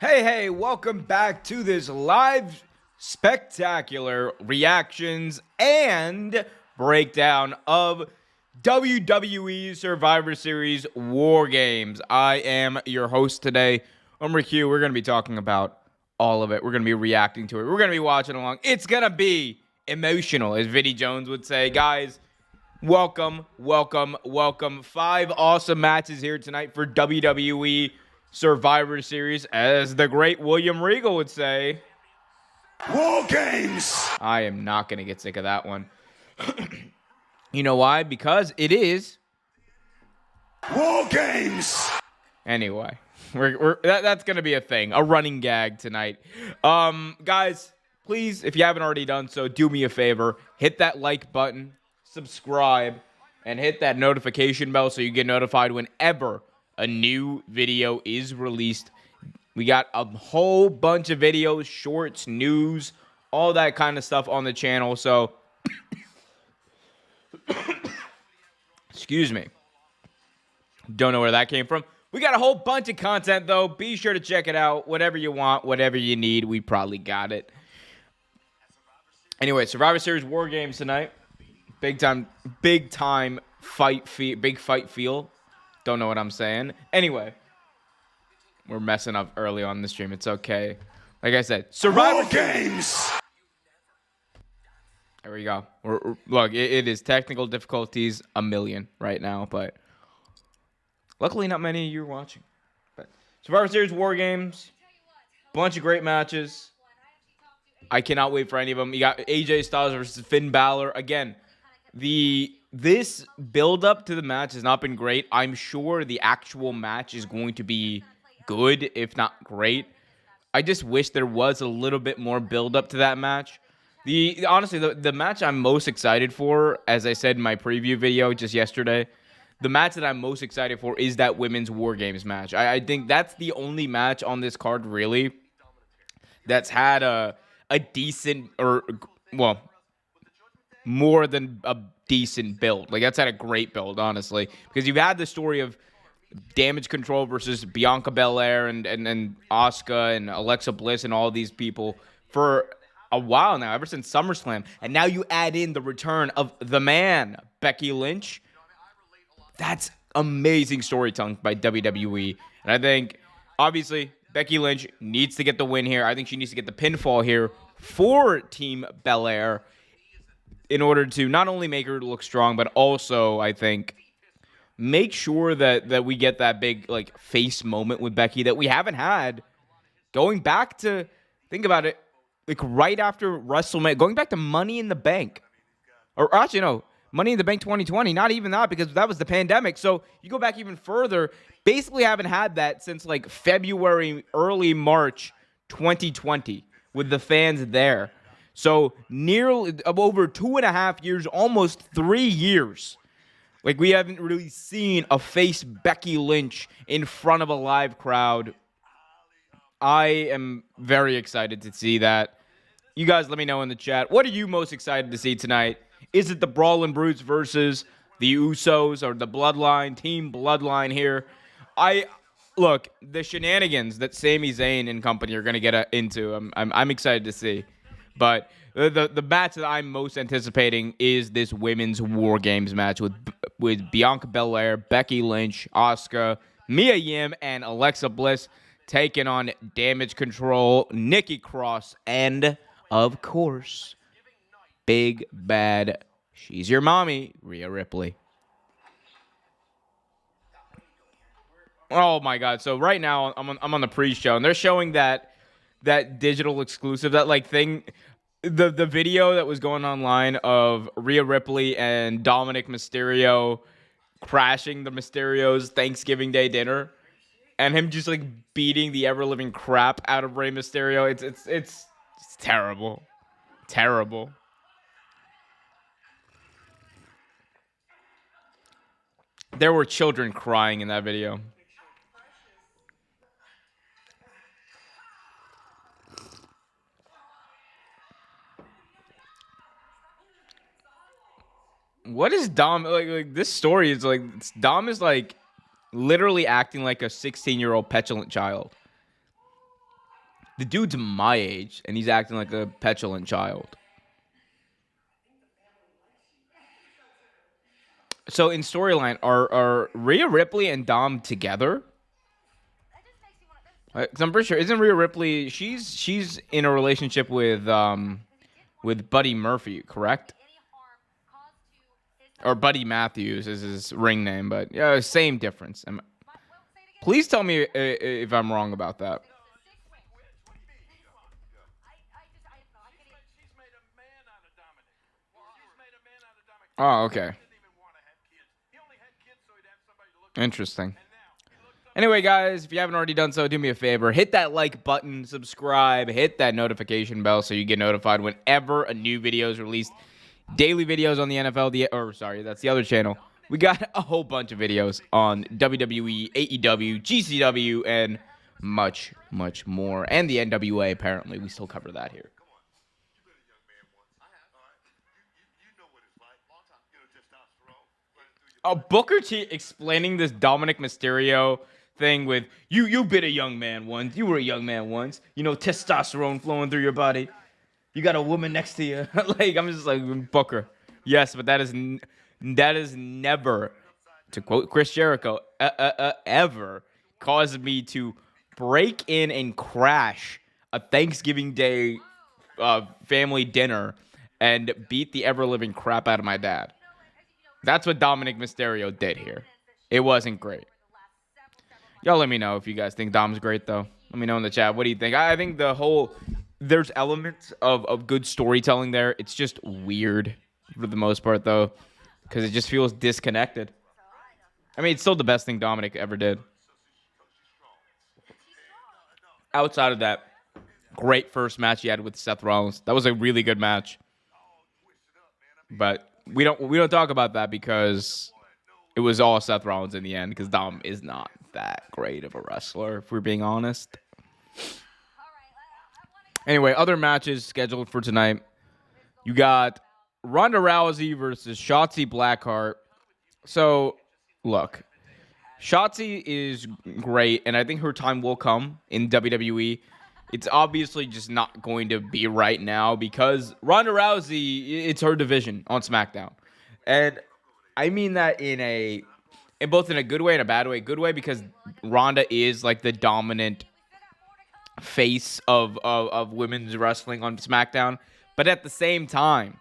Hey, welcome back to this live spectacular reactions and breakdown of WWE Survivor Series War Games. I am your host today, Umar Q. We're going to be talking about all of it. We're going to be reacting to it. We're going to be watching along. It's going to be emotional, as Vinnie Jones would say. Guys, welcome. 5 awesome matches here tonight for WWE Survivor Series, as the great William Regal would say. War Games! I am not going to get sick of that one. You know why? Because it is War Games! Anyway, that's going to be a thing, a running gag tonight. Guys, please, if you haven't already done so, do me a favor. Hit that like button, subscribe, and hit that notification bell so you get notified whenever a new video is released. We got a whole bunch of videos, shorts, news, all that kind of stuff on the channel. So, excuse me. Don't know where that came from. We got a whole bunch of content, though. Be sure to check it out. Whatever you want, whatever you need, we probably got it. Anyway, Survivor Series War Games tonight. Big time fight feel. Don't know what I'm saying. Anyway, we're messing up early on the stream. It's okay. Like I said, Survivor Games. There we go. Look, it is technical difficulties a million right now, but luckily not many of you are watching. But Survivor Series War Games, bunch of great matches. I cannot wait for any of them. You got AJ Styles versus Finn Balor. Again, this build-up to the match has not been great. I'm sure the actual match is going to be good, if not great. I just wish there was a little bit more build-up to that match. Honestly, the match I'm most excited for, as I said in my preview video just yesterday, the match that I'm most excited for is that Women's War Games match. I think that's the only match on this card, really, that's had a decent, or, well, more than a decent build. Like, that's had a great build, honestly, because you've had the story of Damage Control versus Bianca Belair and Asuka and Alexa Bliss and all these people for a while now, ever since SummerSlam, and now you add in the return of the man, Becky Lynch. That's amazing storytelling by WWE, and I think, obviously, Becky Lynch needs to get the win here. I think she needs to get the pinfall here for Team Belair, in order to not only make her look strong, but also, I think, make sure that we get that big, like, face moment with Becky that we haven't had going back to, think about it, like, right after WrestleMania, going back to Money in the Bank. Or actually, no, Money in the Bank 2020, not even that, because that was the pandemic. So you go back even further, basically haven't had that since, like, February, early March 2020 with the fans there. So nearly over 2.5 years, almost 3 years. Like, we haven't really seen a face Becky Lynch in front of a live crowd. I am very excited to see that. You guys let me know in the chat. What are you most excited to see tonight? Is it the Brawlin' Brutes versus the Usos or the Bloodline, Team Bloodline here? Look, the shenanigans that Sami Zayn and company are going to get into, I'm excited to see. But the match that I'm most anticipating is this Women's War Games match with Bianca Belair, Becky Lynch, Asuka, Mia Yim, and Alexa Bliss taking on Damage Control, Nikki Cross, and, of course, big bad, she's your mommy, Rhea Ripley. Oh my God! So right now I'm on the pre-show, and they're showing that digital exclusive, that like thing, the video that was going online of Rhea Ripley and Dominic Mysterio crashing the Mysterios' Thanksgiving Day dinner, and him just like beating the ever living crap out of Rey Mysterio. It's terrible, terrible. There were children crying in that video. What is Dom like? This story is like, Dom is like literally acting like a 16-year-old petulant child. The dude's my age, and he's acting like a petulant child. So in storyline, are Rhea Ripley and Dom together? 'Cause I'm pretty sure isn't Rhea Ripley? She's in a relationship with Buddy Murphy, correct? Or Buddy Matthews is his ring name, but yeah, same difference. Please tell me if I'm wrong about that. Oh, okay. Interesting. Anyway, guys, if you haven't already done so, do me a favor. Hit that like button, subscribe, hit that notification bell so you get notified whenever a new video is released. Daily videos on the NFL, that's the other channel. We got a whole bunch of videos on WWE, AEW, GCW, and much, much more. And the NWA, apparently. We still cover that here. Booker T explaining this Dominic Mysterio thing with, you've been a young man once. You were a young man once. You know, testosterone flowing through your body. You got a woman next to you. Like, I'm just like, Booker. Yes, but that is never, to quote Chris Jericho, ever caused me to break in and crash a Thanksgiving Day family dinner and beat the ever-living crap out of my dad. That's what Dominic Mysterio did here. It wasn't great. Y'all let me know if you guys think Dom's great, though. Let me know in the chat. What do you think? I think there's elements of good storytelling there. It's just weird for the most part, though, because it just feels disconnected. I mean, it's still the best thing Dominic ever did. Outside of that great first match he had with Seth Rollins. That was a really good match. But we don't talk about that because it was all Seth Rollins in the end, because Dom is not that great of a wrestler, if we're being honest. Anyway, other matches scheduled for tonight. You got Ronda Rousey versus Shotzi Blackheart. So, look, Shotzi is great, and I think her time will come in WWE. It's obviously just not going to be right now because Ronda Rousey, it's her division on SmackDown. And I mean that in both in a good way and a bad way. Good way because Ronda is like the dominant face of women's wrestling on SmackDown. But at the same time,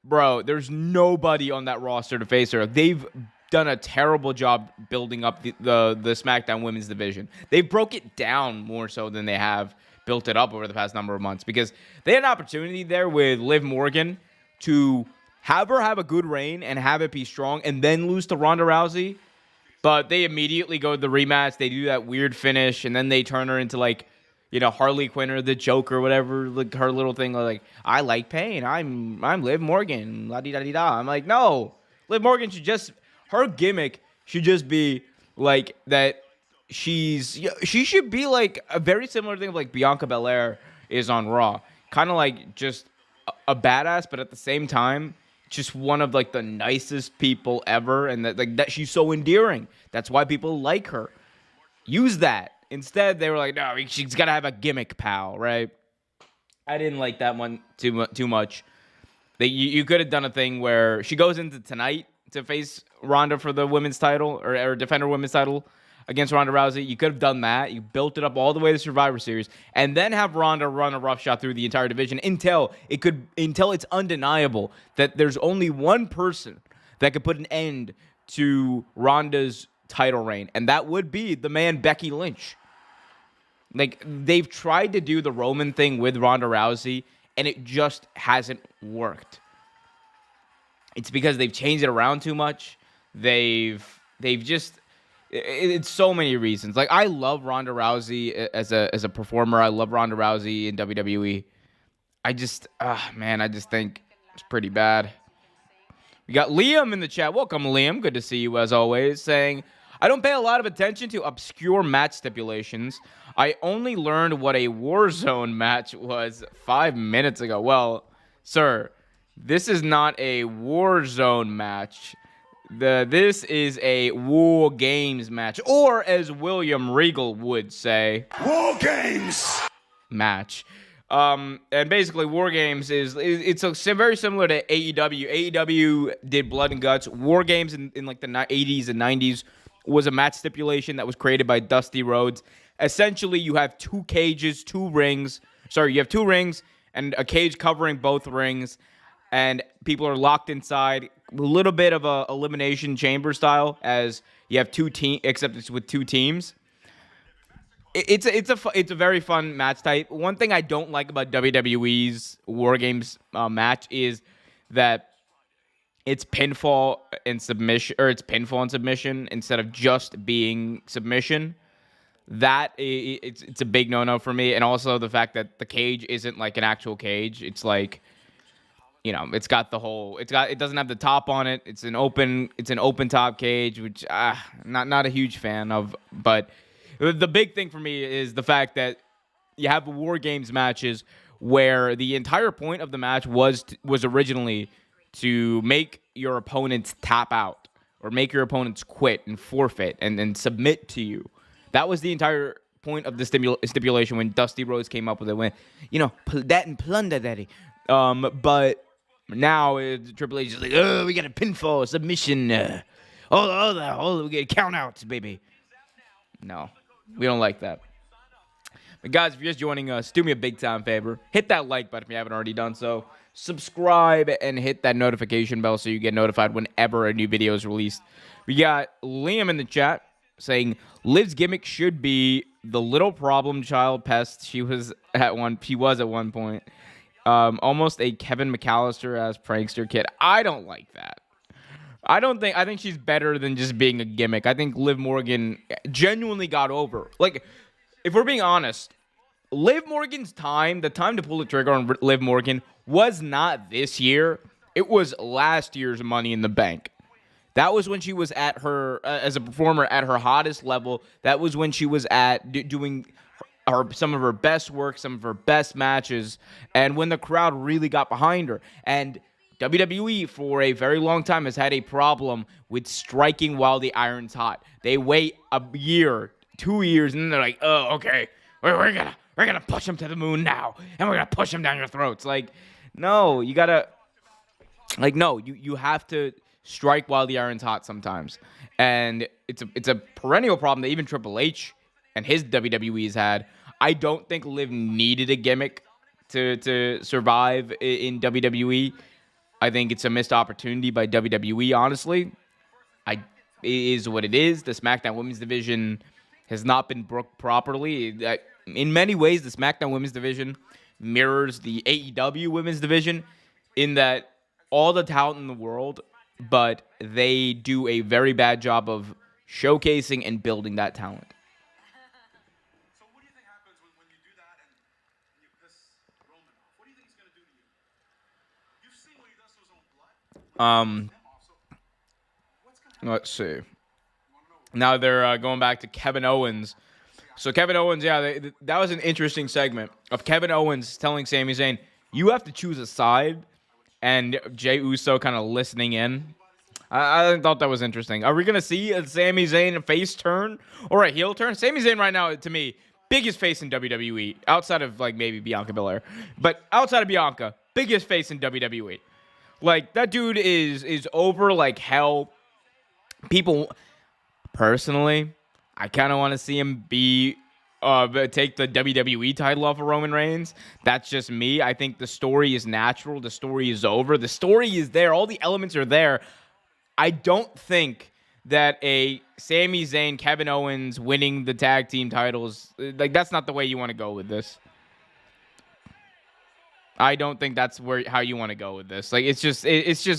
bro, there's nobody on that roster to face her. They've done a terrible job building up the SmackDown women's division. They broke it down more so than they have built it up over the past number of months, because they had an opportunity there with Liv Morgan to have her have a good reign and have it be strong and then lose to Ronda Rousey. But they immediately go to the rematch. They do that weird finish, and then they turn her into, like, you know, Harley Quinn or the Joker, whatever, like her little thing, like, I like pain. I'm Liv Morgan. La-di-da-di-da. I'm like, no. Liv Morgan should just, her gimmick should just be like that. She should be like a very similar thing of like Bianca Belair is on Raw. Kind of like just a badass, but at the same time, just one of like the nicest people ever, and that she's so endearing. That's why people like her. Use that. Instead, they were like, no, she's got to have a gimmick, pal, right? I didn't like that one too much. You could have done a thing where she goes into tonight to face Ronda for the women's title, or defend her women's title against Ronda Rousey. You could have done that. You built it up all the way to Survivor Series, and then have Ronda run a roughshod through the entire division until it's undeniable that there's only one person that could put an end to Ronda's title reign, and that would be the man Becky Lynch. Like, they've tried to do the Roman thing with Ronda Rousey, and it just hasn't worked. It's because they've changed it around too much. They've just, it's so many reasons. Like, I love Ronda Rousey as a performer. I love Ronda Rousey in WWE. I just think it's pretty bad. We got Liam in the chat. Welcome, Liam. Good to see you as always. Saying, I don't pay a lot of attention to obscure match stipulations. I only learned what a Warzone match was 5 minutes ago. Well, sir, this is not a Warzone match. This is a War Games match, or as William Regal would say, War Games. match. And basically, War Games it's very similar to AEW. AEW did Blood and Guts. War Games in like the 80s and 90s was a match stipulation that was created by Dusty Rhodes. Essentially, you have two cages, two rings. Sorry, you have two rings and a cage covering both rings, and people are locked inside. A little bit of a elimination chamber style, as you have two teams, except it's with two teams. It's a very fun match type. One thing I don't like about WWE's War Games match is that it's pinfall and submission, or it's pinfall and submission instead of just being submission. It's a big no-no for me, and also the fact that the cage isn't like an actual cage. It's like, it's got it doesn't have the top on it. It's an open top cage, which not a huge fan of. But the big thing for me is the fact that you have War Games matches where the entire point of the match was originally to make your opponents tap out or make your opponents quit and forfeit and submit to you. That was the entire point of the stipulation when Dusty Rhodes came up with it. When, that and plunder, daddy. But now Triple H is like, oh, we got a pinfall, submission. We get count outs, baby. No, we don't like that. But guys, if you're just joining us, do me a big time favor. Hit that like button if you haven't already done so. Subscribe and hit that notification bell so you get notified whenever a new video is released. We got Liam in the chat saying Liv's gimmick should be the little problem child pest she was at one point. Almost a Kevin McAllister as prankster kid. I don't like that. I think she's better than just being a gimmick. I think Liv Morgan genuinely got over. Like, if we're being honest, Liv Morgan's time, the time to pull the trigger on Liv Morgan was not this year. It was last year's Money in the Bank. That was when she was at her, as a performer, at her hottest level. That was when she was at doing some of her best work, some of her best matches, and when the crowd really got behind her. And WWE, for a very long time, has had a problem with striking while the iron's hot. They wait a year, 2 years, and then they're like, oh, okay, we're gonna push them to the moon now, and we're gonna push them down your throats. Like, no, you gotta, like, no, you have to strike while the iron's hot sometimes. And it's a perennial problem that even Triple H and his WWE's had. I don't think Liv needed a gimmick to survive in WWE. I think it's a missed opportunity by WWE, honestly. It is what it is. The SmackDown Women's Division has not been booked properly. In many ways, the SmackDown Women's Division mirrors the AEW Women's Division in that all the talent in the world, but they do a very bad job of showcasing and building that talent. So what do you think happens when you do that and you piss Roman off? What do you think he's going to do to you? You've seen what he does to his own blood. Let's see. Now they're going back to Kevin Owens. So Kevin Owens, that was an interesting segment of Kevin Owens telling Sami Zayn, you have to choose a side, and Jey Uso kind of listening in. I thought that was interesting. Are we going to see a Sami Zayn face turn or a heel turn? Sami Zayn right now, to me, biggest face in WWE, outside of, like, maybe Bianca Belair. But outside of Bianca, biggest face in WWE. Like, that dude is over like hell. People, personally, I kind of want to see him take the WWE title off of Roman Reigns. That's just me. I think the story is natural. The story is over. The story is there. All the elements are there. I don't think that a Sami Zayn, Kevin Owens winning the tag team titles, like, that's not the way you want to go with this. I don't think that's how you want to go with this. Like, it's just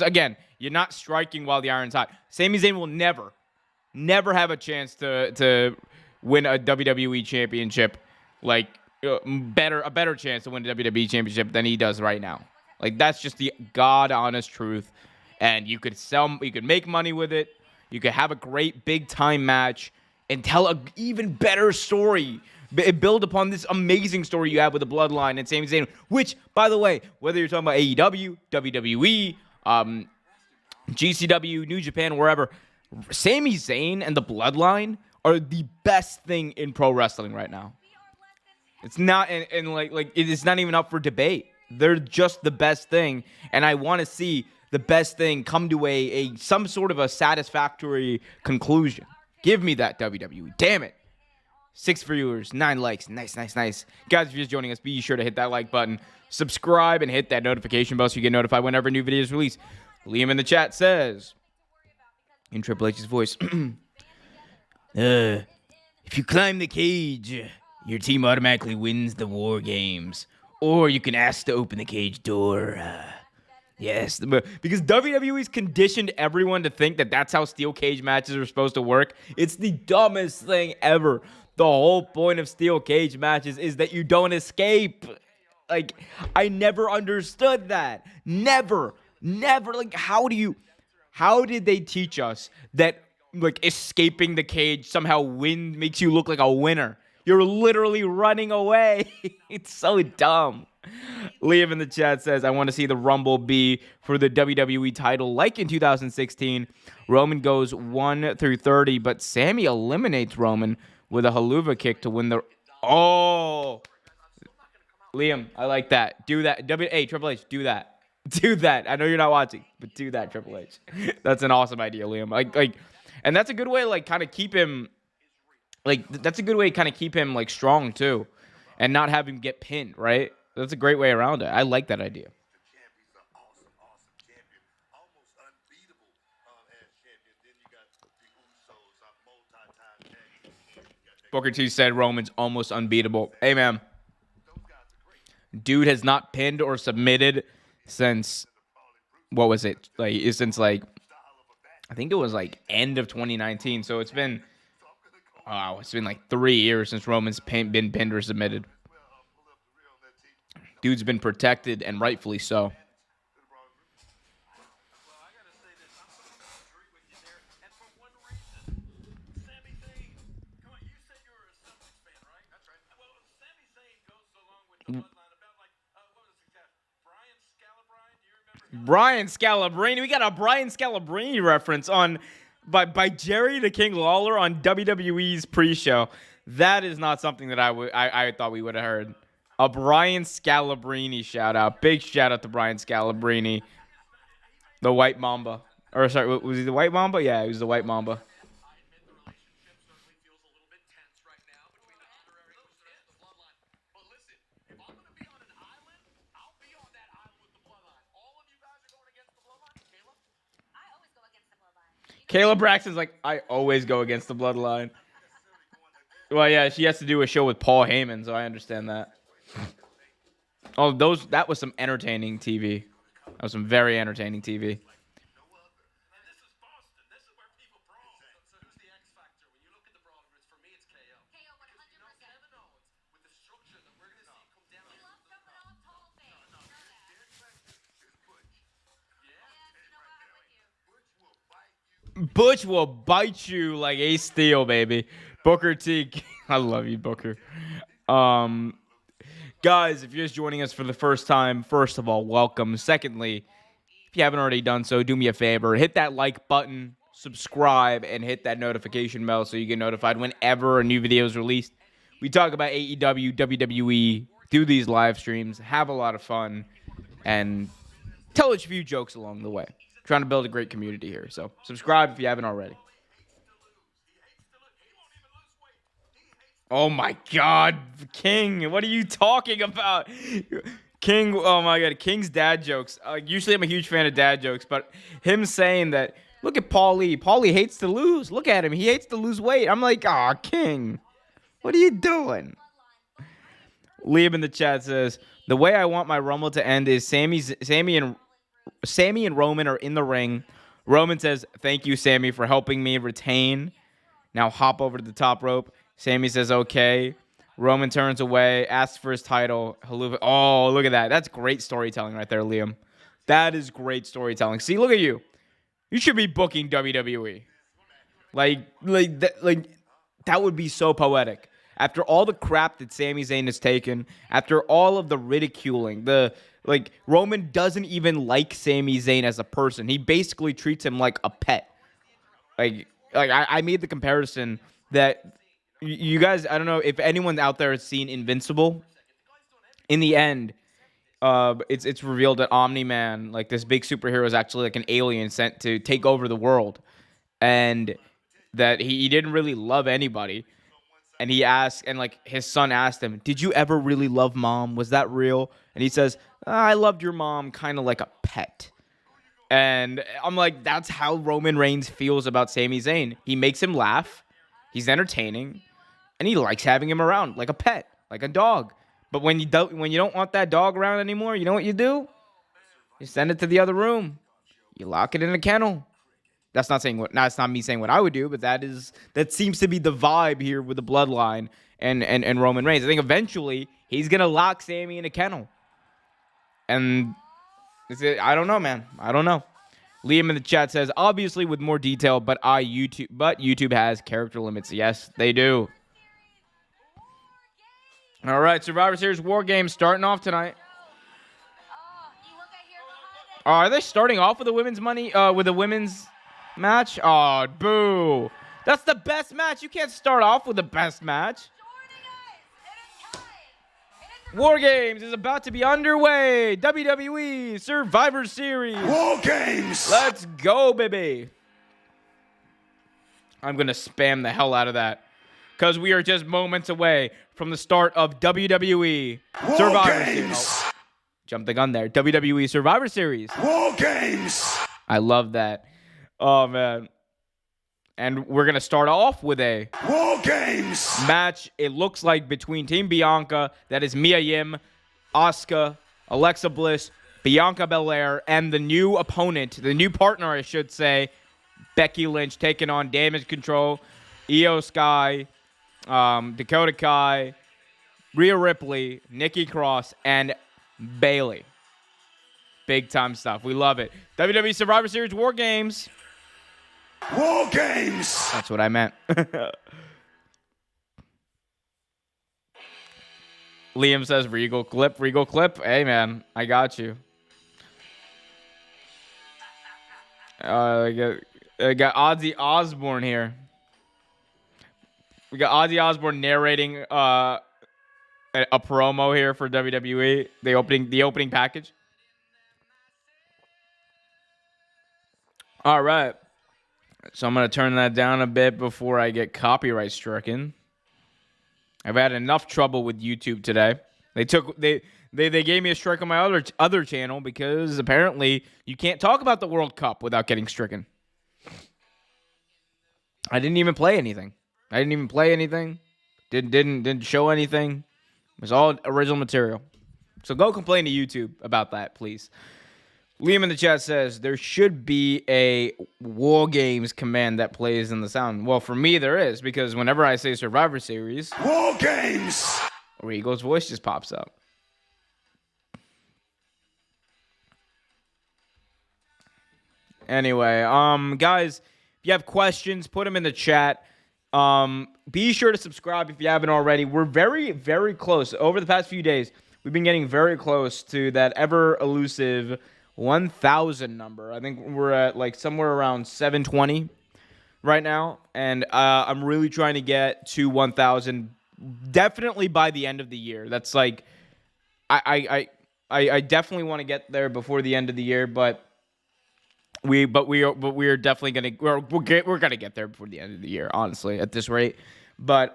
again, you're not striking while the iron's hot. Sami Zayn will never have a chance to win a WWE championship, like, a better chance to win a WWE championship than he does right now. Like, that's just the God honest truth. And you could make money with it. You could have a great big time match and tell an even better story. Build upon this amazing story you have with the Bloodline and Sami Zayn, which, by the way, whether you're talking about AEW, WWE, GCW, New Japan, wherever. Sami Zayn and the Bloodline are the best thing in pro wrestling right now. It's not, and like it is not even up for debate. They're just the best thing, and I want to see the best thing come to a some sort of a satisfactory conclusion. Give me that WWE. Damn it. 6 viewers, 9 likes. Nice. Guys, if you're just joining us, be sure to hit that like button, subscribe, and hit that notification bell so you get notified whenever new videos release. Liam in the chat says, in Triple H's voice, if you climb the cage, your team automatically wins the war games. Or you can ask to open the cage door. Yes, because WWE's conditioned everyone to think that that's how steel cage matches are supposed to work. It's the dumbest thing ever. The whole point of steel cage matches is that you don't escape. Like, I never understood that. Never. Like, how did they teach us that, like, escaping the cage somehow makes you look like a winner? You're literally running away. It's so dumb. Liam in the chat says, I want to see the Rumble be for the WWE title like in 2016. Roman goes 1 through 30, but Sami eliminates Roman with a haluva kick to win the... Oh! Liam, I like that. Do that. Hey, Triple H, do that. Do that. I know you're not watching, but do that, Triple H. That's an awesome idea, Liam. Like, and that's a good way, like, kind of keep him... Like, that's a good way to kind of keep him, like, strong, too. And not have him get pinned, right? That's a great way around it. I like that idea. Booker T said Roman's almost unbeatable. Hey, man. Dude has not pinned or submitted since, what was it? Like, since, like, I think it was, like, end of 2019. So it's been like 3 years since Roman's been pinned or submitted. Dude's been protected, and rightfully so. Brian Scalabrine. We got a Brian Scalabrine reference by Jerry the King Lawler on WWE's pre-show. That is not something that I thought we would have heard. A Brian Scalabrine shout out. Big shout out to Brian Scalabrine. The White Mamba. Or sorry, was he the White Mamba? Yeah, he was the White Mamba. Kayla Braxton's like, I always go against the bloodline. Well, yeah, she has to do a show with Paul Heyman, so I understand that. Oh, that was some entertaining TV. That was some very entertaining TV. Butch will bite you like Ace Steel, baby. Booker T. I love you, Booker. Guys, if you're just joining us for the first time, first of all, welcome. Secondly, if you haven't already done so, do me a favor. Hit that like button, subscribe, and hit that notification bell so you get notified whenever a new video is released. We talk about AEW, WWE, do these live streams, have a lot of fun, and tell a few jokes along the way. Trying to build a great community here. So subscribe if you haven't already. Oh my God, King, what are you talking about? King, oh my God, King's dad jokes. Usually I'm a huge fan of dad jokes, but him saying that, look at Paul Lee. Paul Lee hates to lose. Look at him. He hates to lose weight. I'm like, King, what are you doing? Liam in the chat says, the way I want my Rumble to end is Sami and Roman are in the ring. Roman says, thank you, Sami, for helping me retain. Now hop over to the top rope. Sami says, okay. Roman turns away, asks for his title. Haluva. Oh, look at that. That's great storytelling right there, Liam. That is great storytelling. See, look at you. You should be booking WWE. That would be so poetic. After all the crap that Sami Zayn has taken, after all of the ridiculing, the Like, Roman doesn't even like Sami Zayn as a person. He basically treats him like a pet. I made the comparison that you guys, I don't know if anyone out there has seen Invincible. In the end, it's revealed that Omni-Man, like this big superhero, is actually like an alien sent to take over the world, and that he didn't really love anybody. And he asked, and like his son asked him, "Did you ever really love mom? Was that real?" And he says, "I loved your mom kind of like a pet." And I'm like, that's how Roman Reigns feels about Sami Zayn. He makes him laugh, he's entertaining, and he likes having him around like a pet, like a dog. But when you don't want that dog around anymore, you know what you do? You send it to the other room. You lock it in a kennel. That's not me saying what I would do, but that seems to be the vibe here with the bloodline and Roman Reigns. I think eventually he's gonna lock Sami in a kennel. And I don't know, man. I don't know. Liam in the chat says, obviously with more detail, but YouTube has character limits. Yes, they do. All right, Survivor Series War Games starting off tonight. Are they starting off with the women's match? Oh, boo. That's the best match. You can't start off with the best match. War Games is about to be underway. WWE Survivor Series. War Games. Let's go, baby. I'm going to spam the hell out of that because we are just moments away from the start of WWE Survivor Series. Jump the gun there. WWE Survivor Series. War Games. I love that. Oh, man. And we're going to start off with a War Games match, it looks like, between Team Bianca, that is Mia Yim, Asuka, Alexa Bliss, Bianca Belair, and the new opponent, the new partner, I should say, Becky Lynch, taking on Damage Control, Io Sky, Dakota Kai, Rhea Ripley, Nikki Cross, and Bayley. Big time stuff. We love it. WWE Survivor Series War Games. War Games. That's what I meant. Liam says, Regal clip. Hey, man, I got you. I got Ozzy Osbourne here. We got Ozzy Osbourne narrating a promo here for WWE, the opening package. All right. So I'm going to turn that down a bit before I get copyright stricken. I've had enough trouble with YouTube today. They gave me a strike on my other channel because apparently you can't talk about the World Cup without getting stricken. I didn't even play anything. Didn't show anything. It was all original material. So go complain to YouTube about that, please. Liam in the chat says, there should be a War Games command that plays in the sound. Well, for me, there is, because whenever I say Survivor Series, War Games, Regal's voice just pops up. Anyway, guys, if you have questions, put them in the chat. Be sure to subscribe if you haven't already. We're very, very close. Over the past few days, we've been getting very close to that ever elusive 1,000 number. I think we're at like somewhere around 720 right now, and I'm really trying to get to 1,000 definitely by the end of the year. That's like I definitely want to get there before the end of the year, but we are definitely gonna we're gonna get there before the end of the year, honestly, at this rate. But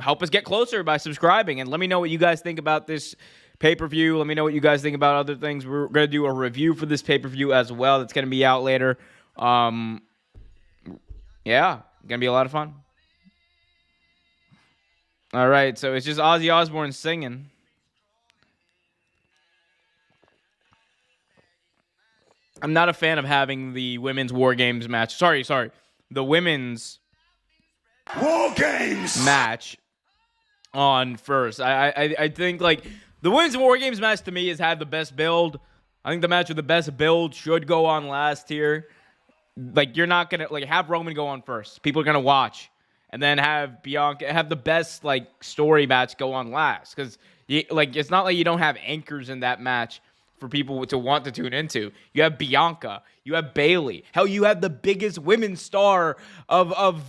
help us get closer by subscribing, and let me know what you guys think about this pay-per-view. Let me know what you guys think about other things. We're going to do a review for this pay-per-view as well. That's going to be out later. Yeah, going to be a lot of fun. All right, so it's just Ozzy Osbourne singing. I'm not a fan of having the women's War Games match. Sorry. The women's War Games match on first. I think, like, the Women's War Games match, to me, has had the best build. I think the match with the best build should go on last here. Like, you're not going to, like, have Roman go on first. People are going to watch. And then have Bianca, have the best, like, story match go on last. Because, like, it's not like you don't have anchors in that match for people to want to tune into. You have Bianca, you have Bayley. Hell, you have the biggest women's star of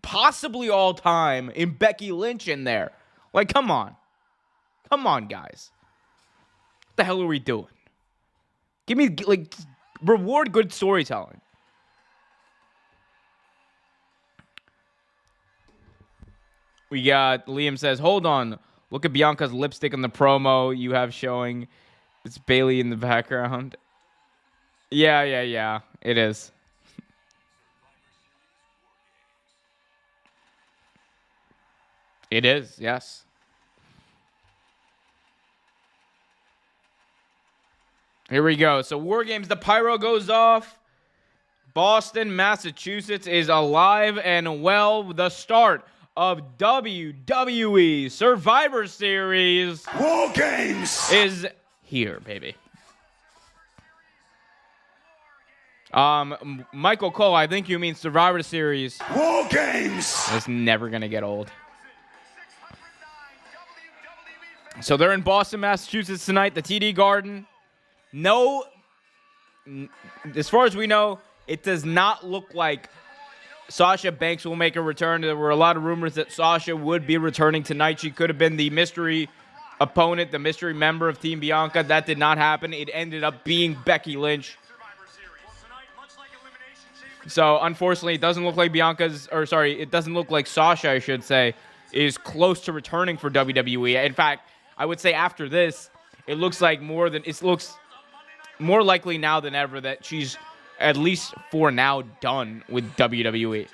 possibly all time in Becky Lynch in there. Like, come on. Come on, guys. What the hell are we doing? Give me, like, reward good storytelling. We got, Liam says, hold on. Look at Bianca's lipstick in the promo you have showing. It's Bayley in the background. Yeah. It is. It is, yes. Here we go. So War Games, the pyro goes off. Boston, Massachusetts is alive and well. The start of WWE Survivor Series War Games is here, baby. Michael Cole, I think you mean Survivor Series. War Games. It's never gonna get old. So they're in Boston, Massachusetts tonight, the TD Garden. No, as far as we know, it does not look like Sasha Banks will make a return. There were a lot of rumors that Sasha would be returning tonight. She could have been the mystery opponent, the mystery member of Team Bianca. That did not happen. It ended up being Becky Lynch. So, unfortunately, it doesn't look like it doesn't look like Sasha, I should say, is close to returning for WWE. In fact, I would say after this, it looks more likely now than ever that she's, at least for now, done with WWE.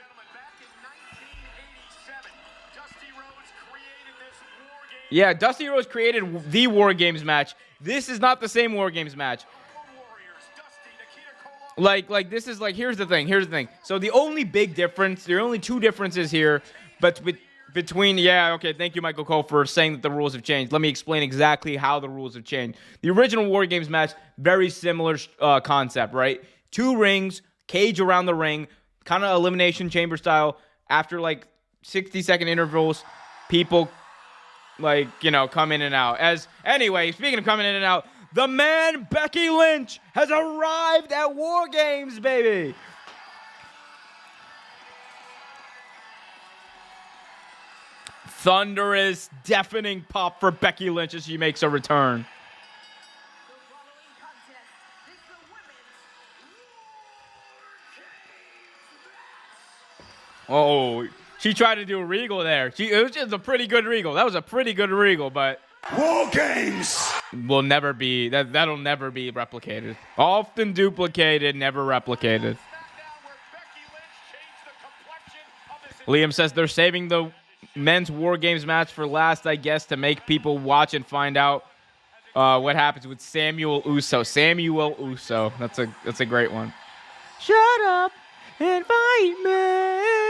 Yeah, Dusty Rhodes created the War Games match. This is not the same War Games match. Like this is like, here's the thing. So the only big difference, there are only two differences here, but between, thank you, Michael Cole, for saying that the rules have changed. Let me explain exactly how the rules have changed. The original War Games match, very similar concept, right? 2 rings, cage around the ring, kind of elimination chamber style. After like 60-second intervals, people come in and out. Anyway, speaking of coming in and out, the man Becky Lynch has arrived at War Games, baby. Thunderous, deafening pop for Becky Lynch as she makes a return. Oh, she tried to do a Regal there. It was just a pretty good Regal. That was a pretty good Regal, but War Games will never be, that'll never be replicated. Often duplicated, never replicated. Liam says they're saving the men's War Games match for last, I guess, to make people watch and find out what happens with Samuel Uso. That's a great one. Shut up and fight me.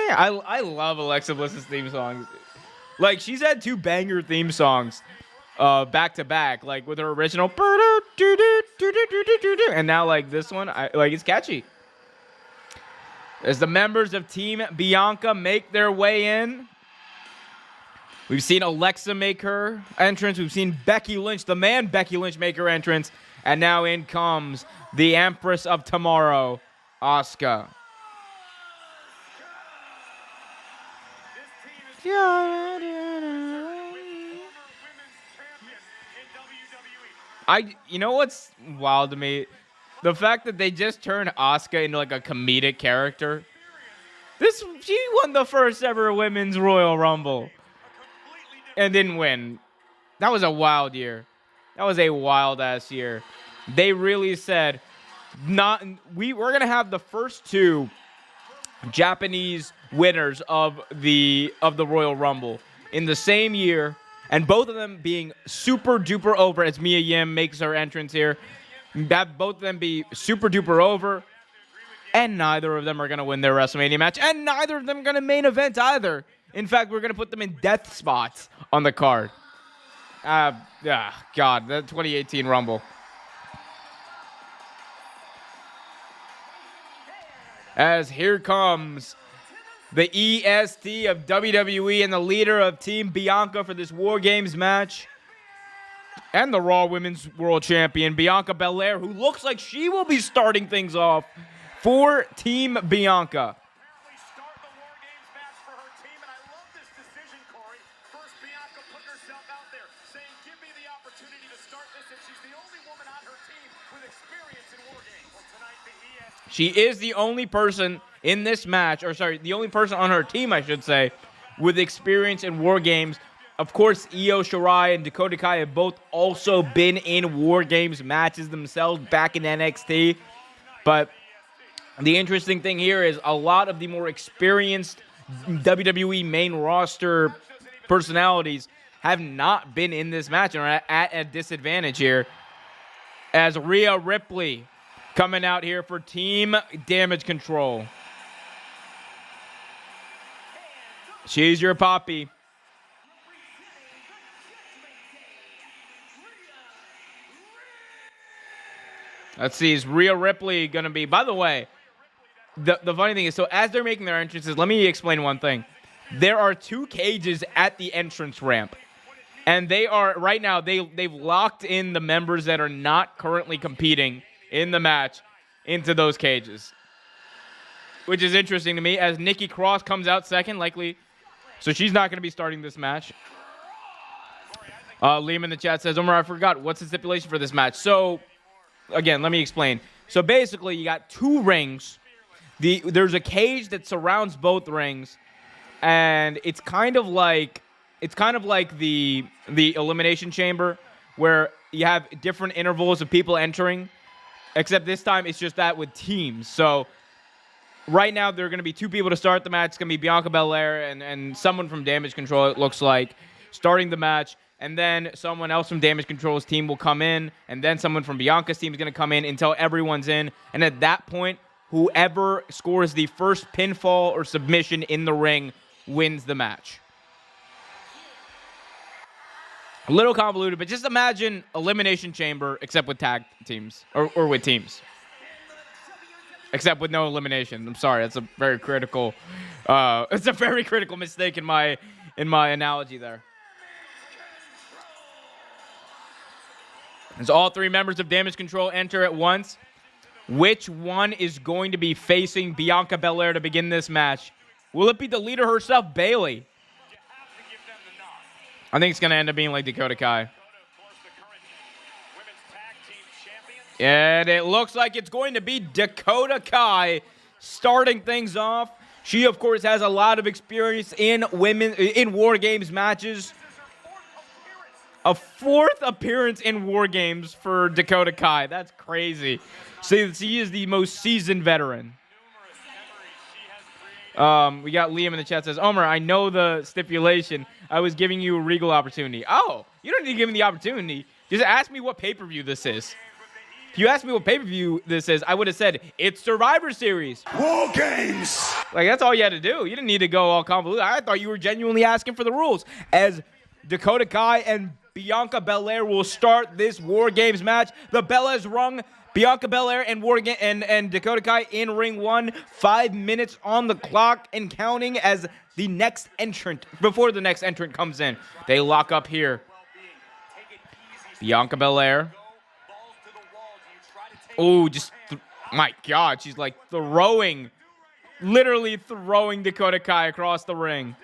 I love Alexa Bliss's theme songs. Like, she's had 2 banger theme songs back to back, like with her original and now like this one, it's catchy. As the members of Team Bianca make their way in, we've seen Alexa make her entrance. We've seen Becky Lynch, the man Becky Lynch, make her entrance. And now in comes the Empress of Tomorrow, Asuka. You know what's wild to me? The fact that they just turned Asuka into like a comedic character. She won the first ever Women's Royal Rumble and didn't win. That was a wild year. That was a wild ass year. They really said, we're gonna have the first 2 Japanese winners of the Royal Rumble in the same year, and both of them being super duper over as Mia Yim makes her entrance here. Have both of them be super duper over, and neither of them are going to win their WrestleMania match, and neither of them are going to main event either. In fact, we're going to put them in death spots on the card. God, the 2018 Rumble. As here comes the EST of WWE and the leader of Team Bianca for this War Games match. And the Raw Women's World Champion, Bianca Belair, who looks like she will be starting things off for Team Bianca. Apparently start the War Games match for her team, and I love this decision, Corey. First, Bianca putting herself out there, saying, give me the opportunity to start this, and she's the only woman on her team with experience in War Games. Well, tonight, the EST... She is the only person in this match, or sorry, the only person on her team, I should say, with experience in War Games. Of course, Io Shirai and Dakota Kai have both also been in War Games matches themselves back in NXT. But the interesting thing here is a lot of the more experienced WWE main roster personalities have not been in this match and are at a disadvantage here. As Rhea Ripley coming out here for Team Damage Control. She's your poppy. Let's see, is Rhea Ripley going to be... By the way, the funny thing is, so as they're making their entrances, let me explain one thing. There are 2 cages at the entrance ramp. And they are, right now, they've locked in the members that are not currently competing in the match into those cages. Which is interesting to me, as Nikki Cross comes out second, likely. So she's not going to be starting this match. Liam in the chat says, Omar, I forgot, what's the stipulation for this match? So... Again, let me explain. So basically, you got 2 rings. There's a cage that surrounds both rings, and it's kind of like the Elimination Chamber, where you have different intervals of people entering. Except this time, it's just that with teams. So right now, there are going to be 2 people to start the match. It's going to be Bianca Belair and someone from Damage Control. It looks like starting the match. And then someone else from Damage Control's team will come in. And then someone from Bianca's team is going to come in until everyone's in. And at that point, whoever scores the first pinfall or submission in the ring wins the match. A little convoluted, but just imagine Elimination Chamber except with tag teams. Or with teams. Except with no elimination. I'm sorry, that's a very critical mistake in my analogy there. As all 3 members of Damage Control enter at once, which one is going to be facing Bianca Belair to begin this match? Will it be the leader herself, Bayley? I think it's going to end up being like Dakota Kai. And it looks like it's going to be Dakota Kai starting things off. She, of course, has a lot of experience in War Games matches. A 4th appearance in War Games for Dakota Kai. That's crazy. So she is the most seasoned veteran. We got Liam in the chat says, Omer, I know the stipulation. I was giving you a regal opportunity. Oh, you don't need to give me the opportunity. Just ask me what pay-per-view this is. If you asked me what pay-per-view this is, I would have said, it's Survivor Series. War Games. Like, that's all you had to do. You didn't need to go all convoluted. I thought you were genuinely asking for the rules. As Dakota Kai and Bianca Belair will start this War Games match. The bell has rung. Bianca Belair and Dakota Kai in ring 1. 5 minutes on the clock and counting as the next entrant, before the next entrant comes in. They lock up here. Bianca Belair. Oh, my God, she's like literally throwing Dakota Kai across the ring.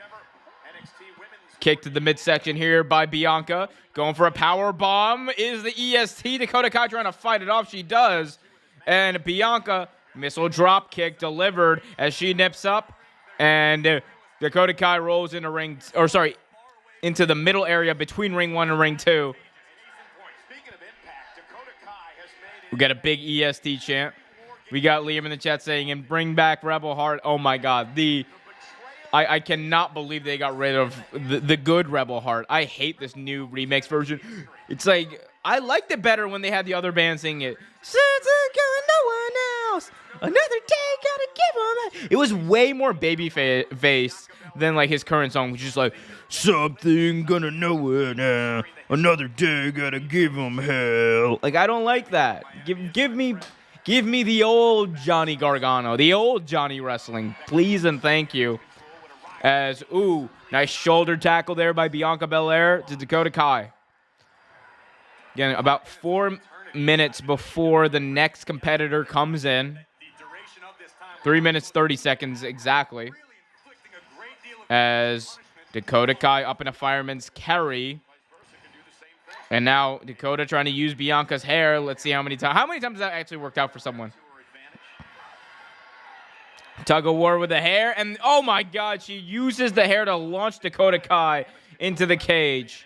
Kick to the midsection here by Bianca. Going for a power bomb is the EST. Dakota Kai trying to fight it off. She does. And Bianca, missile drop kick delivered as she nips up. And Dakota Kai rolls into into the middle area between ring 1 and ring 2. We got a big EST chant. We got Liam in the chat saying, and bring back Rebel Heart. Oh my God. I cannot believe they got rid of the good Rebel Heart. I hate this new remix version. It's like, I liked it better when they had the other band sing it. No one else. Another day, gotta give him. It was way more baby-faced than like his current song, which is like, something gonna know it now. Another day, gotta give him hell. Like, I don't like that. Give me the old Johnny Gargano, the old Johnny Wrestling, please and thank you. As, ooh, nice shoulder tackle there by Bianca Belair to Dakota Kai. Again, about 4 minutes before the next competitor comes in. 3 minutes, 30 seconds exactly. As Dakota Kai up in a fireman's carry. And now Dakota trying to use Bianca's hair. Let's see how many times. How many times that actually worked out for someone? Tug of war with the hair. And oh my God, she uses the hair to launch Dakota Kai into the cage.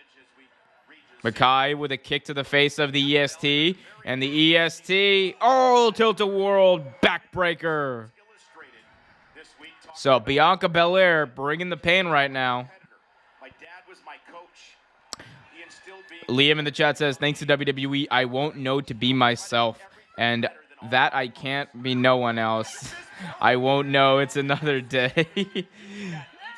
Makai with a kick to the face of the EST. And the EST, oh, tilt-a-world backbreaker. So Bianca Belair bringing the pain right now. Liam in the chat says, thanks to WWE, I won't know to be myself. And that I can't be no one else. I won't know. It's another day.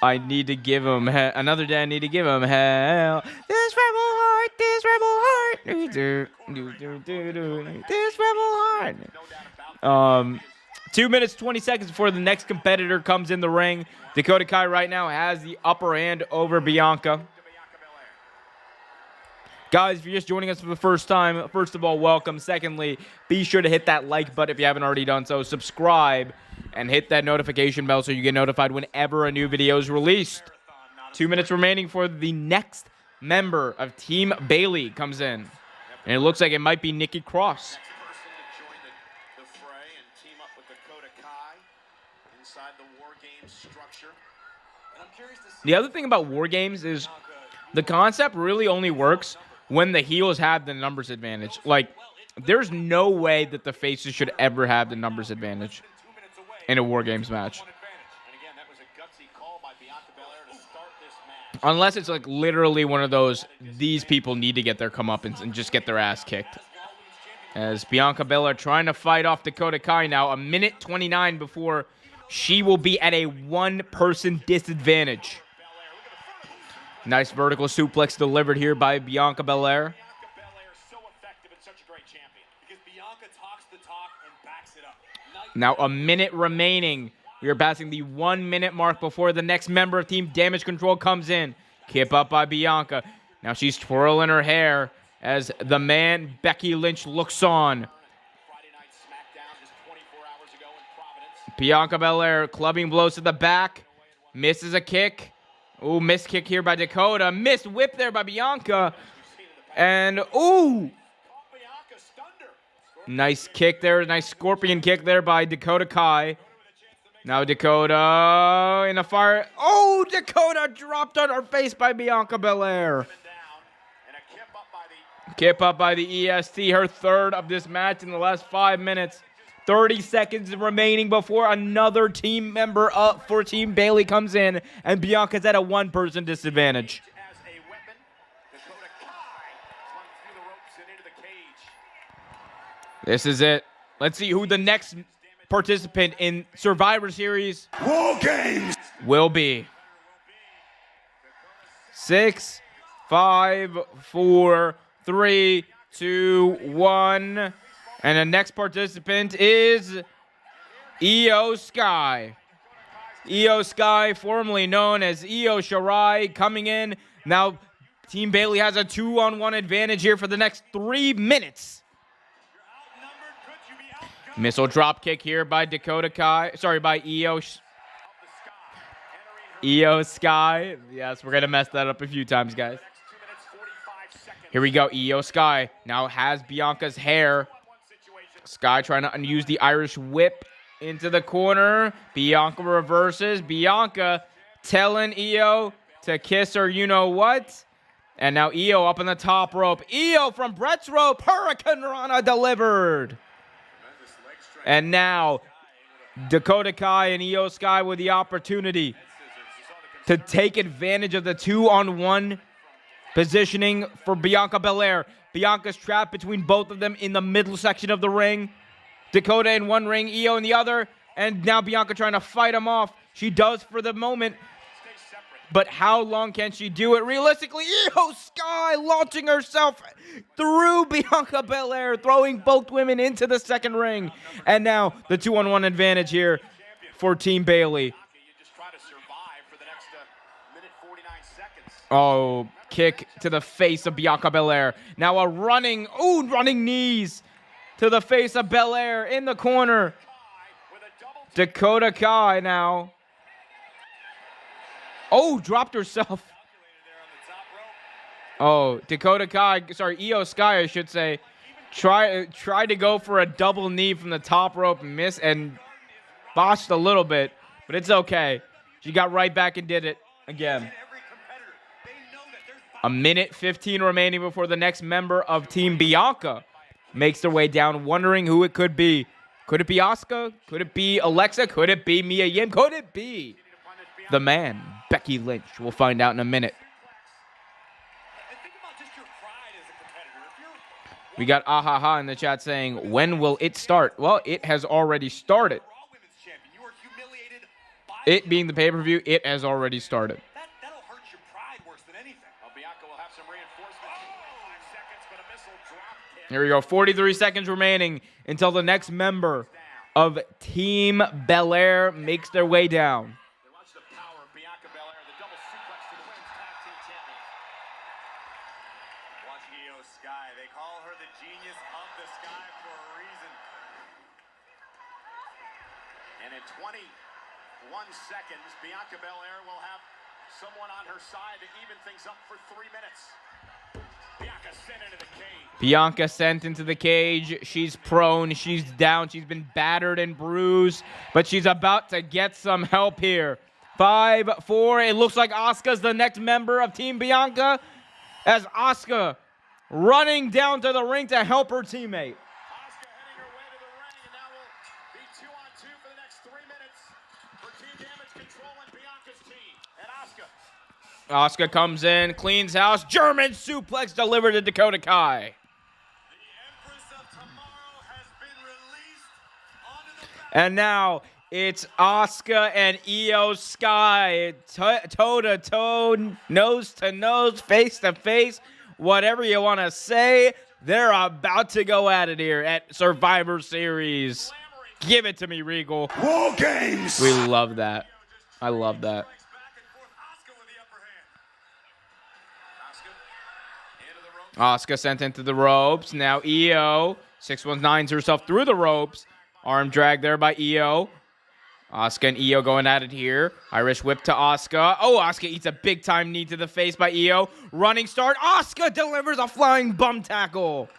I need to give him hell. Another day I need to give him hell. This rebel heart, this rebel heart. This rebel heart. 2 minutes, 20 seconds before the next competitor comes in the ring. Dakota Kai right now has the upper hand over Bianca. Guys, if you're just joining us for the first time, first of all, welcome. Secondly, be sure to hit that like button if you haven't already done so. Subscribe and hit that notification bell so you get notified whenever a new video is released. 2 minutes remaining for the next member of Team Bailey comes in. And it looks like it might be Nikki Cross. The other thing about War Games is the concept really only works when the heels have the numbers advantage. Like, there's no way that the faces should ever have the numbers advantage in a War Games match. Unless it's like literally one of those, these people need to get their comeuppance and just get their ass kicked. As Bianca Belair trying to fight off Dakota Kai now, a minute 29 before she will be at a one-person disadvantage. Nice vertical suplex delivered here by Bianca Belair. Now a minute remaining. We are passing the 1 minute mark before the next member of Team Damage Control comes in. Kip up by Bianca. Now she's twirling her hair as the man Becky Lynch looks on. Bianca Belair clubbing blows to the back. Misses a kick. Ooh, missed kick here by Dakota. Missed whip there by Bianca. And, ooh. Nice kick there. Nice scorpion kick there by Dakota Kai. Now Dakota in a fire. Oh, Dakota dropped on her face by Bianca Belair. Kip up by the EST. Her third of this match in the last 5 minutes. 30 seconds remaining before another team member up for Team Bailey comes in, and Bianca's at a one-person disadvantage. This is it. Let's see who the next participant in Survivor Series War Games will be. 6, 5, 4, 3, 2, 1. And the next participant is Io Sky. Io Sky, formerly known as Io Shirai, coming in. Now, Team Bailey has a 2-on-1 advantage here for the next 3 minutes. Missile drop kick here by Dakota Kai. Sorry, by Io Sky. Yes, we're going to mess that up a few times, guys. Here we go. Io Sky now has Bianca's hair. Sky trying to use the Irish whip into the corner. Bianca reverses. Bianca telling Io to kiss her you-know-what. And now Io up on the top rope. Io from Brett's rope. Hurricane Rana delivered. And now Dakota Kai and Io Sky with the opportunity to take advantage of the 2-on-1 positioning for Bianca Belair. Bianca's trapped between both of them in the middle section of the ring. Dakota in one ring, Io in the other. And now Bianca trying to fight him off. She does for the moment. But how long can she do it? Realistically, Io Sky launching herself through Bianca Belair, throwing both women into the second ring. And now the 2-on-1 advantage here for Team Bailey. Minute 49 seconds. Oh, kick to the face of Bianca Belair. Now a running knees to the face of Belair in the corner. With a double Dakota Kai now. Oh, dropped herself. calculated there on the top rope. Oh, Dakota Kai, sorry, Io Sky, I should say, tried to go for a double knee from the top rope, miss and botched a little bit, but it's okay. She got right back and did it again. Every competitor, they know that there's A minute 15 remaining before the next member of Team Bianca makes their way down, wondering who it could be. Could it be Asuka? Could it be Alexa? Could it be Mia Yim? Could it be the man, Becky Lynch? We'll find out in a minute. And think about just your pride as a competitor. If you're We got Ahaha in the chat saying, when will it start? Well, it has already started. Raw Women's Champion, you were humiliated by It being the pay-per-view, it has already started. that'll hurt your pride worse than anything. Bianca will have some reinforcements. 5 seconds, but a missile drop kick. Here we go, 43 seconds remaining until the next member of Team Belair makes their way down. They watch the power of Bianca Belair, the double suplex to the women's tag team champions. Watch Io Sky. They call her the genius of the sky for a reason. And in 21 seconds, Bianca Belair will have someone on her side to even things up for 3 minutes. Bianca sent into the cage. Bianca sent into the cage. She's prone. She's down. She's been battered and bruised, but she's about to get some help here. 5, 4. It looks like Asuka's the next member of Team Bianca, as Asuka running down to the ring to help her teammate. Asuka heading her way to the ring, and now will be 2-on-2 for the next 3 minutes for Team Damage Control and Bianca's team. And Asuka. Asuka comes in, cleans house, German suplex delivered to Dakota Kai. The Empress of Tomorrow has been released onto the back. And now it's Asuka and Io Sky, toe to toe, nose to nose, face to face, whatever you want to say. They're about to go at it here at Survivor Series. Give it to me, Regal. War Games. We love that. I love that. Back and forth. Asuka with the upper hand. Asuka into the rope. Asuka sent into the ropes. Now Io 619s herself through the ropes. Arm drag there by Io. Asuka and Io going at it here. Irish whip to Asuka. Oh, Asuka eats a big-time knee to the face by Io. Running start. Asuka delivers a flying bum tackle.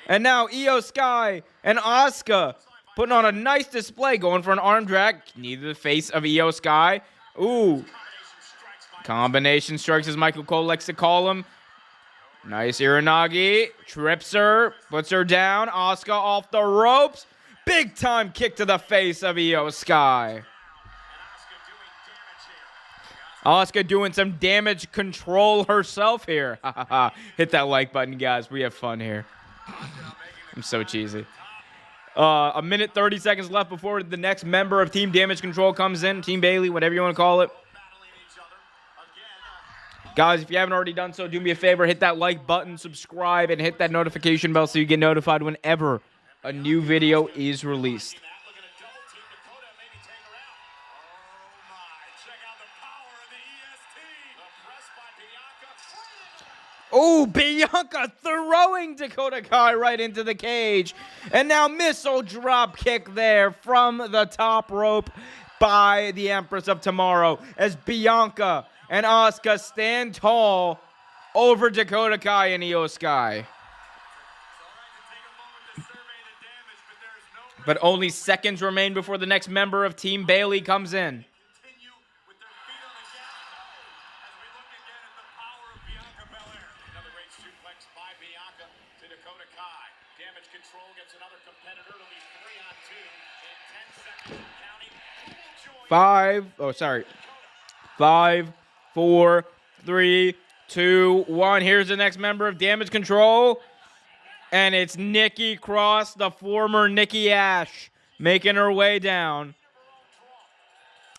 And now Io Sky and Asuka putting on a nice display, going for an arm drag. Knee to the face of Io Sky. Ooh. Combination strikes, as Michael Cole likes to call them. Nice Iranagi. Trips her. Puts her down. Asuka off the ropes. Big time kick to the face of Io Sky. Asuka doing some damage control herself here. Hit that like button, guys. We have fun here. I'm so cheesy. A minute 30 seconds left before the next member of Team Damage Control comes in. Team Bailey, whatever you want to call it. Guys, if you haven't already done so, do me a favor. Hit that like button, subscribe, and hit that notification bell so you get notified whenever a new video is released. Look at a double team. Dakota maybe take her out. Oh my. Check out the power of the EST. The press by Bianca. Oh, Bianca throwing Dakota Kai right into the cage. And now missile drop kick there from the top rope by the Empress of Tomorrow as Bianca and Asuka stand tall over Dakota Kai and Io Sky. But only seconds remain before the next member of Team Bailey comes in. Continue with their feet on the gas as we look again at the power of Bianca Belair. Another great suplex by Bianca to Dakota Kai. Damage Control gets another competitor. It'll be 3-on-2 in 10 seconds counting. Who will join 5, 4, 3, 2, 1. Here's the next member of Damage Control. And it's Nikki Cross, the former Nikki Ash, making her way down.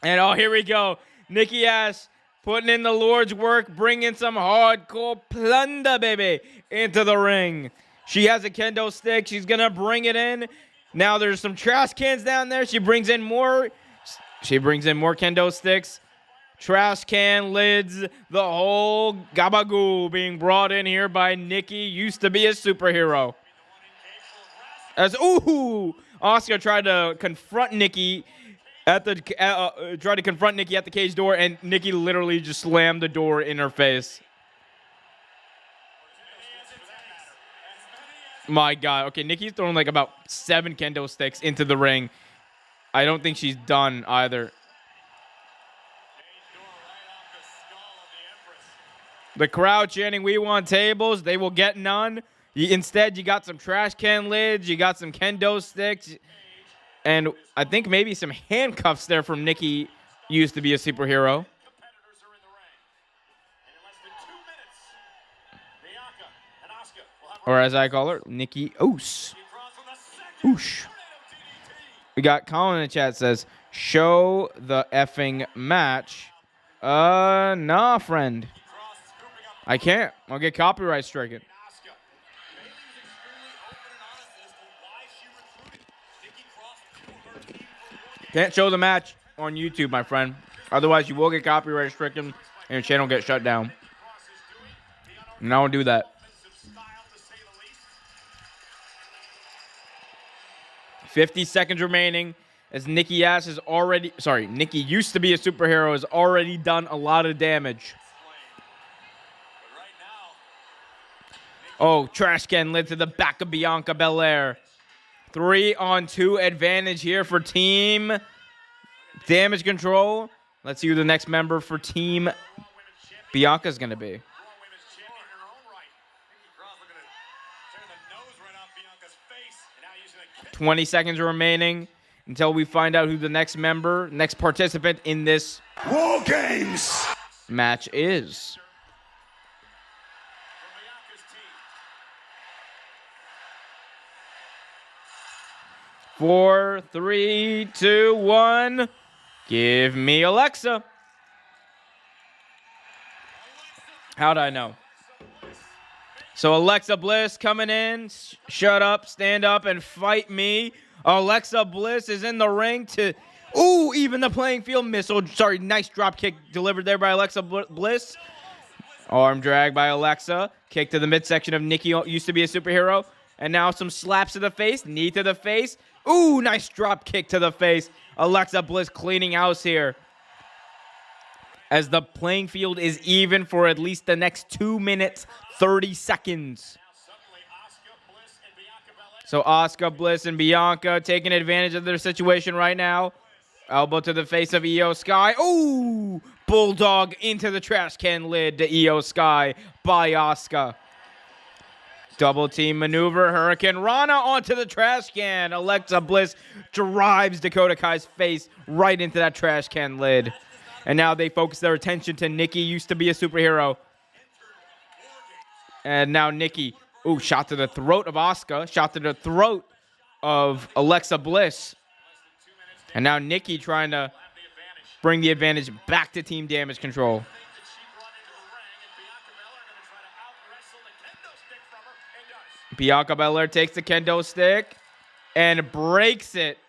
And oh, here we go. Nikki Ash putting in the Lord's work, bringing some hardcore plunder, baby, into the ring. She has a kendo stick. She's going to bring it in. Now there's some trash cans down there. She brings in more kendo sticks. trash can lids, the whole gabagoo being brought in here by Nikki. Used to be a superhero. As Asuka tried to confront Nikki at the cage door, and Nikki literally just slammed the door in her face. My God. Okay, Nikki's throwing like about 7 kendo sticks into the ring. I don't think she's done either. The crowd chanting, "We want tables." They will get none. Instead, you got some trash can lids. You got some kendo sticks. And I think maybe some handcuffs there from Nikki. Used to be a superhero. Or as I call her, Nikki Oosh. Oosh. We got Colin in the chat says, "Show the effing match." Nah, friend. I can't. I'll get copyright stricken. Can't show the match on YouTube, my friend. Otherwise, you will get copyright stricken and your channel get shut down. And I won't do that. 50 seconds remaining as Nikki used to be a superhero, has already done a lot of damage. Oh, trash can lid to the back of Bianca Belair. 3-on-2 advantage here for Team Damage Control. Let's see who the next member for Team Bianca is going to be. 20 seconds remaining until we find out who the next participant in this War Games match is. Four, 3, 2, 1. Give me Alexa. How'd I know? So Alexa Bliss coming in. Shut up, stand up, and fight me. Alexa Bliss is in the ring to... Ooh, even the playing field missile. Sorry, nice drop kick delivered there by Alexa Bliss. Arm drag by Alexa. Kick to the midsection of Nikki, used to be a superhero. And now some slaps to the face, knee to the face. Ooh, nice drop kick to the face. Alexa Bliss cleaning house here. As the playing field is even for at least the next 2 minutes, 30 seconds. So Asuka, Bliss, and Bianca taking advantage of their situation right now. Elbow to the face of Io Sky. Ooh, bulldog into the trash can lid to Io Sky by Asuka. Double team maneuver. Hurricane Rana onto the trash can. Alexa Bliss drives Dakota Kai's face right into that trash can lid. And now they focus their attention to Nikki, used to be a superhero. And now Nikki, ooh, shot to the throat of Asuka. Shot to the throat of Alexa Bliss. And now Nikki trying to bring the advantage back to Team Damage Control. Bianca Belair takes the kendo stick and breaks it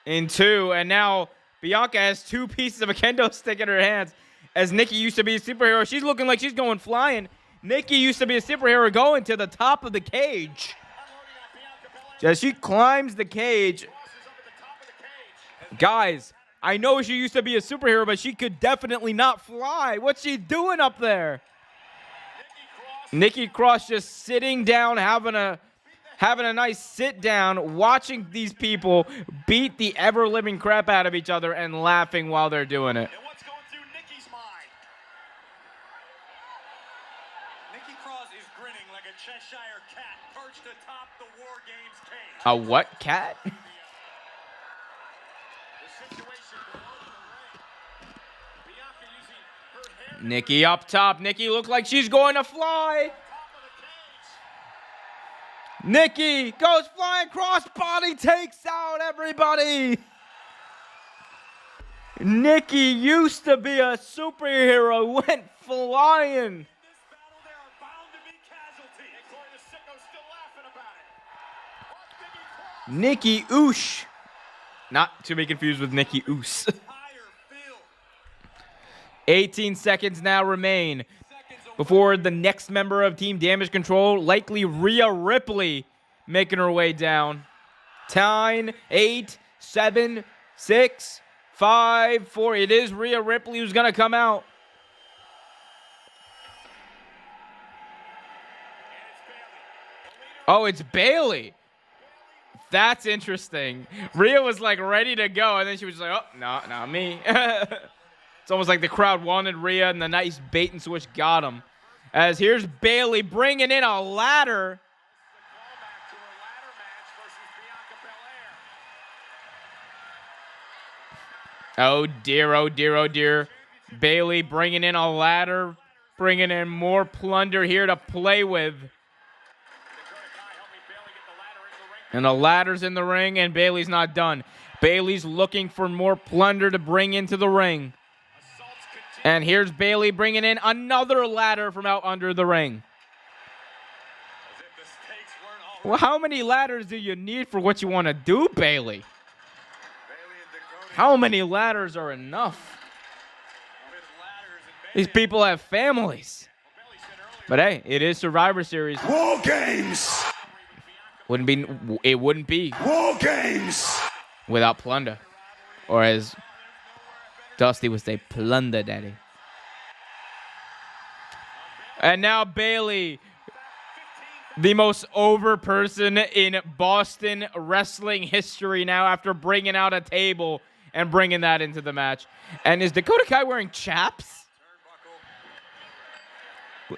in two. And now Bianca has 2 pieces of a kendo stick in her hands. As Nikki used to be a superhero, she's looking like she's going flying. Nikki used to be a superhero going to the top of the cage. As she climbs the cage. Guys, I know she used to be a superhero, but she could definitely not fly. What's she doing up there? Nikki Cross just sitting down, having a nice sit down, watching these people beat the ever-living crap out of each other and laughing while they're doing it. And what's going through Nikki's mind? Nikki Cross is grinning like a Cheshire cat perched atop the War Games cage. A what cat? The situation below the ring. Bianca using her hair. Nikki up top. Nikki looked like she's going to fly. Nikki goes flying, crossbody takes out everybody. Nikki used to be a superhero, went flying. This battle, there are bound to be casualties. And Corey the Sicko's still laughing about it. Nikki Oosh. Not to be confused with Nikki Oos. Entire 18 seconds now remain before the next member of Team Damage Control, likely Rhea Ripley, making her way down. 10, 8, 7, 6, 5, 4. It is Rhea Ripley who's going to come out. Oh, it's Bayley. That's interesting. Rhea was like ready to go, and then she was like, oh, no, not me. It's almost like the crowd wanted Rhea, and the nice bait and switch got him. As here's Bayley bringing in a ladder. Oh, dear, oh, dear, oh, dear. Bayley bringing in a ladder, bringing in more plunder here to play with. And the ladder's in the ring, and Bayley's not done. Bayley's looking for more plunder to bring into the ring. And here's Bayley bringing in another ladder from out under the ring. Well, how many ladders do you need for what you want to do, Bayley? How many ladders are enough? These people have families. But hey, it is Survivor Series. War Games. It wouldn't be War Games. without plunder. Or as Dusty would say, plunder, daddy. And now Bayley, the most over person in Boston wrestling history now, after bringing out a table and bringing that into the match. And is Dakota Kai wearing chaps?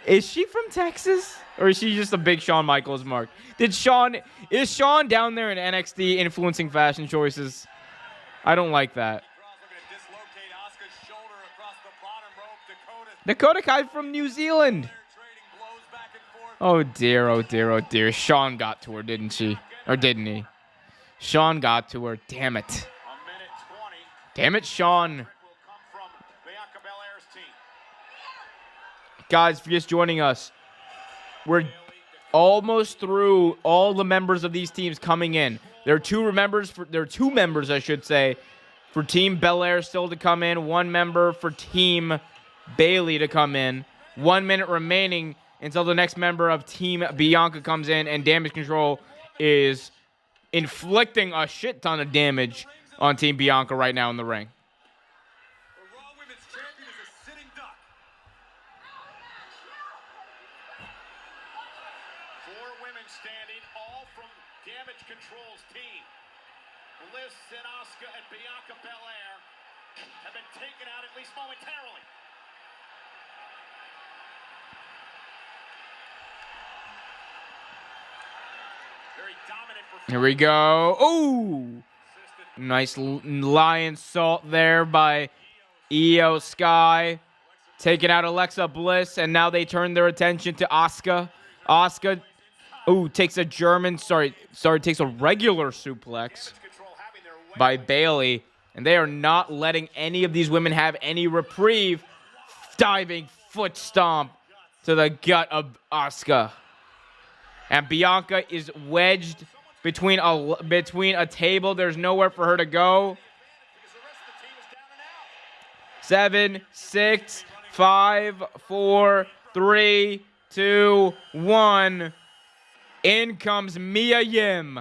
Is she from Texas? Or is she just a big Shawn Michaels mark? Is Shawn down there in NXT influencing fashion choices? I don't like that. Dakota Kai from New Zealand. Oh dear, oh dear, oh dear. Shawn got to her, didn't she? Or didn't he? Shawn got to her. Damn it. Damn it, Shawn. Guys, for just joining us, we're almost through all the members of these teams coming in. There are two members, I should say, for Team Belair still to come in. One member for Team Bayley to come in. 1 minute remaining until the next member of Team Bianca comes in, and Damage Control is inflicting a shit ton of damage on Team Bianca right now in the ring. Standing, all from Damage Control's team. Bliss and Asuka and Bianca Belair have been taken out at least momentarily. Very dominant performance. Here we go. Ooh! Nice lion salt there by Io Sky. Taking out Alexa Bliss, and now they turn their attention to Asuka. Asuka, takes a takes a regular suplex by Bayley, and they are not letting any of these women have any reprieve. Diving foot stomp to the gut of Asuka. And Bianca is wedged between a table. There's nowhere for her to go. 7, 6, 5, 4, 3, 2, 1. In comes Mia Yim.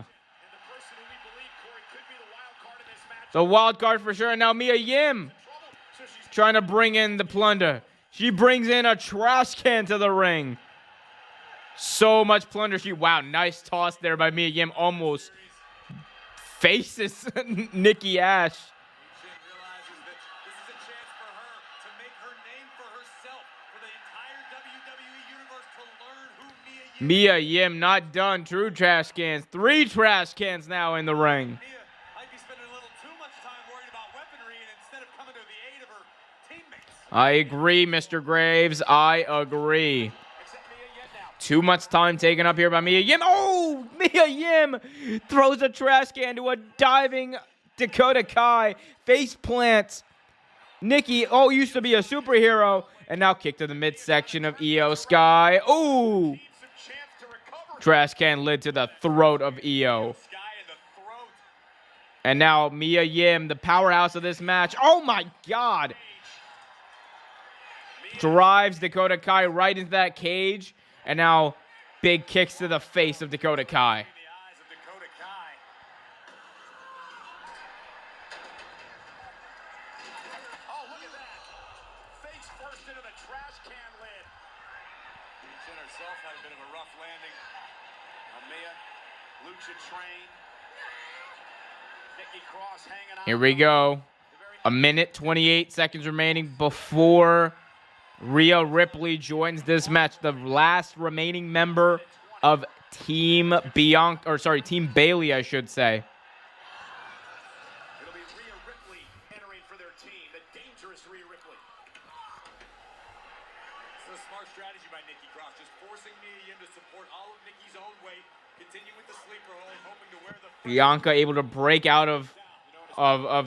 The wild card for sure. And now Mia Yim trying to bring in the plunder. She brings in a trash can to the ring. So much plunder. Wow, nice toss there by Mia Yim. Almost faces Nikki Ash. Mia Yim not done. True trash cans. 3 trash cans now in the ring. Mia might be spending a little too much time worried about weaponry and instead of coming to the aid of her teammates. I agree, Mr. Graves. I agree. Too much time taken up here by Mia Yim. Oh, Mia Yim throws a trash can to a diving Dakota Kai. Face plants. Nikki, used to be a superhero, and now kick to the midsection of Io Sky. Ooh. Trash can lid to the throat of Io. And now Mia Yim, the powerhouse of this match. Oh my God. drives Dakota Kai right into that cage, and now big kicks to the face of Dakota Kai. In the eyes of Dakota Kai. Oh, look at that. Face first into the trash can lid. Chin herself had a bit of a rough landing on Mia. Lucha train. Nikki Cross hanging on. Here we go. A minute, 28 seconds remaining before Rhea Ripley joins this match. The last remaining member of Team Team Bailey, I should say. It'll be Rhea Ripley entering for their team. The dangerous Rhea Ripley. It's a smart strategy by Nikki Cross. Just forcing Mia Yim to support all of Nikki's own weight. Continue with the sleeper hold, hoping to wear the... Bianca able to break out of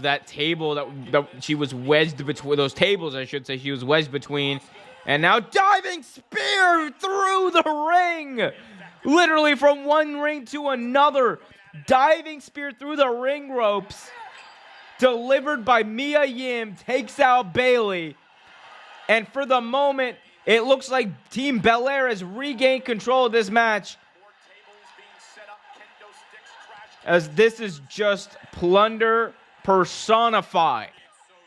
that table that she was wedged between, those tables I should say she was wedged between, and now diving spear through the ring, literally from one ring to another, diving spear through the ring ropes, delivered by Mia Yim, takes out Bailey, and for the moment it looks like Team Belair has regained control of this match, as this is just plunder personified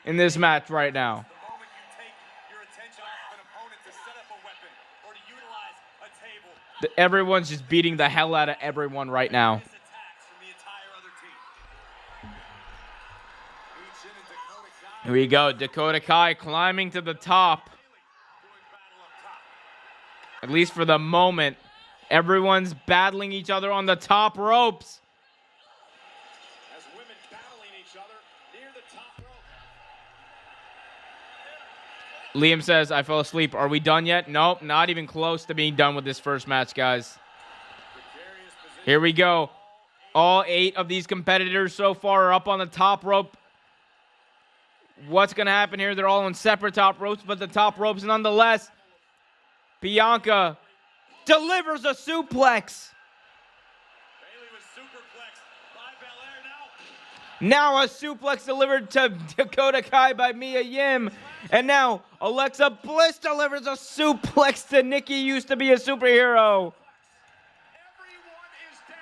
in this match right now. The moment you take your attention off of an opponent to set up a weapon or to utilize a table. Everyone's just beating the hell out of everyone right now. Attacks from the entire other team. Reach in and Dakota Kai. Here we go, Dakota Kai climbing to the top. Doing battle up top. At least for the moment, everyone's battling each other on the top ropes. As women battling each other near the top rope. Liam says, I fell asleep. Are we done yet? Nope, not even close to being done with this first match, guys. Precarious position. Here we go. All 8 of these competitors so far are up on the top rope. What's going to happen here? They're all on separate top ropes, but the top ropes nonetheless. Bianca delivers a suplex. Bailey was superplexed by Belair now. Now a suplex delivered to Dakota Kai by Mia Yim. And now Alexa Bliss delivers a suplex to Nikki, used to be a superhero. Everyone is down.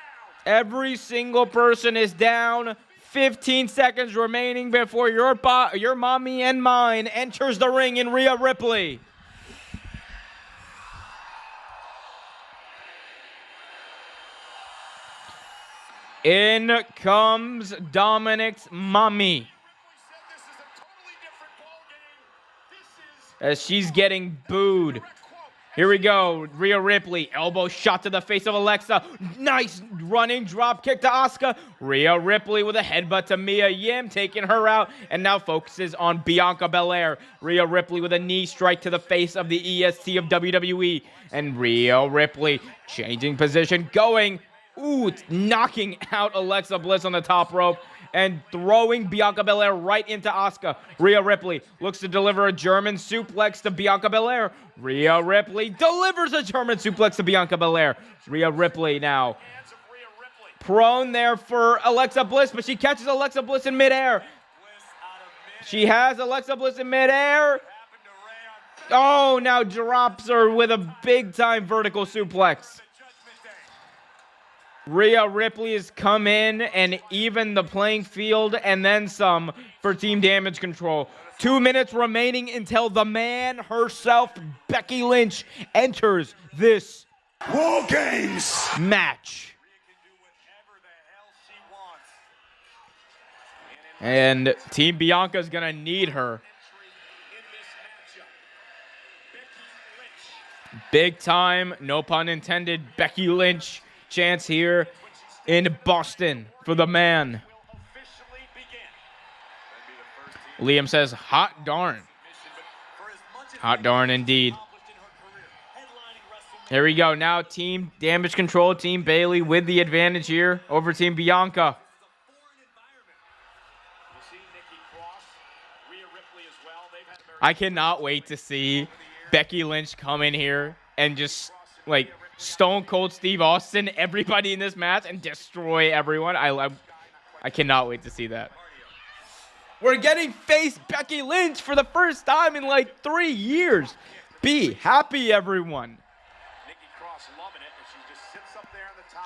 Every single person is down. 15 seconds remaining before your mommy and mine enters the ring in Rhea Ripley. In comes Dominic's mommy, We said this is a totally different ballgame. This is as she's getting booed. direct quote. Here we go. Rhea Ripley, elbow shot to the face of Alexa. Nice running drop kick to Asuka. Rhea Ripley with a headbutt to Mia Yim, taking her out, and now focuses on Bianca Belair. Rhea Ripley with a knee strike to the face of the EST of WWE. And Rhea Ripley changing position, going. Ooh, it's knocking out Alexa Bliss on the top rope and throwing Bianca Belair right into Asuka. Rhea Ripley looks to deliver a German suplex to Bianca Belair. Rhea Ripley delivers a German suplex to Bianca Belair. Rhea Ripley now Hands of Rhea Ripley. prone there for Alexa Bliss, but she catches Alexa Bliss in midair. Bliss out of mid. She has Alexa Bliss in midair. Happened to Rhea on Oh, now drops her with a big-time vertical suplex. the Judgment Day. Rhea Ripley has come in and even the playing field and then some for Team Damage Control. 2 minutes remaining until the man herself, Becky Lynch, enters this War Games. match. Rhea can do whatever the hell she wants. And in And Team Bianca's gonna need her. entry in this matchup, Becky Lynch. Big time, no pun intended, Becky Lynch chance here in Boston for the man. Will officially begin. That'd be the first team Liam says, hot darn. mission, but for as much as Hot darn indeed. accomplished in her career, headlining WrestleMania. Here we go. Now Team Damage Control, Team Bailey with the advantage here over Team Bianca. This is a foreign environment. You see Nikki Cross, Rhea Ripley as well. They've had their I cannot wait to see Becky Lynch come in here and just like Stone Cold Steve Austin everybody in this match and destroy everyone. I cannot wait to see that. We're getting face Becky Lynch for the first time in like 3 years. Be happy, everyone.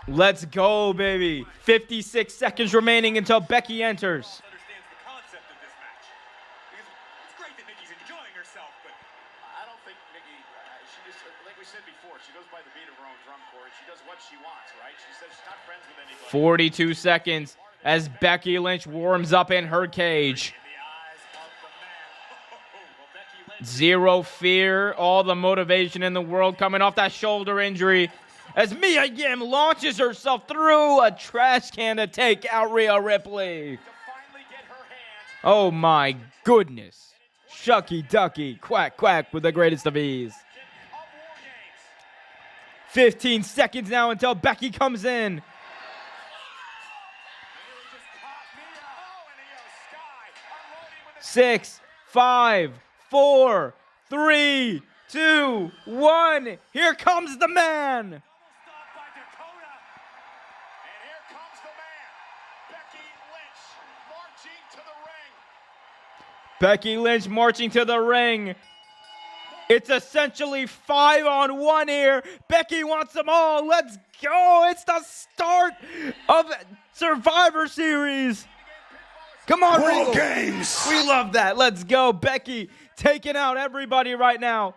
Let's go, baby. 56 seconds remaining until Becky enters. Understands the concept of this match. Because it's great that Nikki's enjoying herself, but I don't think Nikki, she just, like we said before, she goes by the beat of her own drum, Corey. She does what she wants, right? She says she's not friends with anybody. 42 seconds as Becky Lynch warms up in her cage. Zero fear, all the motivation in the world coming off that shoulder injury. As Mia Yim launches herself through a trash can to take out Rhea Ripley. Oh my goodness. Shucky ducky, quack quack with the greatest of ease. 15 seconds now until Becky comes in. 6, 5, 4, 3, 2, 1. Here comes the man. Becky Lynch marching to the ring. It's essentially 5-on-1 here. Becky wants them all. Let's go. It's the start of Survivor Series. Come on, Regal. Games. We love that. Let's go. Becky taking out everybody right now.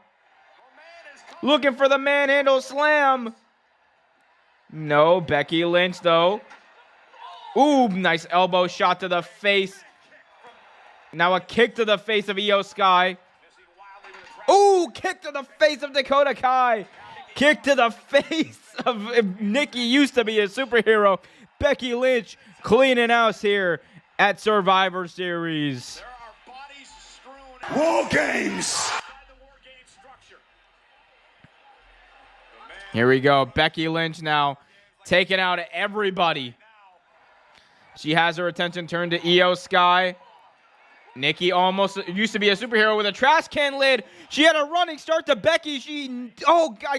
Looking for the manhandle slam. No, Becky Lynch, though. Ooh, nice elbow shot to the face. Now a kick to the face of Io Sky. Ooh, kick to the face of Dakota Kai. Kick to the face of Nikki used to be a superhero. Becky Lynch cleaning house here at Survivor Series. War Games. Here we go. Becky Lynch now taking out everybody. She has her attention turned to Io Sky. Nikki almost used to be a superhero with a trash can lid. She had a running start to Becky. She,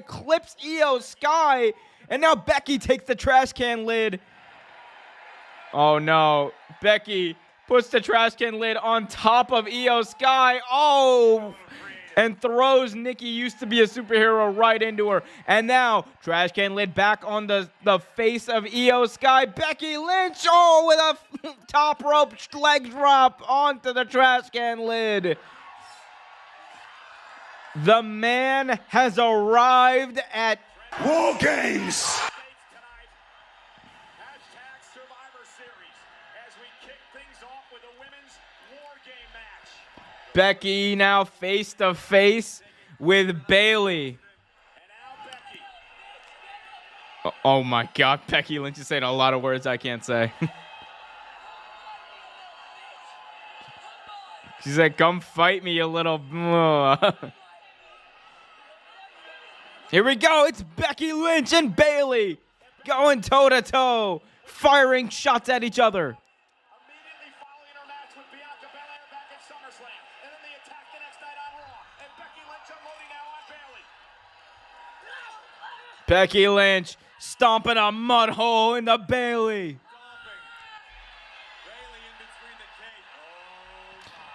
clips Io Sky. And now Becky takes the trash can lid. Oh, no. Becky puts the trash can lid on top of Io Sky. Oh, and throws Nikki used to be a superhero right into her. And now, trash can lid back on the face of Io Sky. Becky Lynch, with a top rope leg drop onto the trash can lid. The man has arrived at War Games. Becky now face to face with Bayley. Oh my God, Becky Lynch is saying a lot of words I can't say. She said, come fight me, you little... Here we go, it's Becky Lynch and Bayley going toe-to-toe, firing shots at each other. Becky Lynch stomping a mud hole in the Bayley.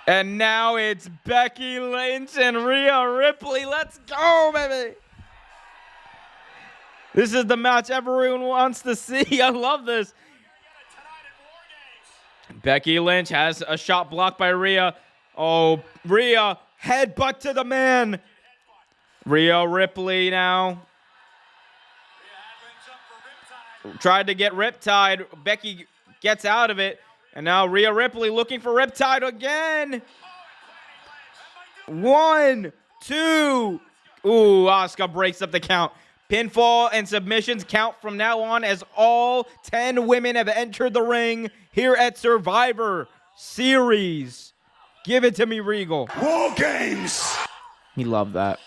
And now it's Becky Lynch and Rhea Ripley. Let's go, baby. This is the match everyone wants to see. I love this. Becky Lynch has a shot blocked by Rhea. Oh, Rhea, headbutt to the man. Rhea Ripley now. Tried to get Riptide. Becky gets out of it. And now Rhea Ripley looking for Riptide again. 1, 2. Ooh, Asuka breaks up the count. Pinfall and submissions count from now on as all 10 women have entered the ring here at Survivor Series. Give it to me, Regal. War Games. He loved that.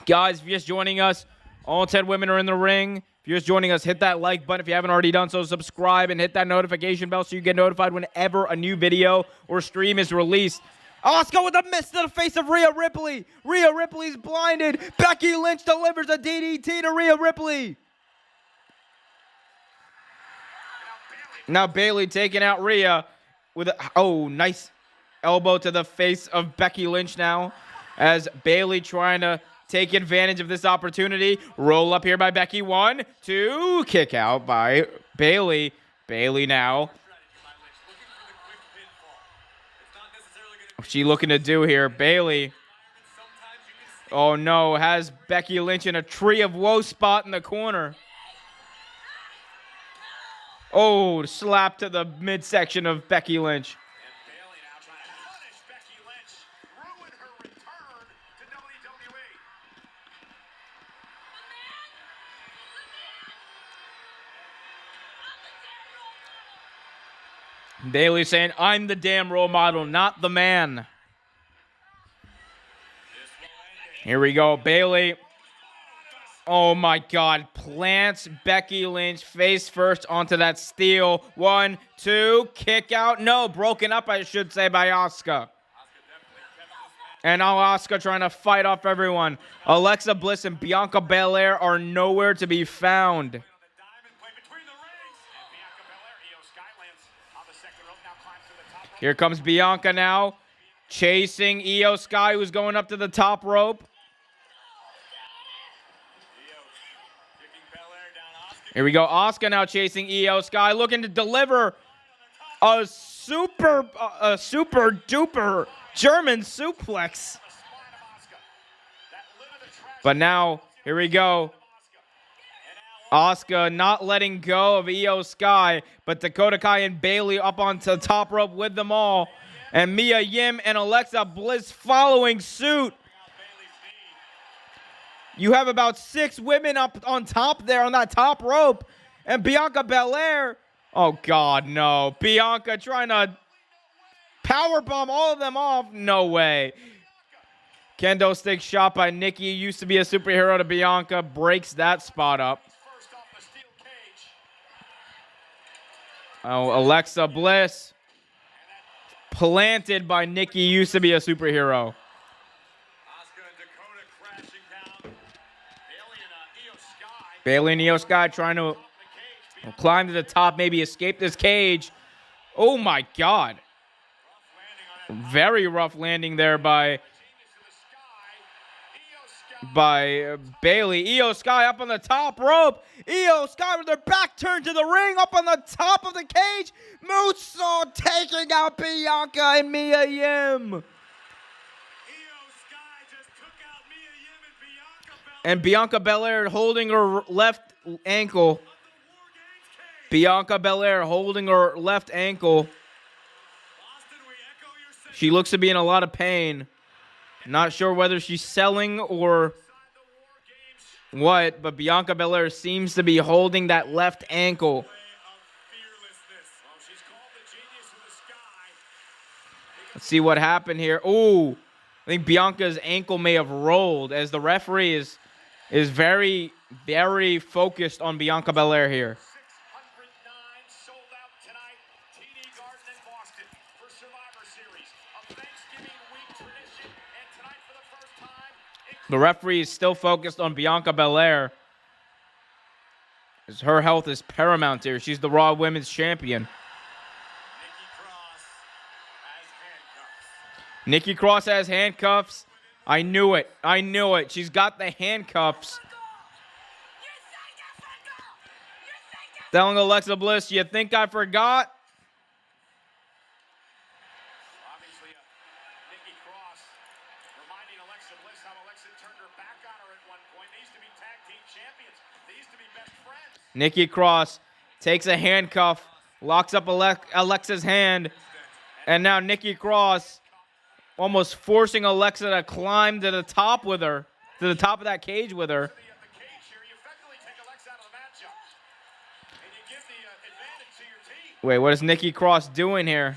Guys, if you're just joining us, all 10 women are in the ring. If you're just joining us, hit that like button if you haven't already done so. Subscribe and hit that notification bell so you get notified whenever a new video or stream is released. Asuka with a miss to the face of Rhea Ripley. Rhea Ripley's blinded. Becky Lynch delivers a DDT to Rhea Ripley. Now Bayley taking out Rhea with a nice elbow to the face of Becky Lynch now, as Bayley trying to take advantage of this opportunity. Roll up here by Becky. 1, 2, kick out by Bayley. Bayley now. What's she looking to do here? Bayley. Oh no, has Becky Lynch in a tree of woe spot in the corner. Oh, slap to the midsection of Becky Lynch. And Bayley now trying to punish Becky Lynch, ruin her return to WWE. Bayley saying, I'm the damn role model, not the man. Here we go, Bayley. Oh my God, plants Becky Lynch face first onto that steel. 1, 2, kick out. No, broken up, I should say, by Asuka. And now Asuka trying to fight off everyone. Alexa Bliss and Bianca Belair are nowhere to be found. Here comes Bianca now, chasing Io Sky, who's going up to the top rope. Here we go. Asuka now chasing Io Sky, looking to deliver a super duper German suplex. But now, here we go. Asuka not letting go of Io Sky, but Dakota Kai and Bayley up onto the top rope with them all. And Mia Yim and Alexa Bliss following suit. You have about 6 women up on top there on that top rope. And Bianca Belair. Oh, God, no. Bianca trying to powerbomb all of them off. No way. Kendo stick shot by Nikki. Used to be a superhero to Bianca. Breaks that spot up. Oh, Alexa Bliss. Planted by Nikki. Used to be a superhero. Bayley and Io Sky trying to climb to the top, maybe escape this cage. Oh my God. Very rough landing there by Bayley. Io Sky up on the top rope. Io Sky with their back turned to the ring, up on the top of the cage. Moonsault taking out Bianca and Mia Yim. And Bianca Belair holding her left ankle. Bianca Belair holding her left ankle. She looks to be in a lot of pain. Not sure whether she's selling or what, but Bianca Belair seems to be holding that left ankle. Let's see what happened here. Ooh, I think Bianca's ankle may have rolled, as the referee is very, very focused on Bianca Belair here. The referee is still focused on Bianca Belair, as her health is paramount here. She's the Raw Women's Champion. Nikki Cross has handcuffs. I knew it. I knew it. She's got the handcuffs. Telling Alexa Bliss, you think I forgot? Obviously, Nikki Cross reminding Alexa Bliss how Alexa turned her back on her at one point. They used to be tag team champions. They used to be best friends. Nikki Cross takes a handcuff, locks up Alexa's hand, and now Nikki Cross almost forcing Alexa to climb to the top with her, to the top of that cage with her. Wait, what is Nikki Cross doing here?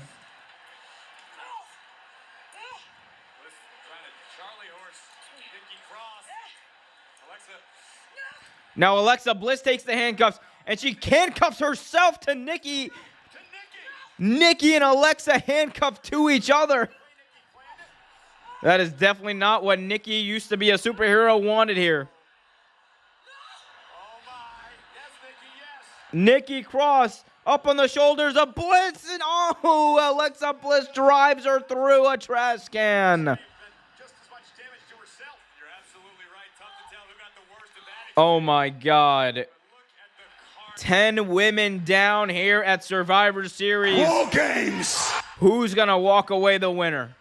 Now Alexa Bliss takes the handcuffs, and she handcuffs herself to Nikki. Nikki and Alexa handcuffed to each other. That is definitely not what Nikki used to be a superhero wanted here. Nikki Cross up on the shoulders of Bliss, and oh, Alexa Bliss drives her through a trash can. Just as much damage to herself. You're absolutely right. Tough to tell who got the worst of that. Oh my God. Look at the 10 women down here at Survivor Series. War Games. Who's going to walk away the winner?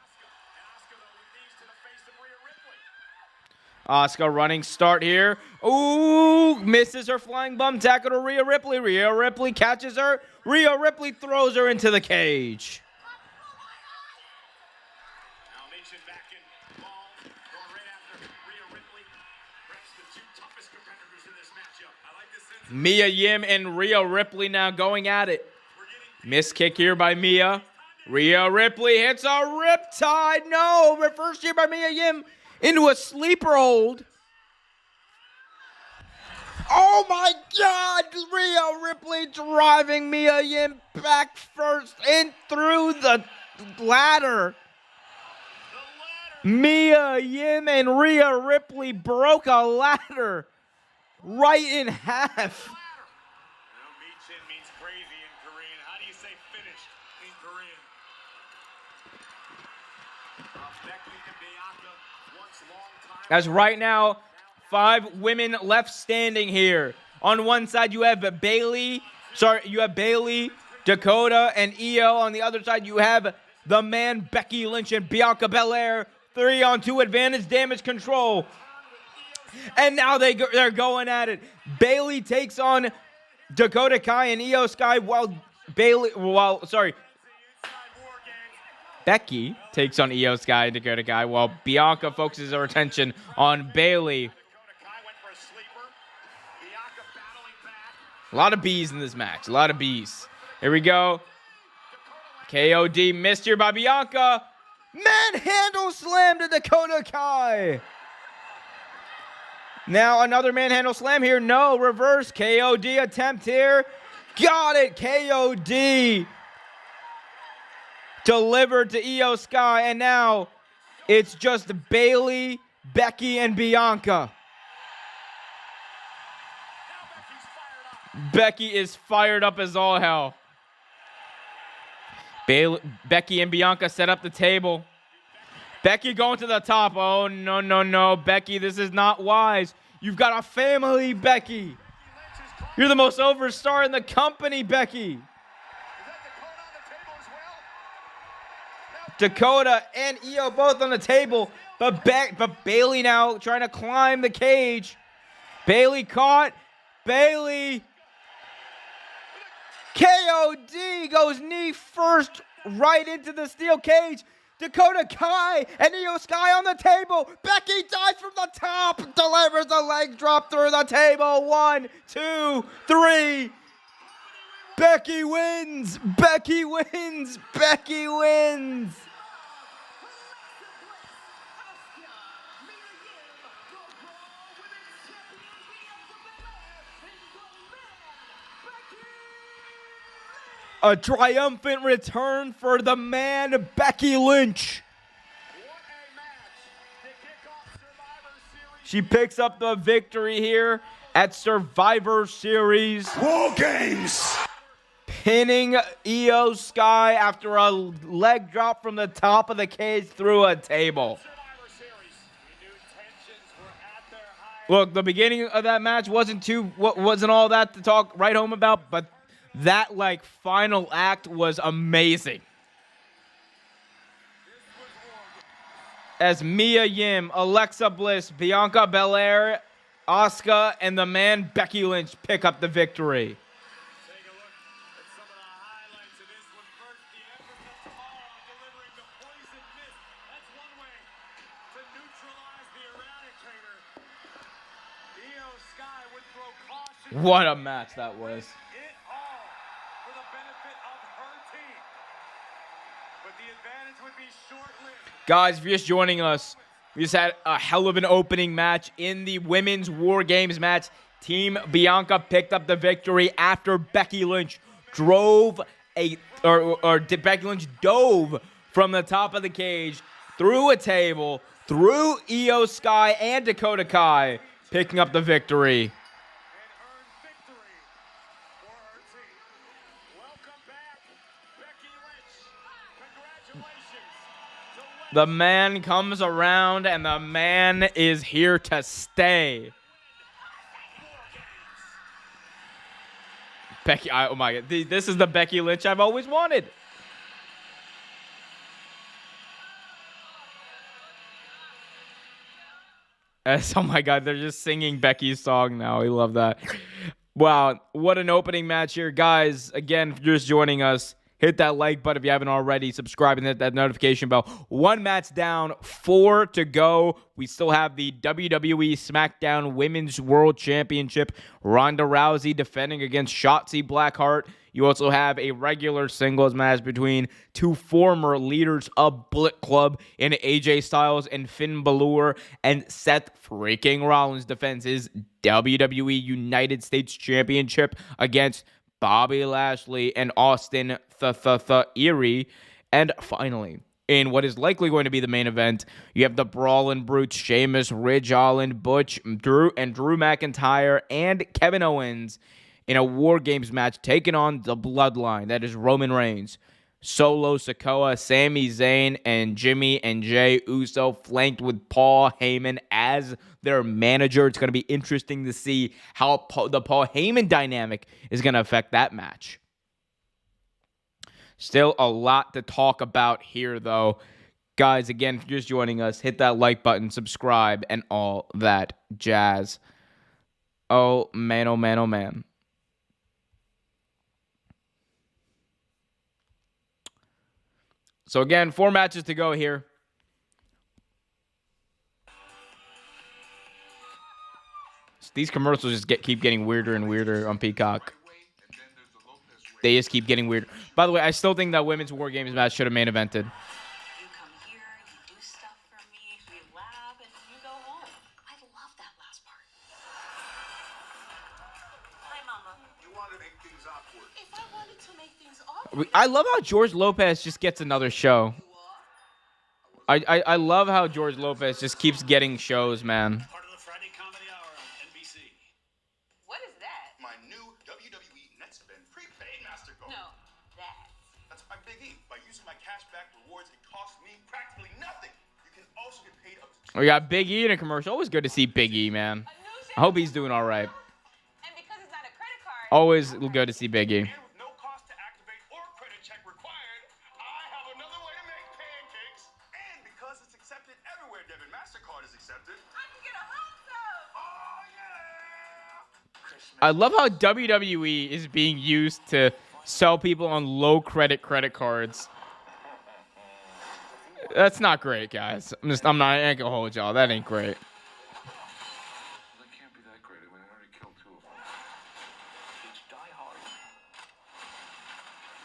Asuka running start here. Ooh, misses her flying bum tackle to Rhea Ripley. Rhea Ripley catches her. Rhea Ripley throws her into the cage. Nation back involved, going right after Rhea Ripley. Perhaps the two toughest competitors in this matchup. I like this sense. Mia Yim and Rhea Ripley now going at it. Miss kick here by Mia. Rhea Ripley hits a riptide. No, reversed here by Mia Yim into a sleeper hold. Oh my God, Rhea Ripley driving Mia Yim back first in through the ladder. Mia Yim and Rhea Ripley broke a ladder right in half. Michin means crazy in Korean. How do you say finished in Korean? Becky and Bianca, once long time. As right now, 5 women left standing here. On one side, you have Bailey, Dakota, and Io. On the other side, you have the man Becky Lynch and Bianca Belair. 3-on-2 advantage, damage control. And now they're going at it. Bailey takes on Dakota Kai and Io Sky Becky takes on Io Sky and Dakota Kai while Bianca focuses her attention on Bailey. A lot of bees in this match. A lot of bees. Here we go. KOD missed here by Bianca. Manhandle slam to Dakota Kai. Now another manhandle slam here. No, reverse KOD attempt here. Got it. KOD delivered to Io Sky. And now it's just Bailey, Becky, and Bianca. Becky is fired up as all hell. Becky and Bianca set up the table. Becky going to the top. Oh, no, no, no. Becky, this is not wise. You've got a family, Becky. You're the most over star in the company, Becky. Dakota and Io both on the table. But Bailey now trying to climb the cage. Bailey caught. Bailey. KOD goes knee first right into the steel cage. Dakota Kai and Io Sky on the table. Becky dives from the top. Delivers the leg drop through the table. 1, 2, 3. Becky wins. Becky wins. Becky wins. A triumphant return for the man, Becky Lynch. She picks up the victory here at Survivor Series. War Games. Pinning Io Sky after a leg drop from the top of the cage through a table. Look, the beginning of that match wasn't all that to talk right home about, but that final act was amazing. As Mia Yim, Alexa Bliss, Bianca Belair, Asuka, and the man Becky Lynch pick up the victory. Take a look at some of the highlights of this one. First, the efforts of Tomorrow delivering the poison mist. That's one way to neutralize the Eradicator. Io Sky would throw caution. What a match that was. It all for the benefit of her team. But the advantage would be short-lived. Guys, if you're just joining us, we just had a hell of an opening match in the Women's War Games match. Team Bianca picked up the victory after Becky Lynch Becky Lynch dove from the top of the cage, through a table, through Io Sky and Dakota Kai, picking up the victory. And earned victory for The man comes around, and the man is here to stay. Becky, oh my God, this is the Becky Lynch I've always wanted. Oh my God, they're just singing Becky's song now. We love that. Wow, what an opening match here. Guys, again, if you're just joining us, hit that like button if you haven't already. Subscribe and hit that notification bell. 1 match down, 4 to go. We still have the WWE SmackDown Women's World Championship. Ronda Rousey defending against Shotzi Blackheart. You also have a regular singles match between 2 former leaders of Bullet Club in AJ Styles and Finn Balor, and Seth freaking Rollins defends his WWE United States Championship against Bobby Lashley and Austin Theory. And finally, in what is likely going to be the main event, you have the Brawlin' Brutes, Sheamus, Ridge Holland, Butch, Drew McIntyre, and Kevin Owens in a War Games match taking on the Bloodline. That is Roman Reigns, Solo Sikoa, Sami Zayn, and Jimmy and Jey Uso, flanked with Paul Heyman as their manager. It's going to be interesting to see how the Paul Heyman dynamic is going to affect that match. Still a lot to talk about here, though. Guys, again, if you're just joining us, hit that like button, subscribe, and all that jazz. Oh, man, oh, man, oh, man. So, again, 4 matches to go here. These commercials just keep getting weirder and weirder on Peacock. They just keep getting weirder. By the way, I still think that Women's War Games match should have main evented. You come here, you do stuff for me, we laugh, and you go home. I love that last part. Hi, Mama. You want to make things awkward. If I wanted to make things awkward, I love how George Lopez just gets another show. I love how George Lopez just keeps getting shows, man. Part of the Friday Comedy Hour on NBC. what is that? My new WWE NetSpend prepaid MasterCard. No, that. That's my big E. By using my cashback rewards, it costs me practically nothing. You can also get paid up to We got Big E in a commercial. Always good to see Big E, man. I hope he's doing all right. And because it's not a credit card. Always good to see Big E. And with no cost to activate or credit check required, I have another way to make pancakes. And because it's accepted everywhere, Debit MasterCard is accepted. I can get a hot tub. Oh, yeah! Christmas. I love how WWE is being used to sell people on low credit cards. That's not great, guys. I ain't gonna hold y'all. That ain't great. That can't be that great. I mean, I already killed 2 of them. It's Die Hard.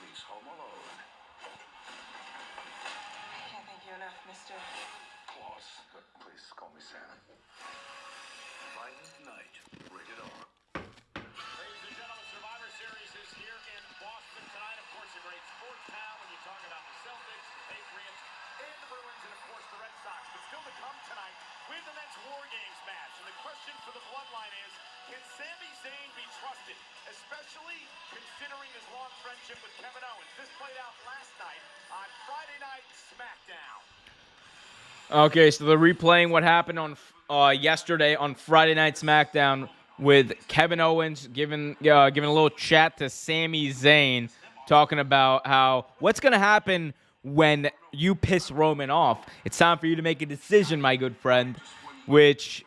He's home alone. I can't thank you enough, Mr. Claus. Please call me Sam. Violent Night. Rated R. Ladies and gentlemen, Survivor Series is here in Boston tonight. Of course, a great sports town when you talk about the Celtics, the Patriots, and the Bruins, and of course the Red Sox. But still to come tonight with the next War Games match. And the question for the Bloodline is, can Sami Zayn be trusted? Especially considering his long friendship with Kevin Owens. This played out last night on Friday Night SmackDown. Okay, so they're replaying what happened on yesterday on Friday Night SmackDown with Kevin Owens giving a little chat to Sami Zayn, talking about how what's gonna happen when you piss Roman off. It's time for you to make a decision, my good friend. Which,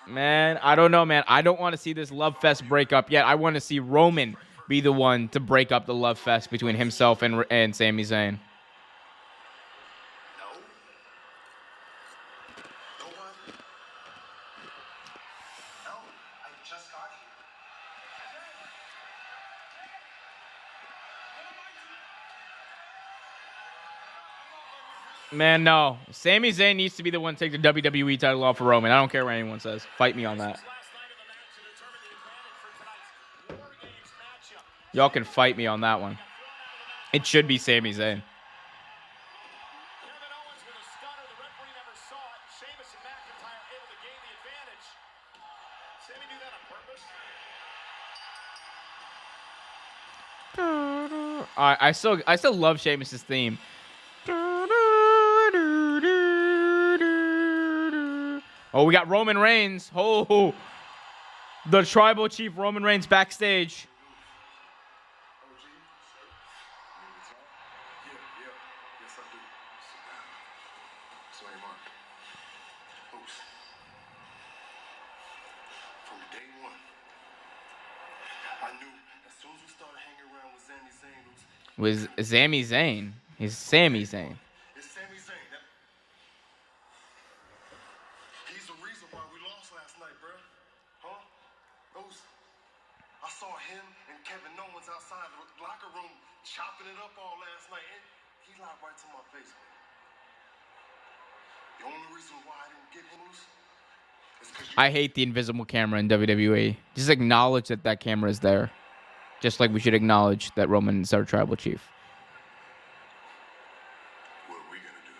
man, I don't know, man. I don't want to see this love fest break up yet. I want to see Roman be the one to break up the love fest between himself and Sami Zayn. No. No one. No, I just got here. Man, no. Sami Zayn needs to be the one to take the WWE title off for Roman. I don't care what anyone says. Fight me on that. Last night of the match to determine the advantage for tonight's War Games matchup. Y'all can fight me on that one. It should be Sami Zayn. Kevin Owens with a stunner. The referee never saw it. Sheamus and McIntyre able to gain the advantage. Sammy do that on purpose? I still love Sheamus' theme. Oh, we got Roman Reigns. Oh, the tribal chief Roman Reigns backstage. Yes, I do. So, Mark, Moose, from day one, I knew as soon as we started hanging around with Sami Zayn, With Sami Zayn. He's Sami Zayn. it's Sami Zayn. He's the reason why we lost last night, bro. Huh? Moose, I saw him and Kevin Owens outside the locker room chopping it up all last night, and he lied right to my face, man. The only reason why I didn't get him, Moose, is because you... I hate the invisible camera in WWE. Just acknowledge that that camera is there. Just like we should acknowledge that Roman is our tribal chief. What are we gonna do?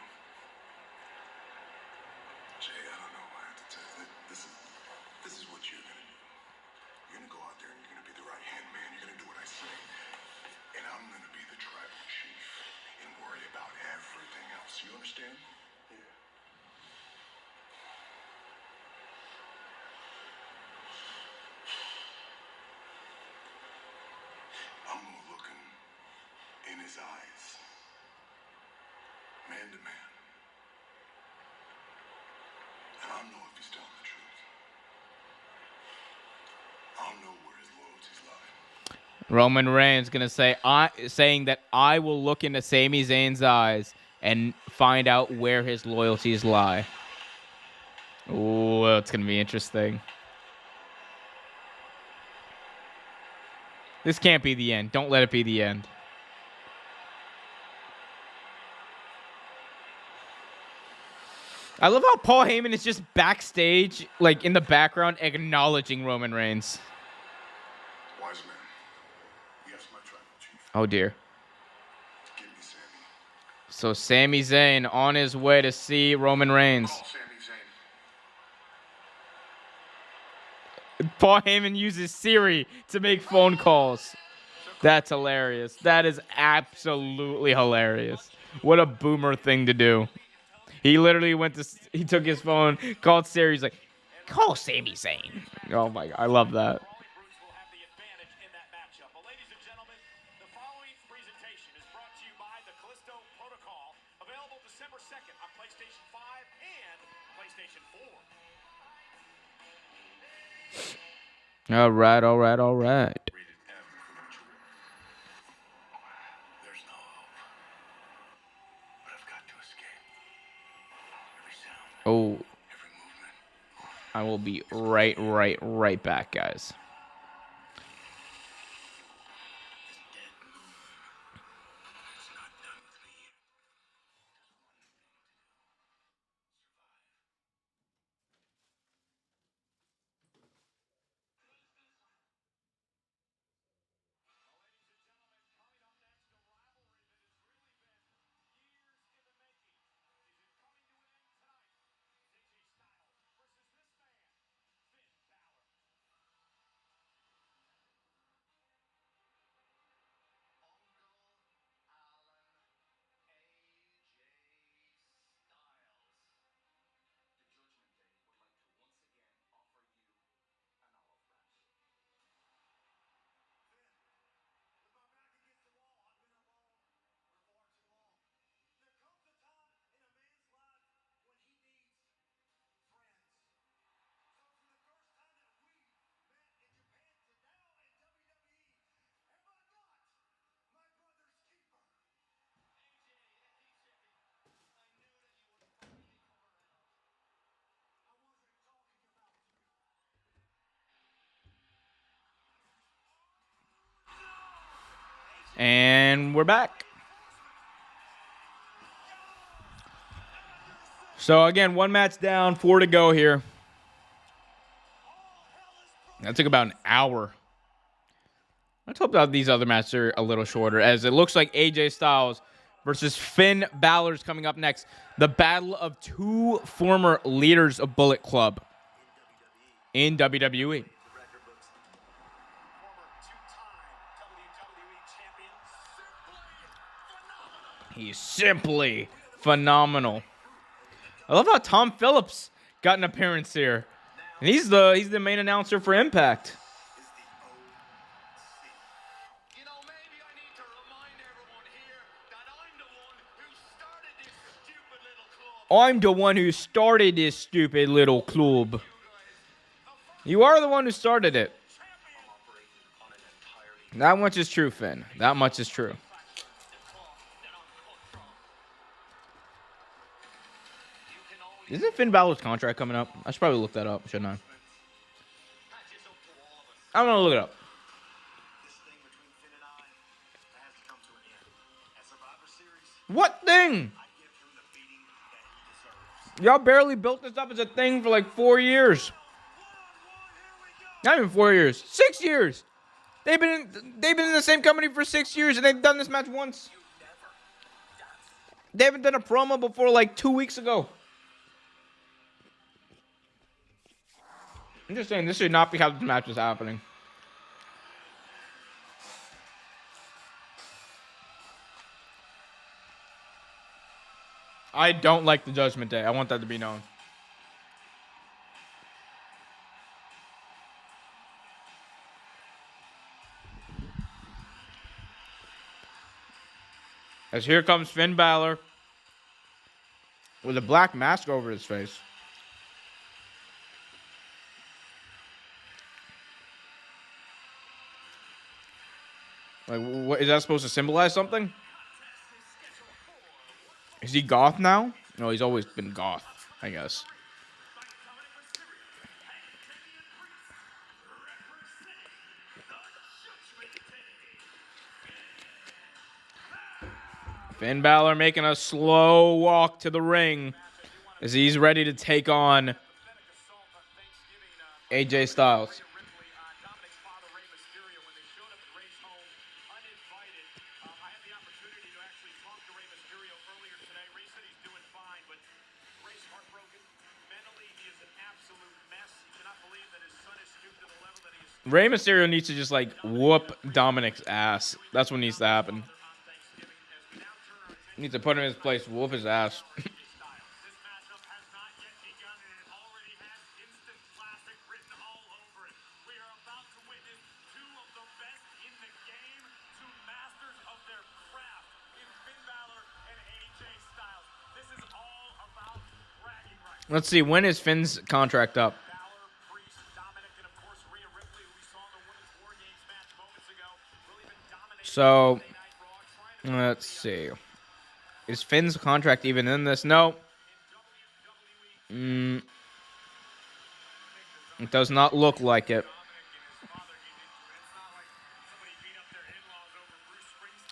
Jay, I don't know. I have to tell you that this is what you're gonna do. You're gonna go out there and you're gonna be the right hand man. You're gonna do what I say. And I'm gonna be the tribal chief and worry about everything else. You understand? Yeah. I'm gonna look him in his eyes, man to man, and I'll know if he's telling the truth. I'll know where his loyalties lie. Roman Reigns gonna saying that I will look into Sami Zayn's eyes and find out where his loyalties lie. Ooh, it's gonna be interesting. This can't be the end. Don't let it be the end. I love how Paul Heyman is just backstage, like in the background, acknowledging Roman Reigns. Wise man. Yes, my tribal chief. Oh dear. Give me Sammy. So Sami Zayn on his way to see Roman Reigns. Call Sammy Zayn. Paul Heyman uses Siri to make phone calls. That's hilarious. That is absolutely hilarious. What a boomer thing to do. He literally he took his phone, called Siri. He's like, call Sami Zayn. Oh my God, I love that. Brutes will have the advantage in that matchup. But ladies and gentlemen, the following presentation is brought to you by the Callisto Protocol, available December 2nd on PlayStation 5 and PlayStation 4. All right. Rated M for mature. There's no hope. But I've got to escape. Every sound, Oh, every movement. I will be right back, guys. This dead moon. It's not done with me yet. And we're back. So again, one match down, 4 to go here. That took about an hour. Let's hope that these other matches are a little shorter, as it looks like AJ Styles versus Finn Balor is coming up next. The battle of two former leaders of Bullet Club in WWE. He's simply phenomenal. I love how Tom Phillips got an appearance here. And he's the main announcer for Impact. You know, maybe I need to remind everyone here that I'm the one who started this stupid little club. I'm the one who started this stupid little club. You are the one who started it. That much is true, Finn. That much is true. Isn't Finn Balor's contract coming up? I should probably look that up, shouldn't I? I'm gonna look it up. This thing between Finn and I has to come to an end. At Survivor Series, What thing? I give him the beating that he deserves. Y'all barely built this up as a thing for like 4 years. Not even 4 years. 6 years. They've been in the same company for 6 years, and they've done this match once. They haven't done a promo before like 2 weeks ago. I'm just saying, this should not be how this match is happening. I don't like the Judgment Day. I want that to be known. As here comes Finn Balor with a black mask over his face. Like, what is that supposed to symbolize something? Is he goth now? No, he's always been goth, I guess. Finn Balor making a slow walk to the ring as he's ready to take on AJ Styles. Rey Mysterio needs to just like whoop Dominic's ass. That's what needs to happen. Needs to put him in his place, whoop his ass. Let's see, when is Finn's contract up? So, let's see. Is Finn's contract even in this? No. It does not look like it.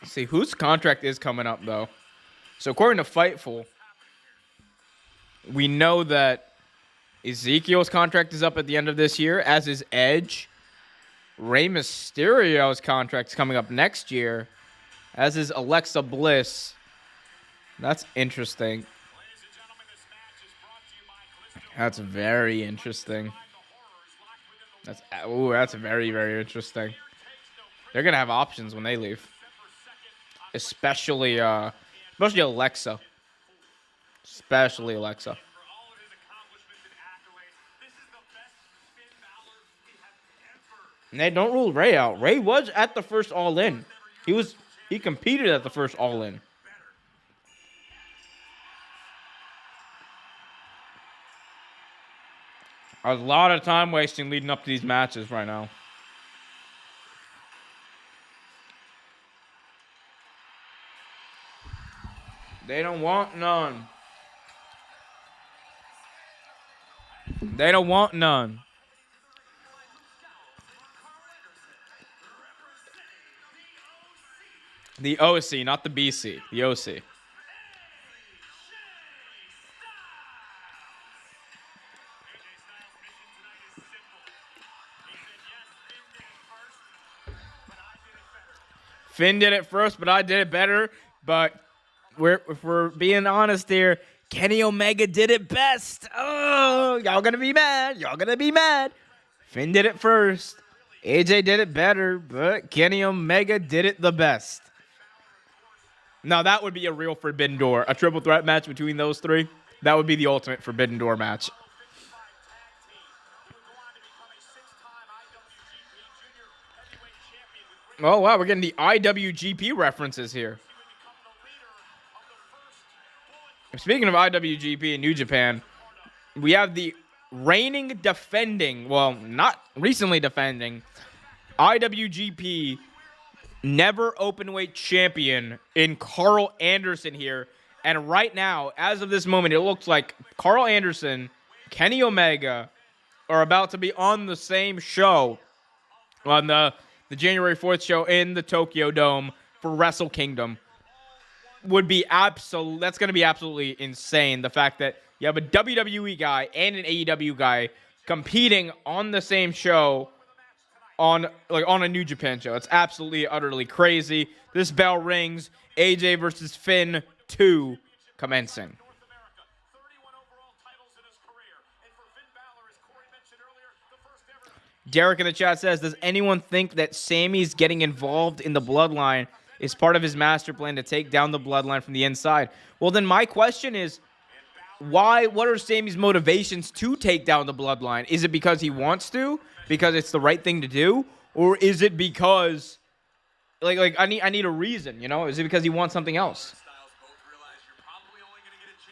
Let's see, whose contract is coming up, though? So, according to Fightful, we know that Ezekiel's contract is up at the end of this year, as is Edge. Rey Mysterio's contract is coming up next year, as is Alexa Bliss. That's interesting. That's very interesting. That's very, very interesting. They're gonna have options when they leave, especially Alexa. Especially Alexa. And they don't rule Ray out. Ray was at the first All In. He competed at the first All In. A lot of time wasting leading up to these matches right now. They don't want none. They don't want none. The OC, not the BC. The OC. Finn did it first, but I did it better. But if we're being honest here, Kenny Omega did it best. Oh, y'all gonna be mad. Y'all gonna be mad. Finn did it first. AJ did it better, but Kenny Omega did it the best. Now, that would be a real Forbidden Door. A triple threat match between those three. That would be the ultimate Forbidden Door match. Oh, wow. We're getting the IWGP references here. Speaking of IWGP and New Japan, we have the reigning defending, well, not recently defending, IWGP never openweight champion in Carl Anderson here. And right now, as of this moment, it looks like Carl Anderson, Kenny Omega are about to be on the same show on the January 4th show in the Tokyo Dome for Wrestle Kingdom. That's going to be absolutely insane. The fact that you have a WWE guy and an AEW guy competing on the same show on a New Japan show. It's absolutely, utterly crazy. This bell rings. AJ versus Finn 2 commencing. Derek in the chat says, does anyone think that Sammy's getting involved in the bloodline is part of his master plan to take down the bloodline from the inside? Well, then my question is, what are Sammy's motivations to take down the bloodline? Is it because he wants to? Because it's the right thing to do? Or is it because, I need a reason, you know? Is it because he wants something else?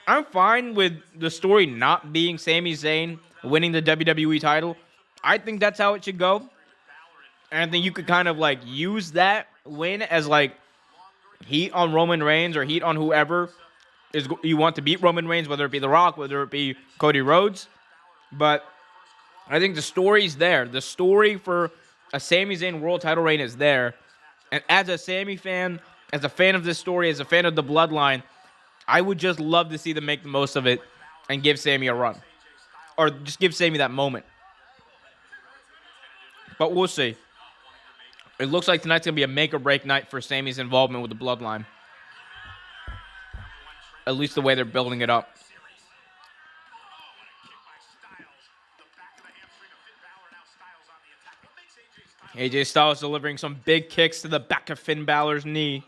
I'm fine with the story not being Sami Zayn winning the WWE title. I think that's how it should go. And I think you could kind of use that win as heat on Roman Reigns or heat on whoever you want to beat Roman Reigns, whether it be The Rock, whether it be Cody Rhodes. But I think the story's there. The story for a Sami Zayn world title reign is there. And as a Sami fan, as a fan of this story, as a fan of the bloodline, I would just love to see them make the most of it and give Sami a run. Or just give Sami that moment. But we'll see. It looks like tonight's going to be a make-or-break night for Sami's involvement with the bloodline. At least the way they're building it up. AJ Styles delivering some big kicks to the back of Finn Balor's knee.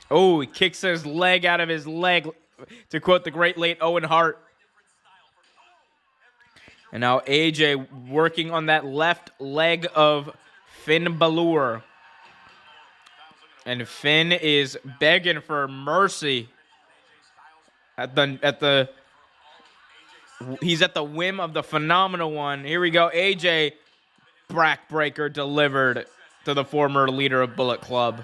Oh, he kicks his leg out of his leg, to quote the great late Owen Hart. And now AJ working on that left leg of Finn Balor. And Finn is begging for mercy. He's at the whim of the Phenomenal One. Here we go. AJ backbreaker delivered to the former leader of Bullet Club.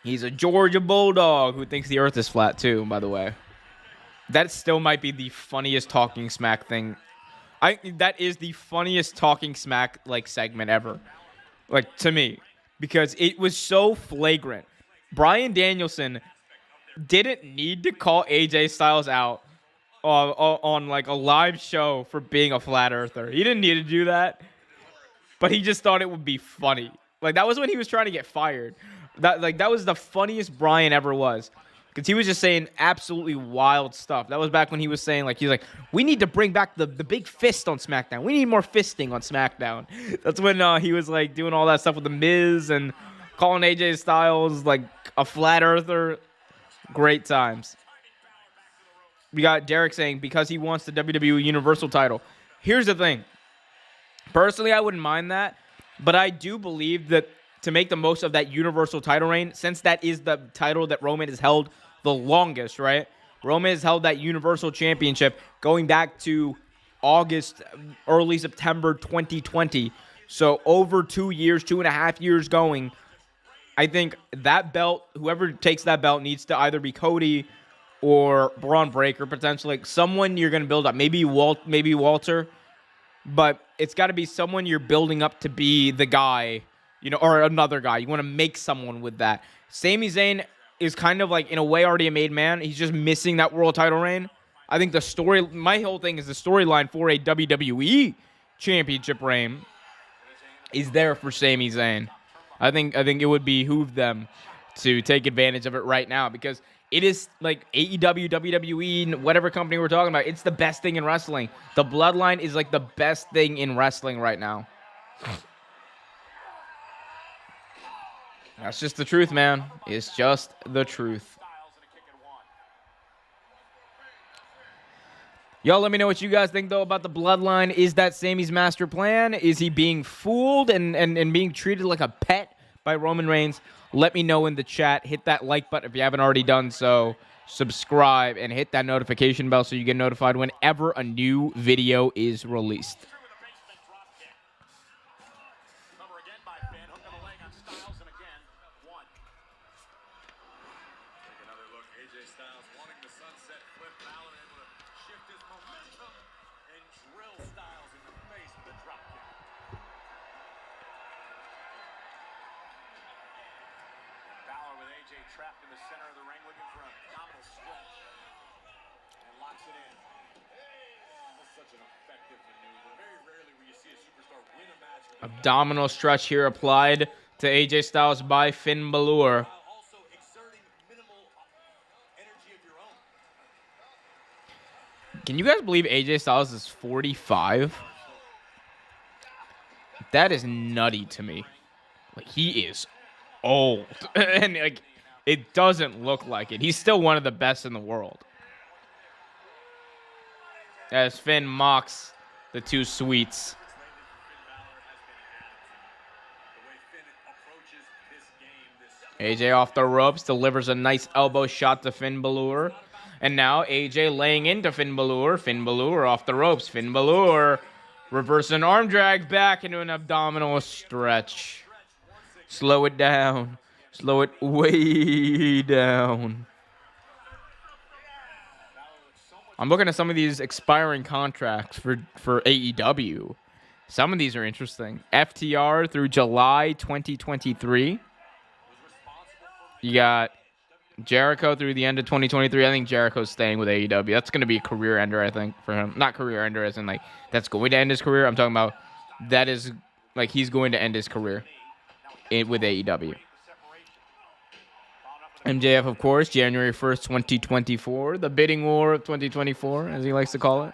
He's a Georgia Bulldog who thinks the earth is flat too, by the way. That still might be the funniest talking smack thing. That is the funniest talking smack segment ever. To me. Because it was so flagrant. Bryan Danielson didn't need to call AJ Styles out on a live show for being a flat earther. He didn't need to do that. But he just thought it would be funny. That was when he was trying to get fired. That was the funniest Bryan ever was. Because he was just saying absolutely wild stuff. That was back when he was saying, we need to bring back the big fist on SmackDown. We need more fisting on SmackDown. That's when he was, doing all that stuff with The Miz and calling AJ Styles, a flat earther. Great times. We got Derek saying, because he wants the WWE Universal title. Here's the thing. Personally, I wouldn't mind that. But I do believe that to make the most of that Universal title reign, since that is the title that Roman has held the longest, right? Roman has held that Universal Championship going back to August, early September 2020. So over 2 years, 2.5 years going. I think that belt, whoever takes that belt needs to either be Cody or Braun Breaker, potentially. Someone you're going to build up. Maybe Walter. But it's got to be someone you're building up to be the guy, or another guy. You want to make someone with that. Sami Zayn is kind of in a way already a made man. He's just missing that world title reign. I think my whole thing is the storyline for a WWE championship reign is there for Sami Zayn. I think it would behoove them to take advantage of it right now because it is AEW, WWE, whatever company we're talking about. It's the best thing in wrestling. The bloodline is the best thing in wrestling right now. That's just the truth, man. It's just the truth. Y'all let me know what you guys think, though, about the bloodline. Is that Sami's master plan? Is he being fooled and being treated like a pet by Roman Reigns? Let me know in the chat. Hit that like button if you haven't already done so. Subscribe and hit that notification bell so you get notified whenever a new video is released. Through with a basement drop kick. Cover again by Finn. Hook on the leg on Styles, and again, one. Take another look. AJ Styles wanting the sunset flip. Balor able to shift his momentum And drill Styles in the face with a drop kick. Balor with AJ trapped in the center of the ring, looking for an abdominal stretch. And locks it in. That's such an effective maneuver. Very rarely will you see a superstar win a match with Abdominal stretch here applied to AJ Styles by Finn Balor. while also exerting minimal energy of your own. Can you guys believe AJ Styles is 45? That is nutty to me. Like, he is old. And, like, it doesn't look like it. He's still one of the best in the world. As Finn mocks the two sweets. AJ off the ropes, delivers a nice elbow shot to Finn Balor. And now AJ laying into Finn Balor. Finn Balor off the ropes. Finn Balor reversing arm drag back into an abdominal stretch. Slow it down. Slow it way down. I'm looking at some of these expiring contracts for AEW. Some of these are interesting. FTR through July 2023. You got Jericho through the end of 2023. I think Jericho's staying with AEW. That's going to be a career ender, I think, for him. Not career ender as in, like, that's going to end his career. I'm talking about that is, like, he's going to end his career with AEW. MJF, of course, January 1st, 2024. The bidding war of 2024, as he likes to call it.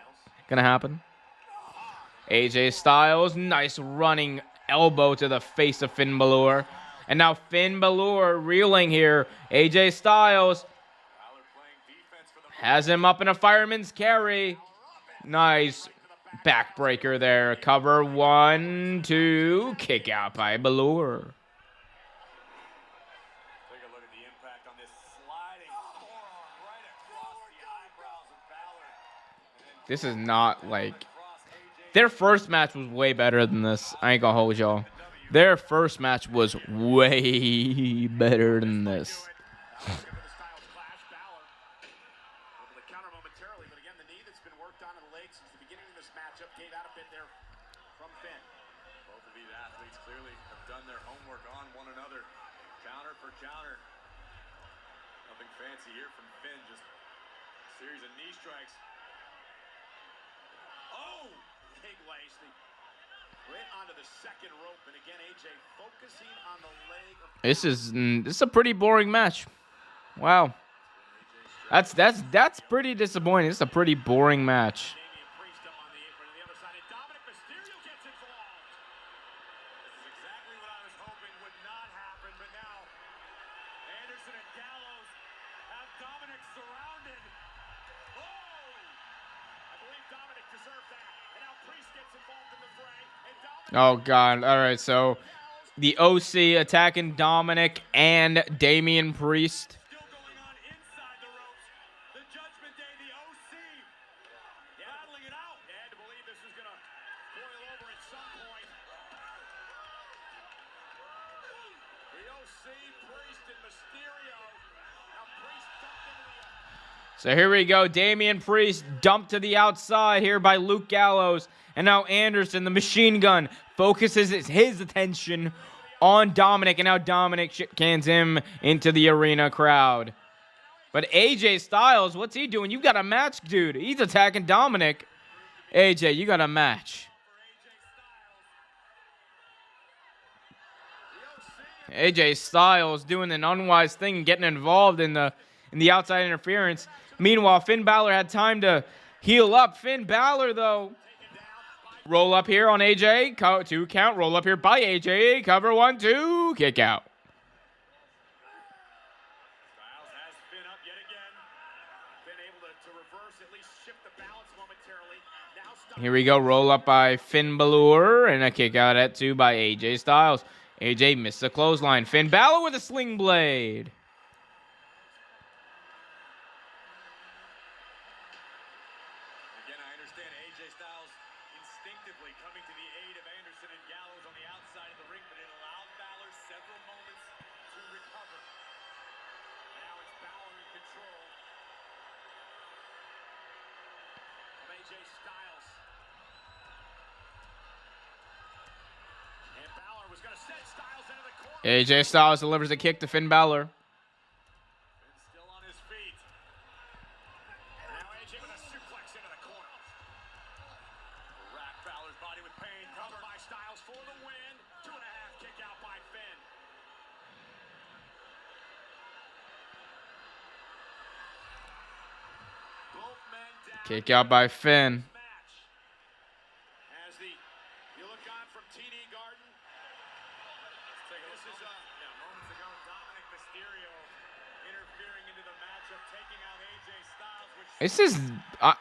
Going to happen. AJ Styles, nice running elbow to the face of Finn Balor. And now Finn Balor reeling here. AJ Styles has him up in a fireman's carry. Nice backbreaker there. Cover 1, 2. Kick out by Balor. Take a look at the impact on this sliding forearm right across the eyebrows of Balor. This is not like... Their first match was way better than this. I ain't gonna hold y'all. Their first match was way better than this. Looking for the Styles Clash. Balor able to counter momentarily, but again, the knee that's been worked on in the leg since the beginning of this matchup gave out a bit there from Finn. Both of these athletes clearly have done their homework on one another. Counter for counter. Nothing fancy here from Finn, just a series of knee strikes. Oh! Big lace. Right onto the second rope, and again, AJ focusing on the leg of This is a pretty boring match. Wow. That's pretty disappointing. It's a pretty boring match. Damian Priest up on the apron on the other side, and Dominic Mysterio gets involved. This is exactly what I was hoping would not happen, but now Anderson and Gallows have Dominic surrounded. Oh! I believe Dominic deserved that, and now Priest gets involved in the fray, and Dominic... Oh, God. All right, so the OC attacking Dominic and Damian Priest. Still going on inside the ropes. The Judgment Day, the OC, battling it out. I had to believe this was going to boil over at some point. The OC, Priest, and Mysterio. Now Priest dumped into the... So here we go. Damian Priest dumped to the outside here by Luke Gallows. And now Anderson, the machine gun, focuses his attention on Dominic. And now Dominic cans him into the arena crowd. But AJ Styles, what's he doing? You got a match, dude. He's attacking Dominic. AJ, you got a match. AJ Styles doing an unwise thing and getting involved in the outside interference. Meanwhile, Finn Balor had time to heal up. Finn Balor, though, roll up here on AJ. 2 count. Roll up here by AJ. Cover 1, 2. Kick out. Styles has Finn up yet again. Finn able to reverse, at least shift the balance momentarily. Here we go. Roll up by Finn Balor and a kick out at 2 by AJ Styles. AJ missed the clothesline. Finn Balor with a sling blade. Again, I understand AJ Styles instinctively coming to the aid of Anderson and Gallows on the outside of the ring, but it allowed Balor several moments to recover. Now it's Balor in control of AJ Styles. And Balor was going to send Styles into the corner. AJ Styles delivers a kick to Finn Balor. Finn's still on his feet. Now AJ with a suplex into the corner. Rack Balor's body with pain. Covered by Styles for the win. 2.5 kick out by Finn. Both men down. Kick out by Finn. Match. As you look on from TD Garden. This is moments ago, Dominic Mysterio interfering into the matchup, taking out AJ Styles, which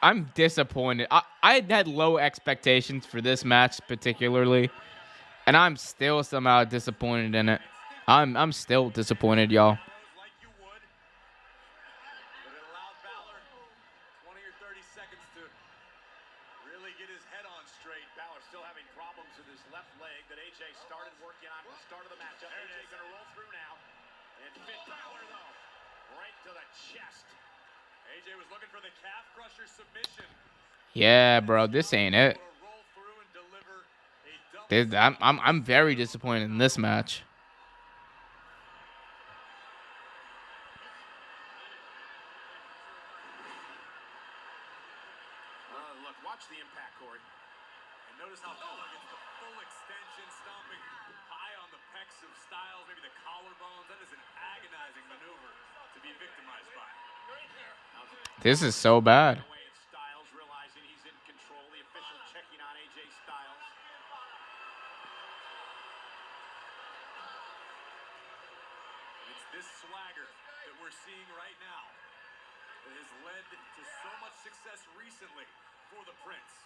I'm disappointed. I had low expectations for this match particularly, and I'm still somehow disappointed in it. I'm still disappointed, y'all. like you would. But it allowed Balor 20 or 30 seconds to really get his head on straight. Balor still having problems with his left leg that AJ started working on at the start of the matchup. AJ gonna roll through now. And Finn Balor though, right to the chest. AJ was looking for the calf crusher submission. Yeah, bro, this ain't it. Roll through and deliver a double. I'm very disappointed in this match. Look, watch the impact, Corey. And notice how Balor gets the full extension, stomping high on the pecs of Styles, maybe the collarbones. That is an agonizing maneuver to be victimized by. This is so bad. Away at Styles, realizing he's in control. The official checking on AJ Styles. It's this swagger that we're seeing right now that has led to so much success recently for the Prince.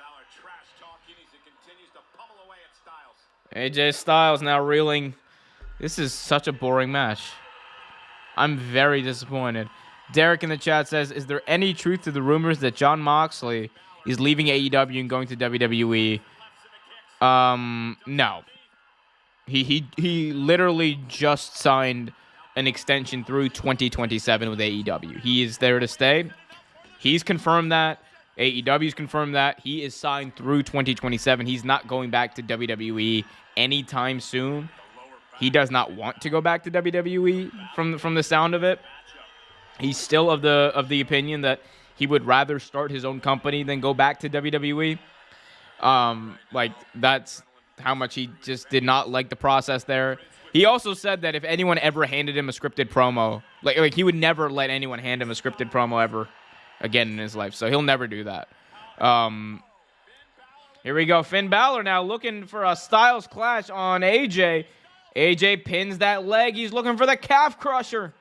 Balor trash talking as he continues to pummel away at Styles. AJ Styles now reeling. This is such a boring match. I'm very disappointed. Derek in the chat says, is there any truth to the rumors that Jon Moxley is leaving AEW and going to WWE? No. He literally just signed an extension through 2027 with AEW. He is there to stay. He's confirmed that. AEW's confirmed that. He is signed through 2027. He's not going back to WWE anytime soon. He does not want to go back to WWE from the sound of it. He's still of the opinion that he would rather start his own company than go back to WWE. Like that's how much he just did not like the process there. He also said that if anyone ever handed him a scripted promo, like he would never let anyone hand him a scripted promo ever again in his life. So he'll never do that. Here we go. Finn Balor now looking for a Styles clash on AJ. AJ pins that leg. He's looking for the calf crusher.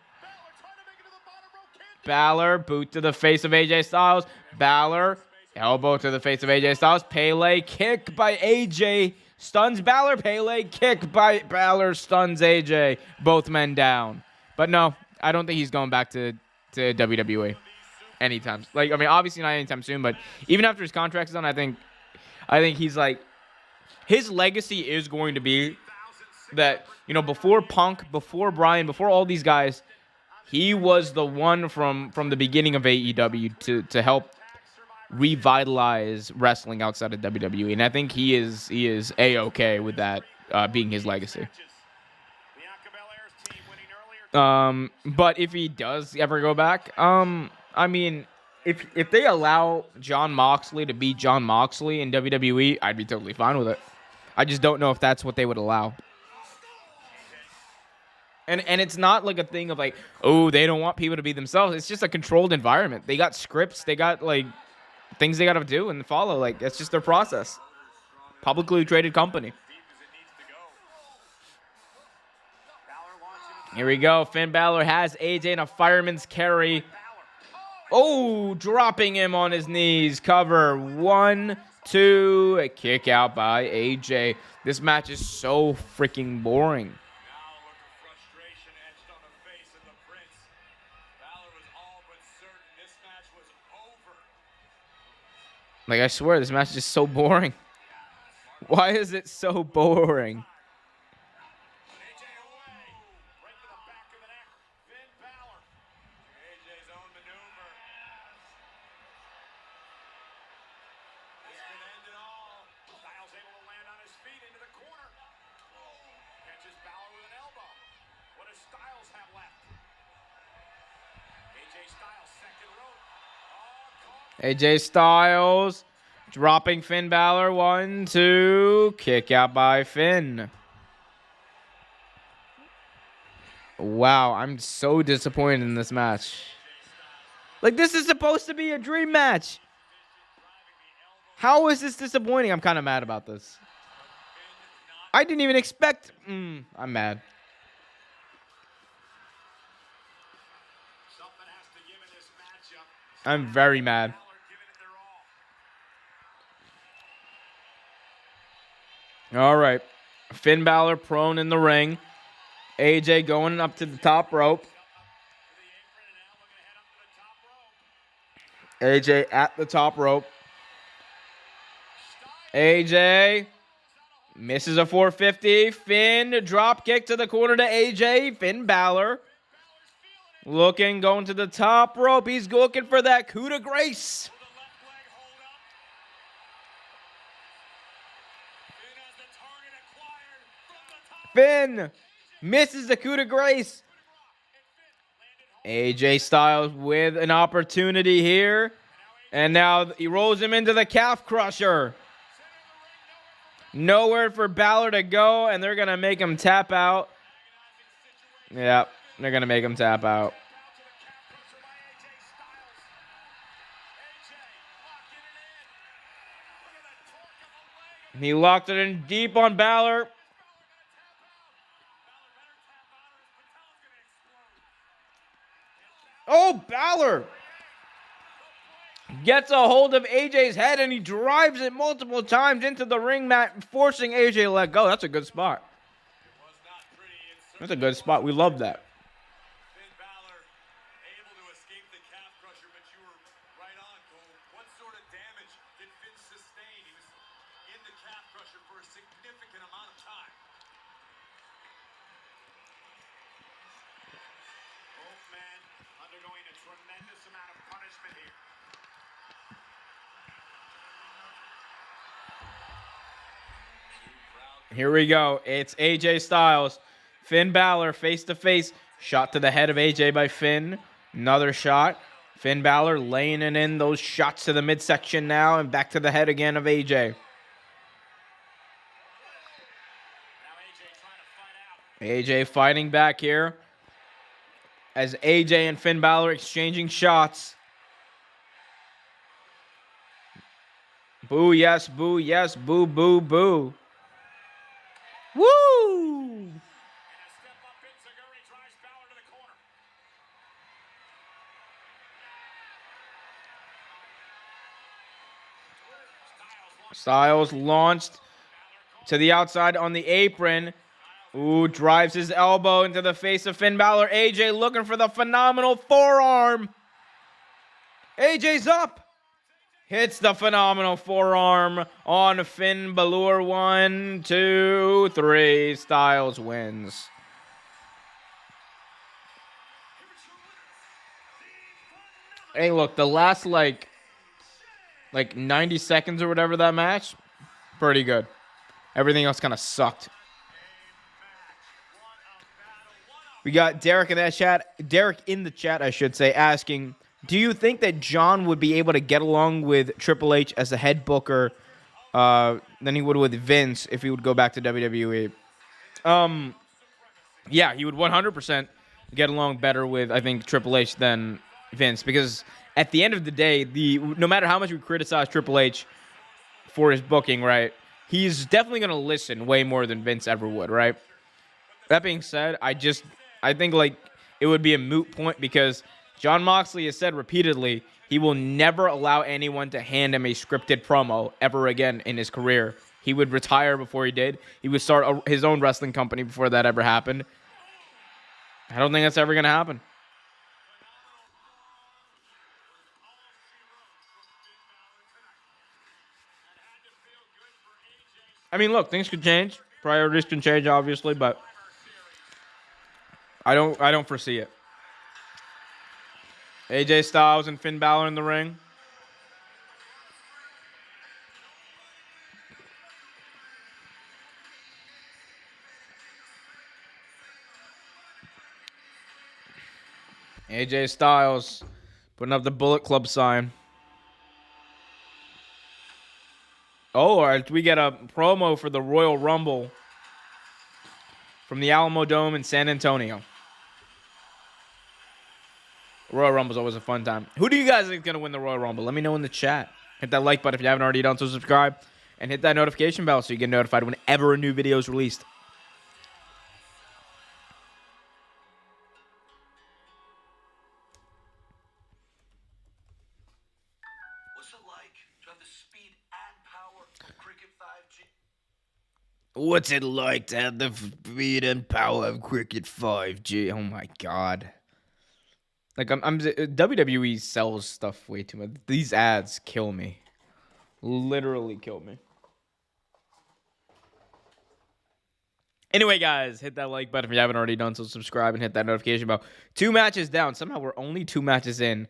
Balor, boot to the face of AJ Styles. Balor, elbow to the face of AJ Styles. Pele kick by AJ. Stuns Balor. Pele kick by Balor. Stuns AJ. Both men down. But no, I don't think he's going back to WWE anytime. Like, I mean, obviously not anytime soon, but even after his contract is done, I think he's like, his legacy is going to be that, you know, before Punk, before Bryan, before all these guys, he was the one from the beginning of AEW to help revitalize wrestling outside of WWE, and I think he is A-okay with that being his legacy. But if he does ever go back, I mean, if they allow Jon Moxley to be Jon Moxley in WWE, I'd be totally fine with it. I just don't know if that's what they would allow. And it's not like a thing of like, oh, they don't want people to be themselves. It's just a controlled environment. They got scripts. They got like things they got to do and follow. Like, it's just their process. Publicly traded company. Here we go. Finn Balor has AJ in a fireman's carry. Oh, dropping him on his knees. Cover. 1, 2. A kick out by AJ. This match is so freaking boring. Now look at frustration etched on the face of the Prince. Balor was all but certain this match was over. Like, I swear, this match is just so boring. Why is it so boring? AJ away. Right to the back of the neck. Finn Balor. AJ's own maneuver. This could end it all. Styles able to land on his feet into the corner. Catches Balor with an elbow. What does Styles have left? AJ Styles, second rope. Oh, caught. AJ Styles dropping Finn Balor. 1, 2. Kick out by Finn. Wow, I'm so disappointed in this match. Like, this is supposed to be a dream match. How is this disappointing? I'm kind of mad about this. I didn't even expect... I'm mad. Something has to give in this matchup. I'm very mad. Balor giving it their all. All right. Finn Balor prone in the ring. AJ going up to the top rope. To the apron and now looking to head up to the top rope. AJ at the top rope. AJ misses a 450. Finn drop kick to the corner to AJ. Finn Balor looking, going to the top rope. He's looking for that coup de grace. The left leg hold up. Finn has the target acquired from the top. Finn misses the coup de grace. AJ Styles with an opportunity here. And now he rolls him into the calf crusher. Nowhere for Balor to go, and they're going to make him tap out. Yeah, they're going to make him tap out. He locked it in deep on Balor. Oh, Balor gets a hold of AJ's head, and he drives it multiple times into the ring mat, forcing AJ to let go. That's a good spot. Was not pretty. It's That's a good spot. We love that. Finn Balor able to escape the calf crusher, but you were right on, Cole. What sort of damage did Finn sustain? He was in the calf crusher for a significant amount of time. Both men undergoing a tremendous amount of punishment here. Here we go. It's AJ Styles. Finn Balor face to face. Shot to the head of AJ by Finn. Another shot. Finn Balor laying it in. Those shots to the midsection now, and back to the head again of AJ. Now AJ trying to fight out. AJ fighting back here. As AJ and Finn Balor exchanging shots. Boo, yes, boo, yes, boo, boo, boo. Woo! And a step up in Zaguri drives Balor to the corner. Styles launched to the outside on the apron. Ooh, drives his elbow into the face of Finn Balor. AJ looking for the phenomenal forearm. AJ's up. Hits the phenomenal forearm on Finn Balor. 1, 2, 3. Styles wins. Hey, look, the last like 90 seconds or whatever that match, pretty good. Everything else kind of sucked. We got Derek in that chat. Derek in the chat, I should say, asking, do you think that John would be able to get along with Triple H as a head booker than he would with Vince if he would go back to WWE? Yeah, he would 100% get along better with, I think, Triple H than Vince, because at the end of the day, no matter how much we criticize Triple H for his booking, right, he's definitely going to listen way more than Vince ever would, right? That being said, I think like it would be a moot point because John Moxley has said repeatedly he will never allow anyone to hand him a scripted promo ever again in his career. He would retire before he did. He would start his own wrestling company before that ever happened. I don't think that's ever going to happen. I mean, look, things could change. Priorities can change, obviously, but I don't foresee it. AJ Styles and Finn Balor in the ring. AJ Styles putting up the Bullet Club sign. Oh, all right, we get a promo for the Royal Rumble from the Alamo Dome in San Antonio. Royal Rumble's always a fun time. Who do you guys think is going to win the Royal Rumble? Let me know in the chat. Hit that like button if you haven't already done so, subscribe. And hit that notification bell so you get notified whenever a new video is released. What's it like to have the speed and power of Cricket 5G? What's it like to have the speed and power of Cricket 5G? Oh my god. Like WWE sells stuff way too much. These ads kill me. Literally kill me. Anyway, guys, hit that like button if you haven't already done so. Subscribe and hit that notification bell. 2 matches down. Somehow we're only 2 matches in,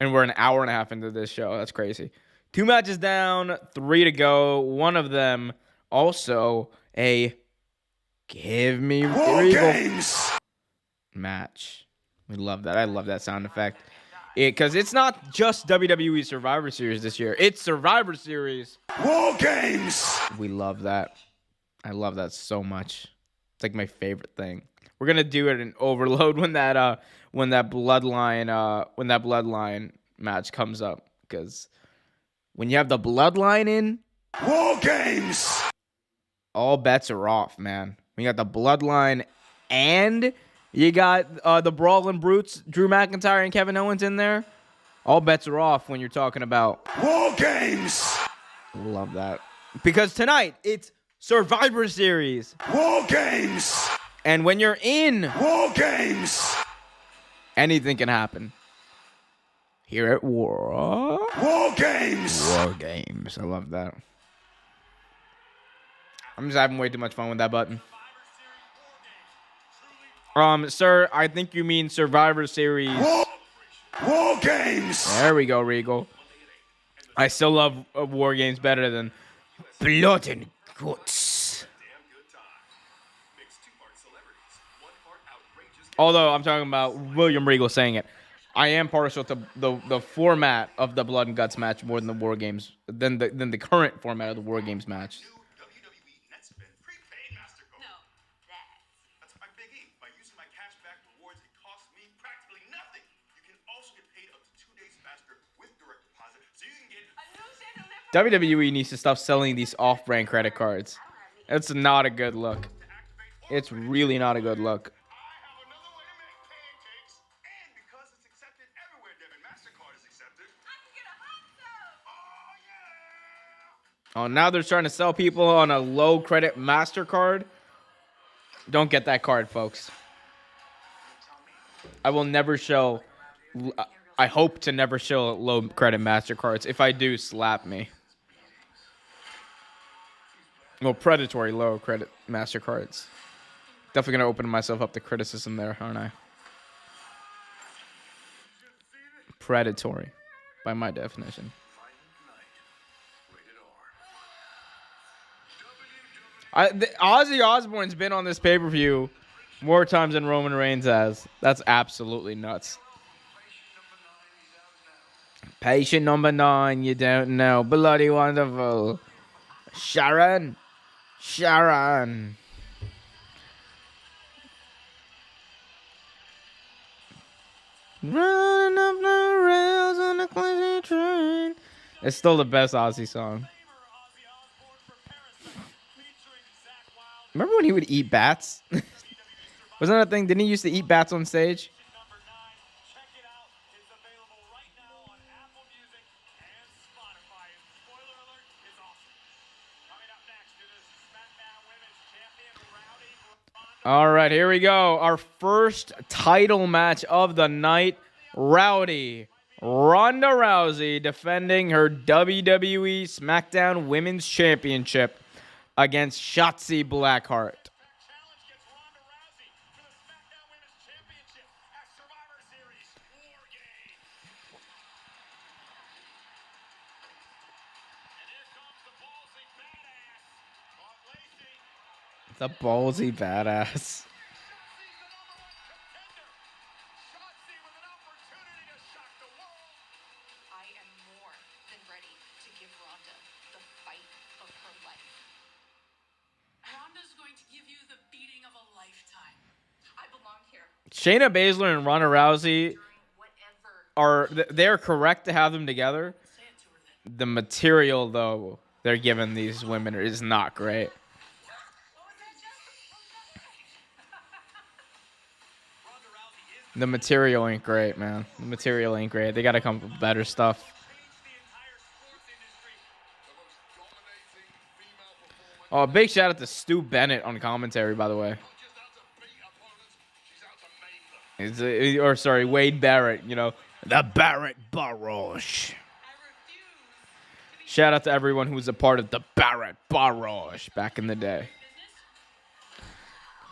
and we're an hour and a half into this show. That's crazy. 2 matches down, 3 to go. One of them also a Give Me Regal match. We love that. I love that sound effect. Because it's not just WWE Survivor Series this year. It's Survivor Series. War Games! We love that. I love that so much. It's like my favorite thing. We're gonna do it in Overload when that bloodline match comes up. Because when you have the bloodline in War Games! all bets are off, man. We got the bloodline and you got the Brawling Brutes, Drew McIntyre and Kevin Owens in there. All bets are off when you're talking about War Games! Love that. Because tonight, it's Survivor Series. War Games! And when you're in War Games! anything can happen. Here at War Games! War Games. I love that. I'm just having way too much fun with that button. Sir, I think you mean Survivor Series. War Games! There we go, Regal. I still love War Games better than Blood and Guts. Although I'm talking about William Regal saying it, I am partial to the format of the Blood and Guts match more than the War Games than the current format of the War Games match. WWE needs to stop selling these off-brand credit cards. It's not a good look. It's really not a good look. Oh, now they're trying to sell people on a low credit MasterCard. Don't get that card, folks. I will never show. I hope to never show low credit MasterCards. If I do, slap me. Well, predatory low credit MasterCards. Definitely going to open myself up to criticism there, aren't I? Predatory, by my definition. Ozzy Osbourne's been on this pay-per-view more times than Roman Reigns has. That's absolutely nuts. Patient number 9, you don't know. Bloody wonderful. Sharon. Running up the rails on a crazy train. It's still the best Ozzy song. Remember when he would eat bats? Wasn't that a thing? Didn't he used to eat bats on stage? Number 9. Check it out. It's available right now on Apple Music and Spotify. And spoiler alert, it's awesome. Coming up next to the SmackDown Women's Champion, Rowdy Ronda. All right, here we go. Our first title match of the night. Rowdy Ronda Rousey defending her WWE SmackDown Women's Championship against Shotzi Blackheart. Challenge gets Ronda Rousey for the SmackDown Women's Championship at Survivor Series War Games. And here comes the ballsy badass on Lacey. The ballsy badass. Shotzi's the number 1 contender. Shotzi with an opportunity to shock the world. I am more than ready to give Ronda the fight of her life. Ronda's going to give you the beating of a lifetime. I belong here. Shayna Baszler and Ronda Rousey Whatever. they're correct to have them together. Say it to her then. The material, though, they're giving these women is not great. The material ain't great, man. The material ain't great. They gotta come up with better stuff. Oh, a big shout out to Stu Bennett on commentary, by the way. Wade Barrett, you know, the Barrett Barrage. Shout out to everyone who was a part of the Barrett Barrage back in the day.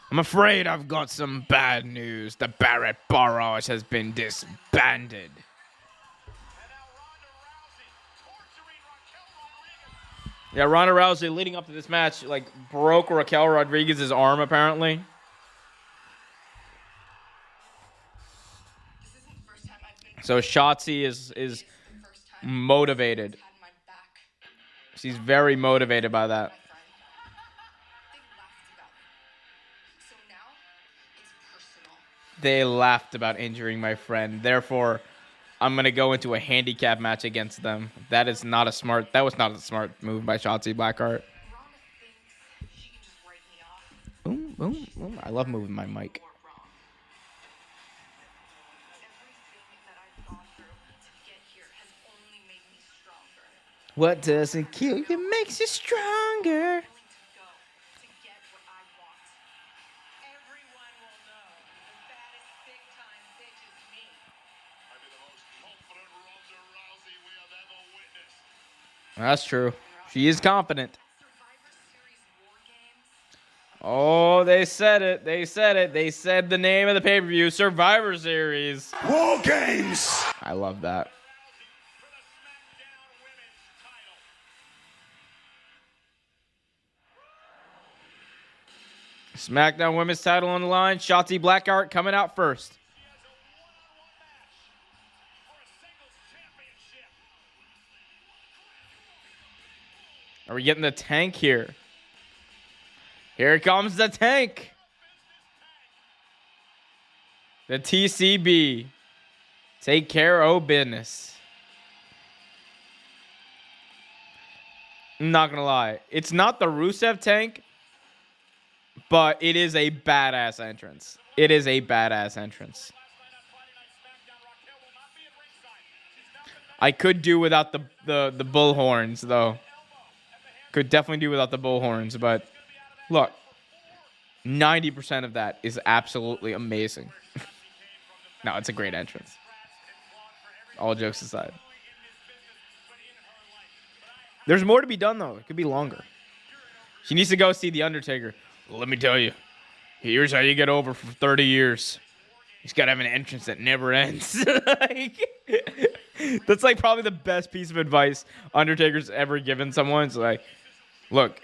I'm afraid I've got some bad news. The Barrett Barrage has been disbanded. Yeah, Ronda Rousey leading up to this match, like, broke Raquel Rodriguez's arm, apparently. This isn't the first time I've been So Shotzi is the first time motivated. had my back. She's very motivated by that. My friend. They laughed about it. So now it's personal. They laughed about injuring my friend. Therefore, I'm going to go into a handicap match against them. That was not a smart move by Shotzi Blackheart. Rhonda thinks she can just write me off. Boom, boom, boom. I love moving my mic. Or wrong. Everything that I've gone through to get here has only made me stronger. What doesn't kill you makes you stronger. Willing to go to get what I want. Everyone will know the baddest big time bitch is me. Might be the most confident Ronda Rousey we have ever witnessed. That's true. She is confident. Survivor Series War Games. Oh, they said it. They said it. They said the name of the pay-per-view, Survivor Series. War Games! I love that. For the SmackDown Women's title. SmackDown Women's title on the line. Shotzi Blackheart coming out first. He has a one-on-one match for a singles championship. Are we getting the tank here? Here comes the tank. The TCB. Take care of business. I'm not going to lie. It's not the Rusev tank, but it is a badass entrance. It is a badass entrance. Last night on Friday Night SmackDown, Raquel will not be at ringside. She's now been I could do without the bull horns, though. Could definitely do without the bull horns, but look, 90% of that is absolutely amazing. No, it's a great entrance. All jokes aside. There's more to be done, though. It could be longer. She needs to go see The Undertaker. Well, let me tell you, here's how you get over for 30 years. He's got to have an entrance that never ends. That's like probably the best piece of advice Undertaker's ever given someone. It's like, look,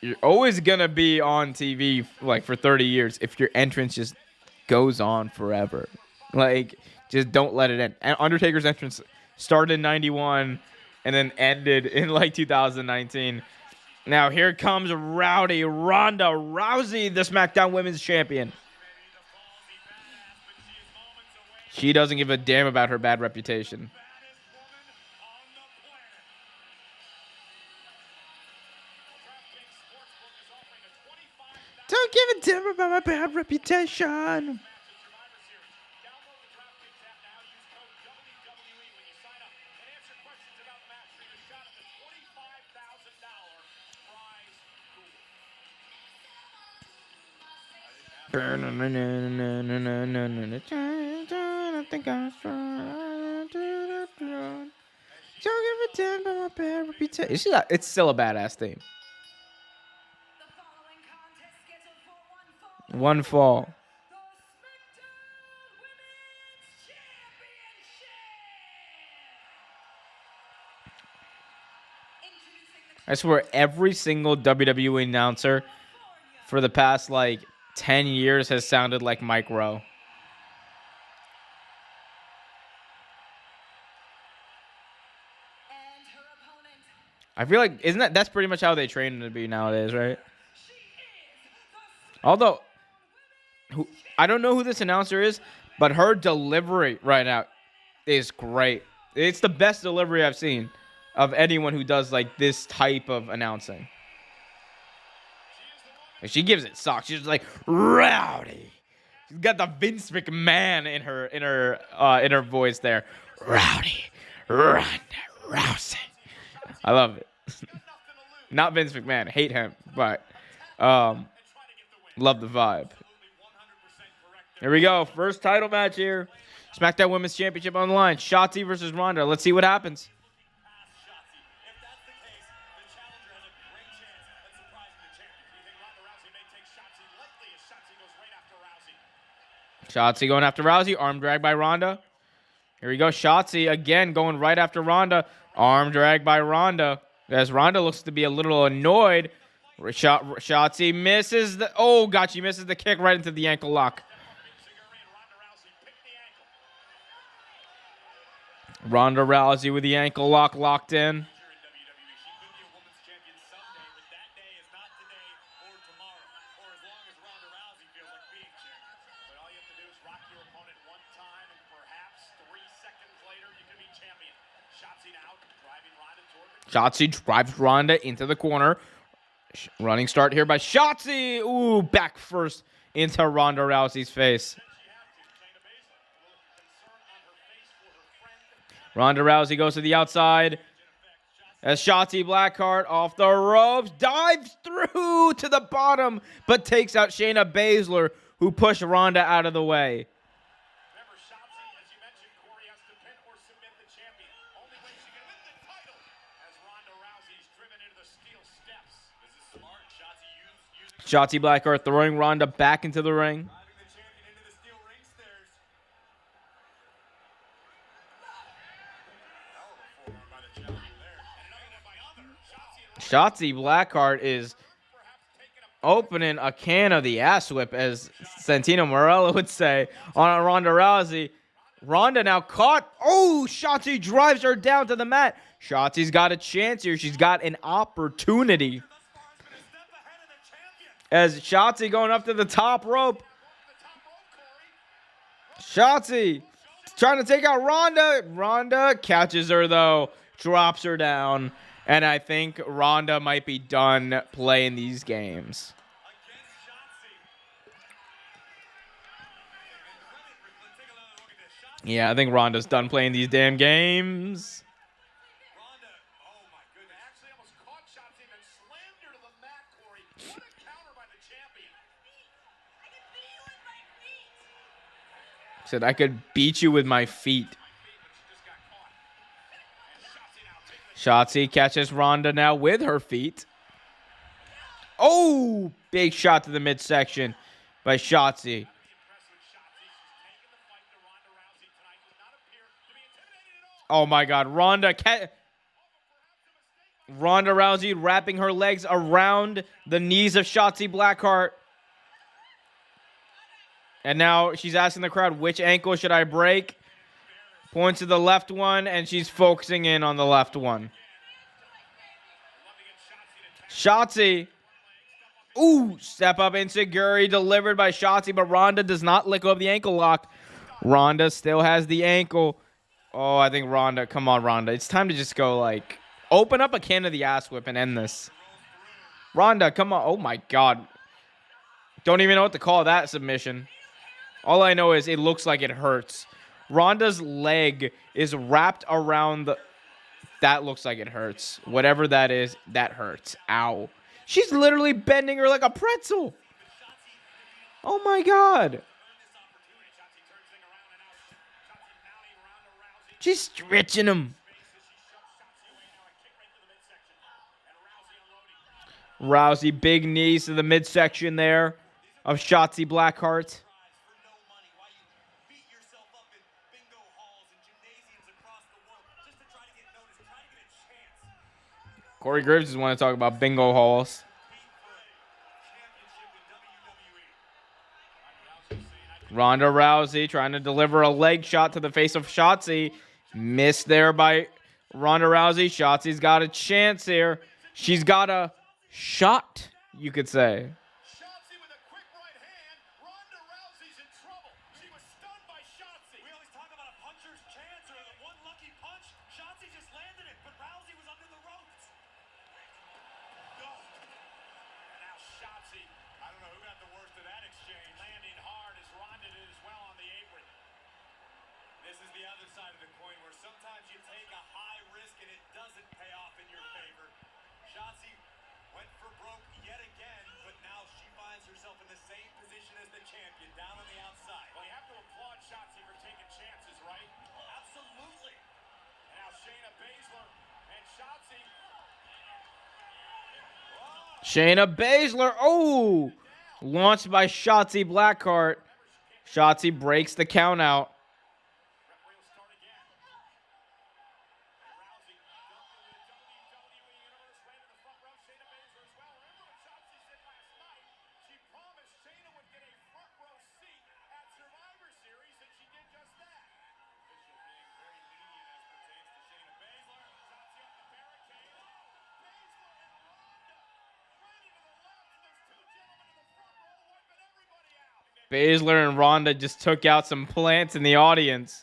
you're always going to be on TV like for 30 years if your entrance just goes on forever. Like, just don't let it end. And Undertaker's entrance started in 91 and then ended in like 2019. Now here comes Rowdy Ronda Rousey, the SmackDown Women's Champion. She doesn't give a damn about her bad reputation. Don't give a damn about my bad reputation. I think I'm strong. Don't give a damn about my bad reputation. It's still a badass theme. The following contest scheduled for one fall. One fall. The SmackDown Women's Championship. I swear every single WWE announcer for the past like 10 years has sounded like Mike Rowe. And her opponent. I feel like that's pretty much how they train to be nowadays, right? Although I don't know who this announcer is, but her delivery right now is great. It's the best delivery I've seen of anyone who does like this type of announcing. She gives it socks. She's like rowdy. She's got the Vince McMahon in her voice there. Rowdy, Ronda Rousey. I love it. Not Vince McMahon. Hate him, but love the vibe. Here we go. First title match here. SmackDown Women's Championship on the line. Shotzi versus Ronda. Let's see what happens. Shotzi going after Rousey. Arm drag by Ronda. Here we go. Shotzi again going right after Ronda. Arm drag by Ronda. As Ronda looks to be a little annoyed. Shotzi misses the... Oh, God. She misses the kick right into the ankle lock. Ronda Rousey with the ankle lock locked in. Shotzi drives Ronda into the corner. Running start here by Shotzi. Ooh, back first into Ronda Rousey's face. Ronda Rousey goes to the outside. As Shotzi Blackheart off the ropes. Dives through to the bottom, but takes out Shayna Baszler, who pushed Ronda out of the way. Remember, Shotzi, as you mentioned, Corey, has to pin or submit the champion. Only way she can win the title as Ronda Rousey's driven into the steel steps. This is smart. Shotzi using Shotzi Blackheart throwing Ronda back into the ring. driving the champion into the steel ring stairs. Hell of a forearm by the challenger there. And another one by other. Shotzi and Shotzi Blackheart is perhaps taking a opening a can of the ass whip, as Santino Morella would say, on Ronda Rousey. Ronda now caught. Oh, Shotzi drives her down to the mat. Shotzi's got a chance here. She's got an opportunity. step ahead of the champion. As Shotzi going up to the top rope. The top rope, Corey. Shotzi trying to take out Ronda. Ronda catches her, though. Drops her down. And I think Ronda might be done playing these games. Against Shotzi. Take another look at this. Shotzi. Yeah, I think Ronda's done playing these damn games. Ronda, oh my goodness. Actually almost caught Shotzi and then slammed her to the mat, Corey. What a counter by the champion. Said I could beat you with my feet. She just got caught. And Shotzi now taking the Shotzi catches Ronda now with her feet. Oh, big shot to the midsection by Shotzi. impressed with Shotzi. She's taking the fight to Ronda Rousey tonight. Does not appear to be intimidated at all. Oh my God, Ronda Rousey wrapping her legs around the knees of Shotzi Blackheart. And now she's asking the crowd, which ankle should I break? Points to the left one, and she's focusing in on the left one. Shotzi. Ooh, step up insecurity delivered by Shotzi, but Ronda does not let go of the ankle lock. Ronda still has the ankle. Oh, I think Ronda. Come on, Ronda. It's time to just go, like, open up a can of the ass whip and end this. Ronda, come on. Oh, my God. Don't even know what to call that submission. All I know is it looks like it hurts. Ronda's leg is wrapped around the... That looks like it hurts. Whatever that is, that hurts. Ow. She's literally bending her like a pretzel. Oh my God. She's stretching him. Rousey, big knees to the midsection there of Shotzi Blackheart. Corey Graves just want to talk about bingo halls. Ronda Rousey trying to deliver a leg shot to the face of Shotzi. Missed there by Ronda Rousey. Shotzi's got a chance here. She's got a shot, you could say. Shotzi with a quick right hand. Ronda Rousey's in trouble. She was stunned by Shotzi. We always talk about a puncher's chance or the one lucky punch. Shotzi just landed it, but Rousey was under the ropes. No. And now Shotzi. I don't know who got the worst of that exchange. Landing hard as Ronda did as well on the apron. This is the other side of the coin where sometimes you take a high risk and it doesn't pay off in your favor. Shotzi went for broke yet again, but now she finds herself in the same position as the champion, down on the outside. Well, you have to applaud Shotzi for taking chances, right? Absolutely. And now Shayna Baszler and Shotzi. Shayna Baszler. Oh! Launched by Shotzi Blackheart. Shotzi breaks the count out. Referee will start again. Rousey dumping the WWE Universe right in the front row. Shayna Baszler as well. Remember what Shotzi said last night? She promised Shayna would get a front row seat at Survivor Series, and she did just that. Official being very lenient as pertains to Shayna Baszler. Shotzi up the barricade. Baszler and Ronda right into the left. There's two gentlemen in the front row wiping everybody out. Baszler and Ronda just took out some plants in the audience.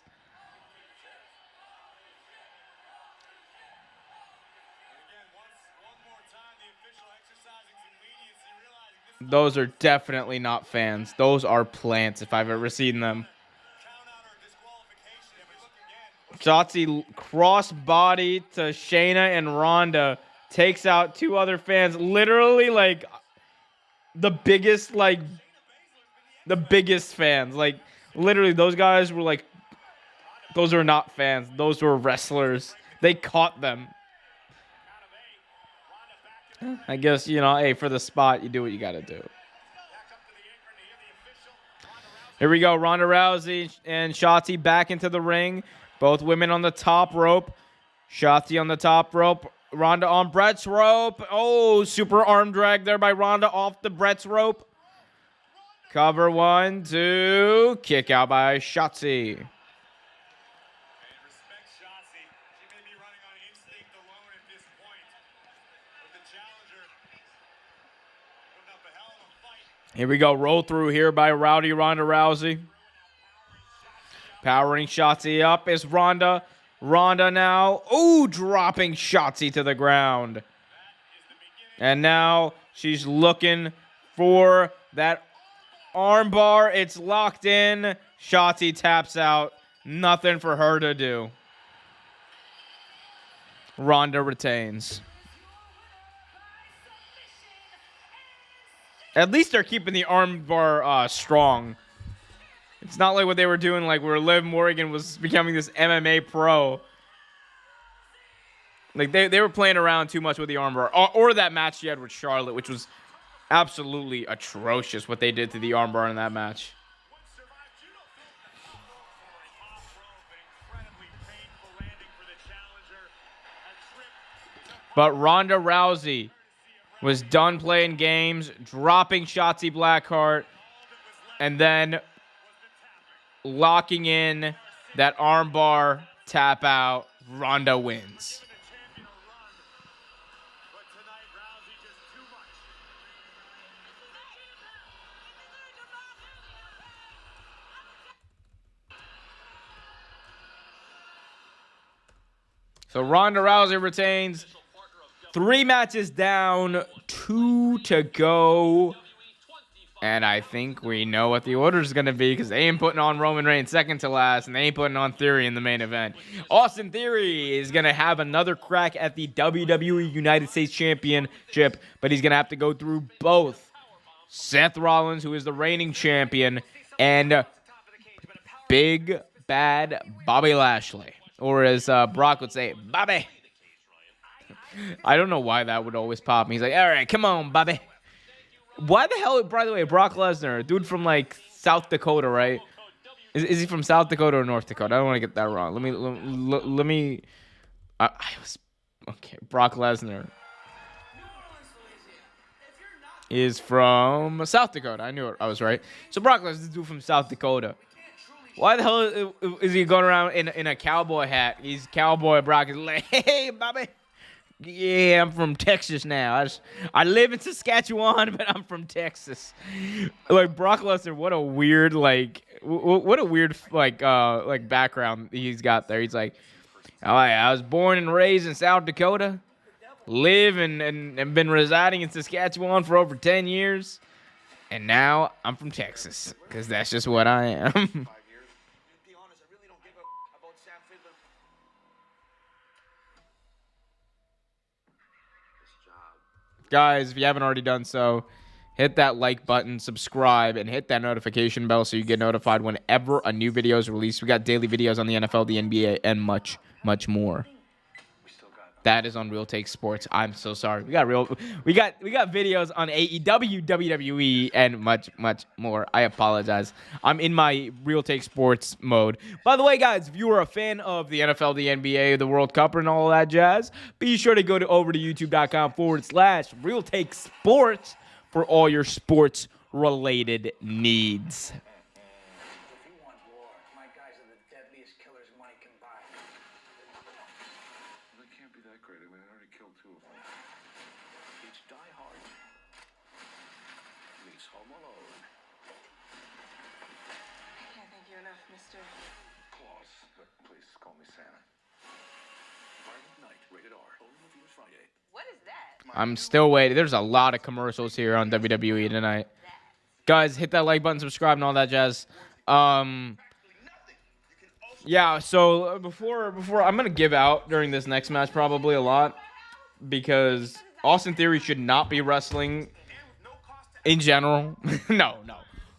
Again, one more time, the official exercising some leniency, realizing this is Those are definitely not fans. Those are plants if I've ever seen them. count out or disqualification. If we look again, Shotzi cross body to Shayna and Ronda, takes out two other fans. Literally, like, the biggest fans. Like, literally, those guys were like, those are not fans. Those were wrestlers. They caught them. I guess, you know, hey, for the spot, you do what you got to do. Here we go. Ronda Rousey and Shotzi back into the ring. Both women on the top rope. Shotzi on the top rope. Ronda on Brett's rope. Oh, super arm drag there by Ronda off the Brett's rope. Cover 1, 2. Kick out by Shotzi. and respect Shotzi. She may be running on instinct alone at this point, but the challenger putting up a hell of a fight. Here we go. Roll through here by Rowdy Ronda Rousey. Powering Shotzi up is Ronda. Ronda now. Ooh, dropping Shotzi to the ground. And now she's looking for that armbar. It's locked in. Shotzi taps out. Nothing for her to do. Ronda retains. At least they're keeping the armbar strong. It's not like what they were doing, like where Liv Morgan was becoming this MMA pro. Like they were playing around too much with the armbar, or that match she had with Charlotte, which was absolutely atrocious what they did to the armbar in that match. What survived judo for a top rope, incredibly painful landing for the challenger. A trip. But Ronda Rousey was done playing games, dropping Shotzi Blackheart, and then locking in that armbar tap out. Ronda wins. The champion a run, but tonight Rousey just too much. So Ronda Rousey retains. 3 matches down, 2 to go. And I think we know what the order is going to be because they ain't putting on Roman Reigns second to last, and they ain't putting on Theory in the main event. Austin Theory is going to have another crack at the WWE United States Championship, but he's going to have to go through both Seth Rollins, who is the reigning champion, and Big Bad Bobby Lashley. Or as Brock would say, Bobby. I don't know why that would always pop me. He's like, all right, come on, Bobby. Why the hell, by the way, Brock Lesnar, dude from like South Dakota, right? Is he from South Dakota or North Dakota? I don't want to get that wrong. Let me. I was okay. Brock Lesnar is from South Dakota. I knew it. I was right. So Brock Lesnar is dude from South Dakota. Why the hell is he going around in a cowboy hat? He's cowboy Brock is like, hey, Bobby. Yeah, I'm from Texas now. I live in Saskatchewan, but I'm from Texas. Like Brock Lesnar, what a weird background he's got there. He's like, oh, I was born and raised in South Dakota, live and been residing in Saskatchewan for over 10 years, and now I'm from Texas because that's just what I am. Guys, if you haven't already done so, hit that like button, subscribe, and hit that notification bell so you get notified whenever a new video is released. We got daily videos on the NFL, the NBA, and much, much more. That is on Real Take Sports. I'm so sorry. We got videos on AEW, WWE, and much, much more. I apologize. I'm in my Real Take Sports mode. By the way, guys, if you are a fan of the NFL, the NBA, the World Cup, and all that jazz, be sure to go over to youtube.com/Real Take Sports for all your sports-related needs. I'm still waiting. There's a lot of commercials here on WWE tonight. Guys, hit that like button, subscribe, and all that jazz. Yeah, so before I'm going to give out during this next match probably a lot because Austin Theory should not be wrestling in general. No.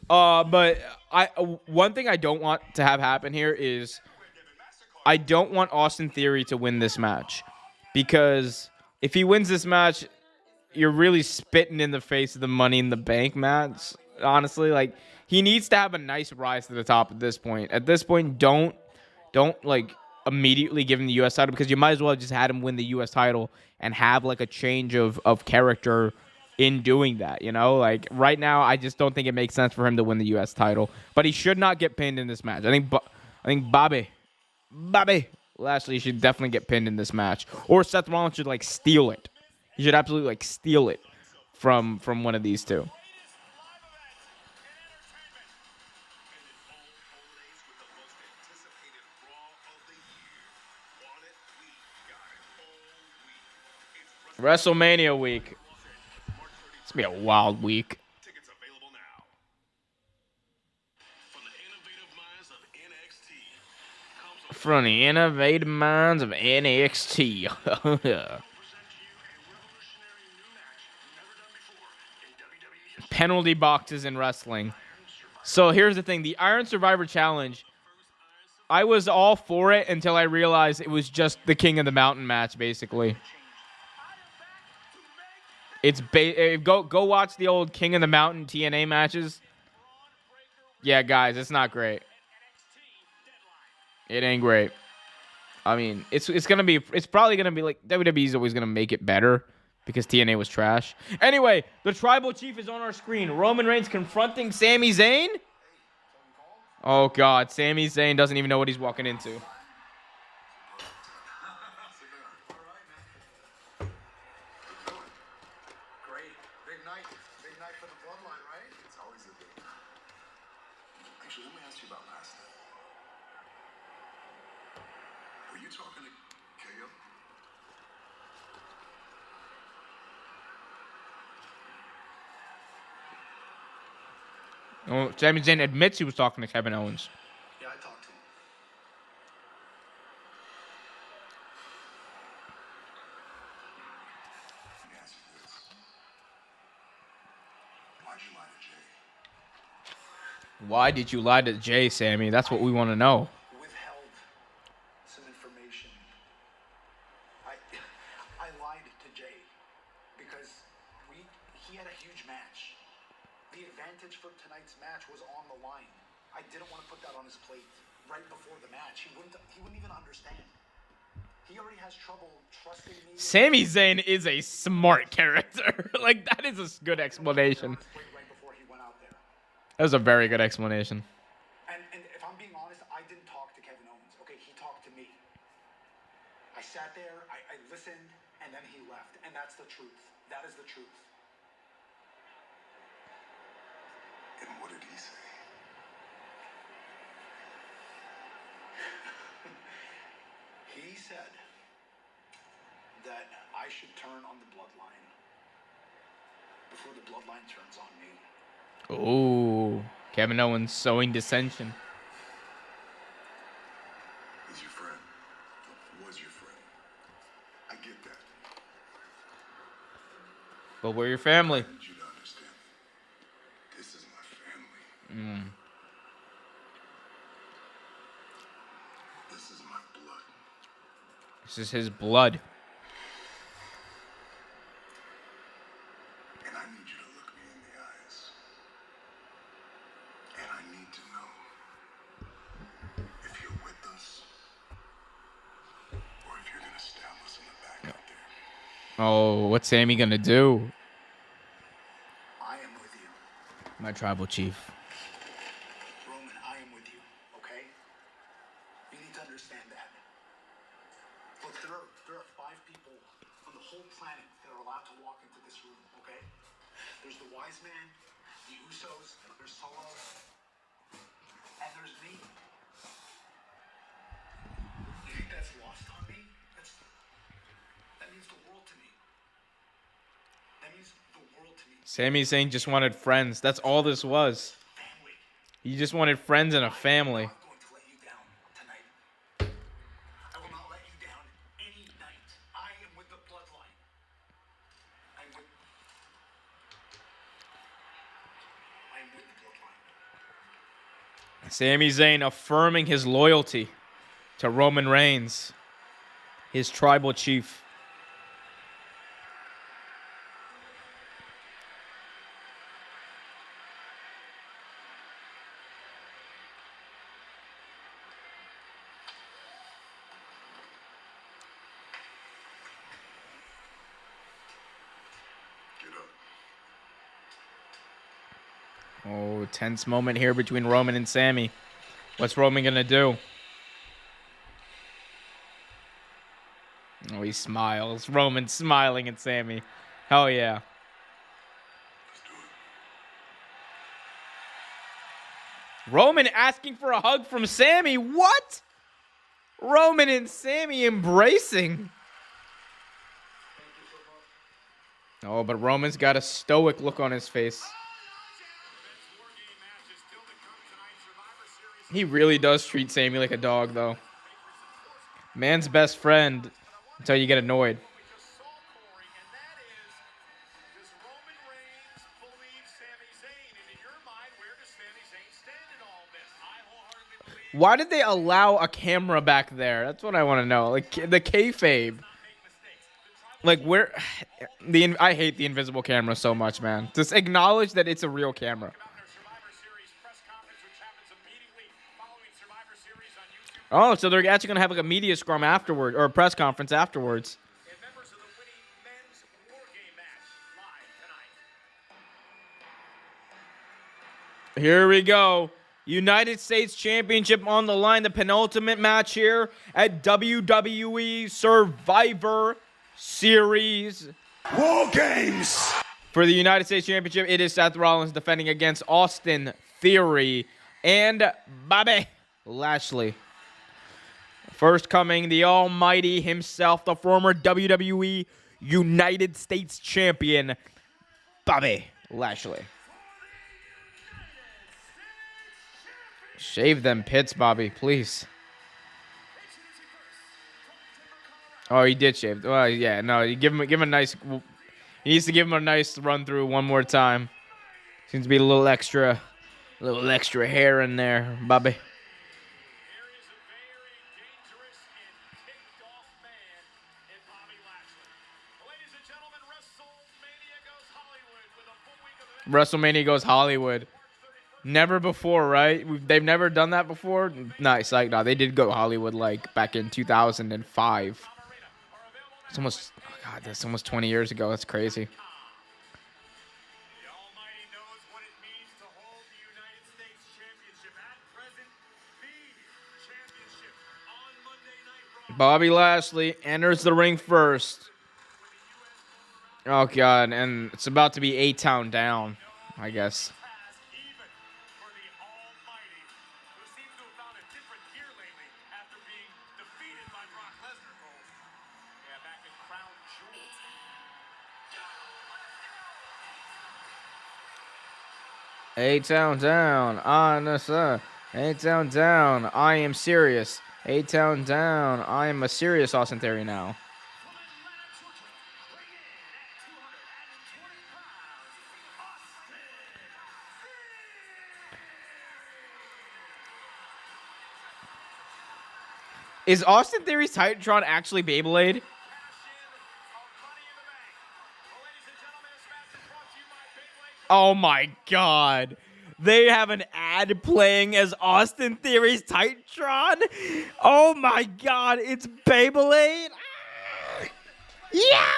But one thing I don't want to have happen here is I don't want Austin Theory to win this match because if he wins this match, you're really spitting in the face of the Money in the Bank match. Honestly, like he needs to have a nice rise to the top at this point. At this point, don't like immediately give him the U.S. title because you might as well have just had him win the U.S. title and have like a change of character in doing that. You know, like right now, I just don't think it makes sense for him to win the U.S. title. But he should not get pinned in this match. I think Bobby Lashley should definitely get pinned in this match, or Seth Rollins should like steal it. He should absolutely like steal it from one of these two. WrestleMania week. It's gonna be a wild week. From the innovative minds of NXT. Penalty boxes in wrestling. So here's the thing. The Iron Survivor Challenge, I was all for it until I realized it was just the King of the Mountain match, basically. It's go watch the old King of the Mountain TNA matches. Yeah, guys, it's not great. It ain't great. I mean, it's probably gonna be like WWE's always gonna make it better because TNA was trash. Anyway, the Tribal Chief is on our screen. Roman Reigns confronting Sami Zayn. Oh God, Sami Zayn doesn't even know what he's walking into. Actually, let me ask you about last night. Were you talking to KO? Oh, Sami Zayn admits he was talking to Kevin Owens. Yeah, I talked to him. Let me ask you this. Why'd you lie to Jay? Why did you lie to Jay, Sammy? That's what we want to know. Withheld some information. I lied to Jay because he had a huge match. The advantage for tonight's match was on the line. I didn't want to put that on his plate right before the match. He wouldn't even understand. He already has trouble trusting me. Sami Zayn is a smart character. Like, that is a good explanation. Right before he went out there. That was a very good explanation. And if I'm being honest, I didn't talk to Kevin Owens. Okay, he talked to me. I sat there, I listened, and then he left. And that's the truth. That is the truth. And what did he say? He said that I should turn on the bloodline before the bloodline turns on me. Ooh, Kevin Owens sowing dissension. He's your friend. Was your friend. I get that. But we're your family. I need you to understand. This is my family. This is my blood. This is his blood. And I need you to look me in the eyes. And I need to know if you're with us or if you're going to stab us in the back out there. Oh, what's Sammy gonna do? I am with you. My tribal chief. Roman, I am with you, okay? You need to understand that. Look, there are 5 people on the whole planet that are allowed to walk into this room, okay? There's the wise man, the Usos, there's Solo, and there's me. You think that's lost on me? That means the world to me. That means the world to me. Sami Zayn just wanted friends. That's all this was. Family. He just wanted friends and a family. I'm not going to let you down tonight. I will not let you down any night. I am with the bloodline. I am with the bloodline. Sami Zayn affirming his loyalty to Roman Reigns, his tribal chief. Get up. Oh, tense moment here between Roman and Sammy. What's Roman gonna do? Oh, he smiles. Roman smiling at Sammy. Hell yeah. Let's do it. Roman asking for a hug from Sammy. What? Roman and Sammy embracing. Oh, but Roman's got a stoic look on his face. He really does treat Sammy like a dog, though. Man's best friend until you get annoyed. We just saw Corey, and that is, does Roman Reigns believe Sami Zayn? And in your mind, where does Sami Zayn stand in all this? I wholeheartedly believe Why did they allow a camera back there? That's what I want to know. Like the kayfabe. make mistakes. The tribal Like where I hate the invisible camera so much, man. Just acknowledge that it's a real camera. about their Survivor Series press conference, which happens immediately following Survivor Series on YouTube. Oh, so they're actually gonna have like a media scrum afterward or a press conference afterwards. And members of the winning men's war game match live tonight. Here we go. United States Championship on the line. The penultimate match here at WWE Survivor Series. War Games! For the United States Championship, it is Seth Rollins defending against Austin Theory and Bobby Lashley. First coming, the almighty himself, the former WWE United States Champion, Bobby Lashley. Shave them pits, Bobby, please. Oh, he did shave. Well, yeah, no, you give him a nice. He needs to give him a nice run through one more time. Seems to be a little extra hair in there, Bobby. Here is a very dangerous and kicked off man in Bobby Lashley. Ladies and gentlemen, WrestleMania goes Hollywood with a full week of WrestleMania goes Hollywood. Never before, right? They've never done that before. Nice, like no, they did go Hollywood like back in 2005. It's almost, oh God, that's almost 20 years ago. That's crazy. The Almighty knows what it means to hold the United States Championship. At present, the championship on Monday Night Raw. Bobby Lashley enters the ring first. Oh God, and it's about to be A-Town down, I guess. Task even for the Almighty, who seems to have found a different gear lately after being defeated by Brock Lesnar. Yeah, back in Crown Jewel. A-Town down on the sun. A-Town down. I am serious. A-Town down. I am a serious Austin Theory now. Is Austin Theory's Titantron actually Beyblade? Oh my God. They have an ad playing as Austin Theory's Titantron? Oh my God, it's Beyblade? Yeah!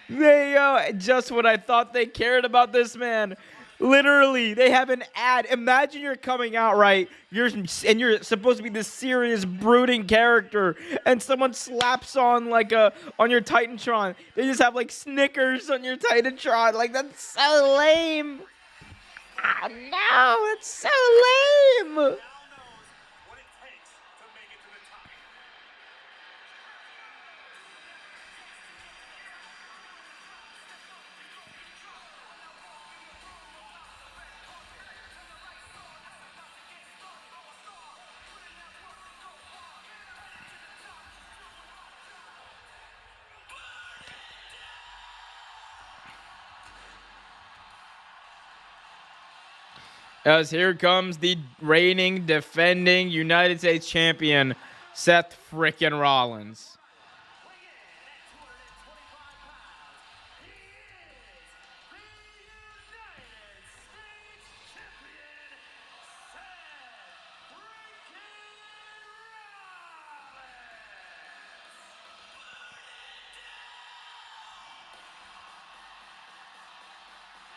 They, just when I thought they cared about this man. Literally, they have an ad. Imagine you're coming out, right? And you're supposed to be this serious, brooding character, and someone slaps on on your Titantron. They just have like Snickers on your Titantron. Like, that's so lame. Oh, no, it's so lame. Now knows what it takes to make it to the top. As here comes the reigning, defending United States champion, Seth frickin' Rollins.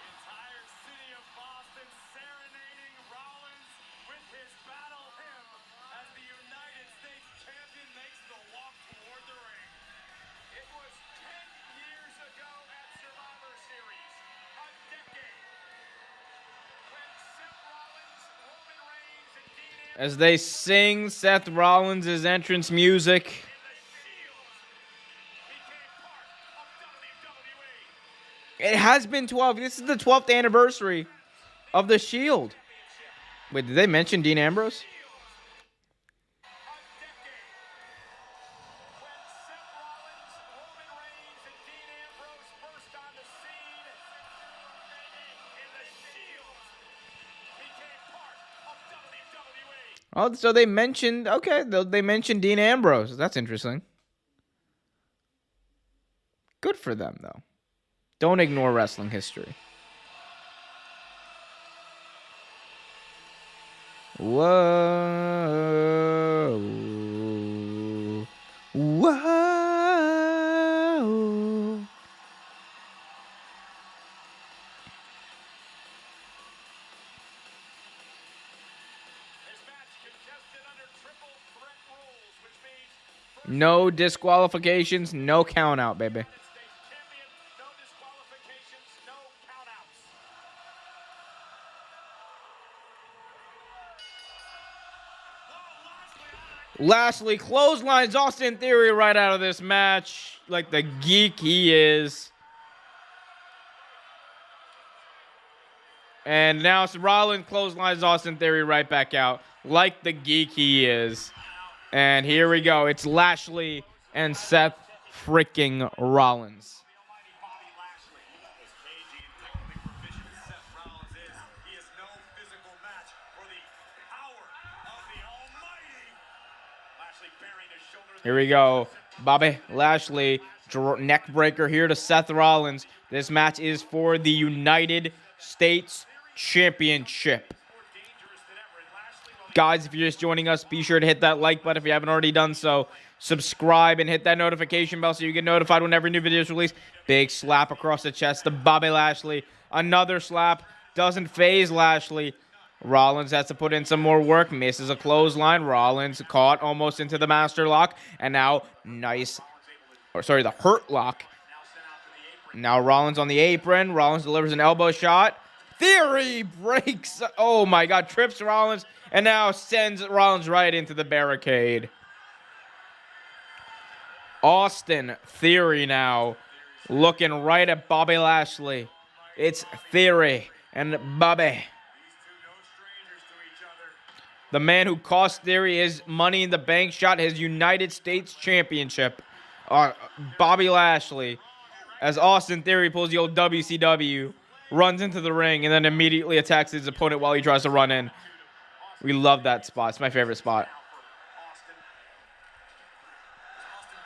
Entire city of Boston serenading Rollins with his battle hymn as the United States champion makes the walk toward the ring. It was 10 years ago at Survivor Series, a decade, when Seth Rollins, Roman Reigns, and Dean Ambrose As they sing Seth Rollins' entrance music. in the Shield became part of WWE. It has been 12. This is the 12th anniversary of the Shield. Wait, did they mention Dean Ambrose? A decade when Seth Rollins, Roman Reigns, and Dean Ambrose burst on the scene, and the Shield became part of WWE. Oh, so they mentioned, okay, they mentioned Dean Ambrose. That's interesting. Good for them, though. Don't ignore wrestling history. Whoa. Whoa. This match contested under triple threat rules, which means No disqualifications, no count out, baby. United States champion, no disqualifications, no countouts. Lastly, clotheslines Austin Theory right out of this match, like the geek he is. And now Rollins clotheslines Austin Theory right back out, like the geek he is. And here we go. It's Lashley and Seth freaking Rollins. Almighty Bobby Lashley. As cagey and technically proficient as Seth Rollins is, he is no physical match for the power of the Almighty. Lashley bearing his shoulder. Here we go. Bobby Lashley, neck breaker here to Seth Rollins. This match is for the United States Championship. Guys, if you're just joining us, be sure to hit that like button if you haven't already done so. Subscribe and hit that notification bell so you get notified whenever new videos release. Big slap across the chest to Bobby Lashley. Another slap. Doesn't phase Lashley. Rollins has to put in some more work. Misses a clothesline. Rollins caught almost into the master lock. And now, the hurt lock. Now Rollins on the apron. Rollins delivers an elbow shot. Theory breaks. Oh my God. Trips Rollins. And now sends Rollins right into the barricade. Austin Theory now looking right at Bobby Lashley. It's Theory and Bobby. The man who cost Theory his Money in the Bank shot, his United States Championship. Bobby Lashley, as Austin Theory pulls the old WCW, runs into the ring, and then immediately attacks his opponent while he tries to run in. We love that spot. It's my favorite spot. Austin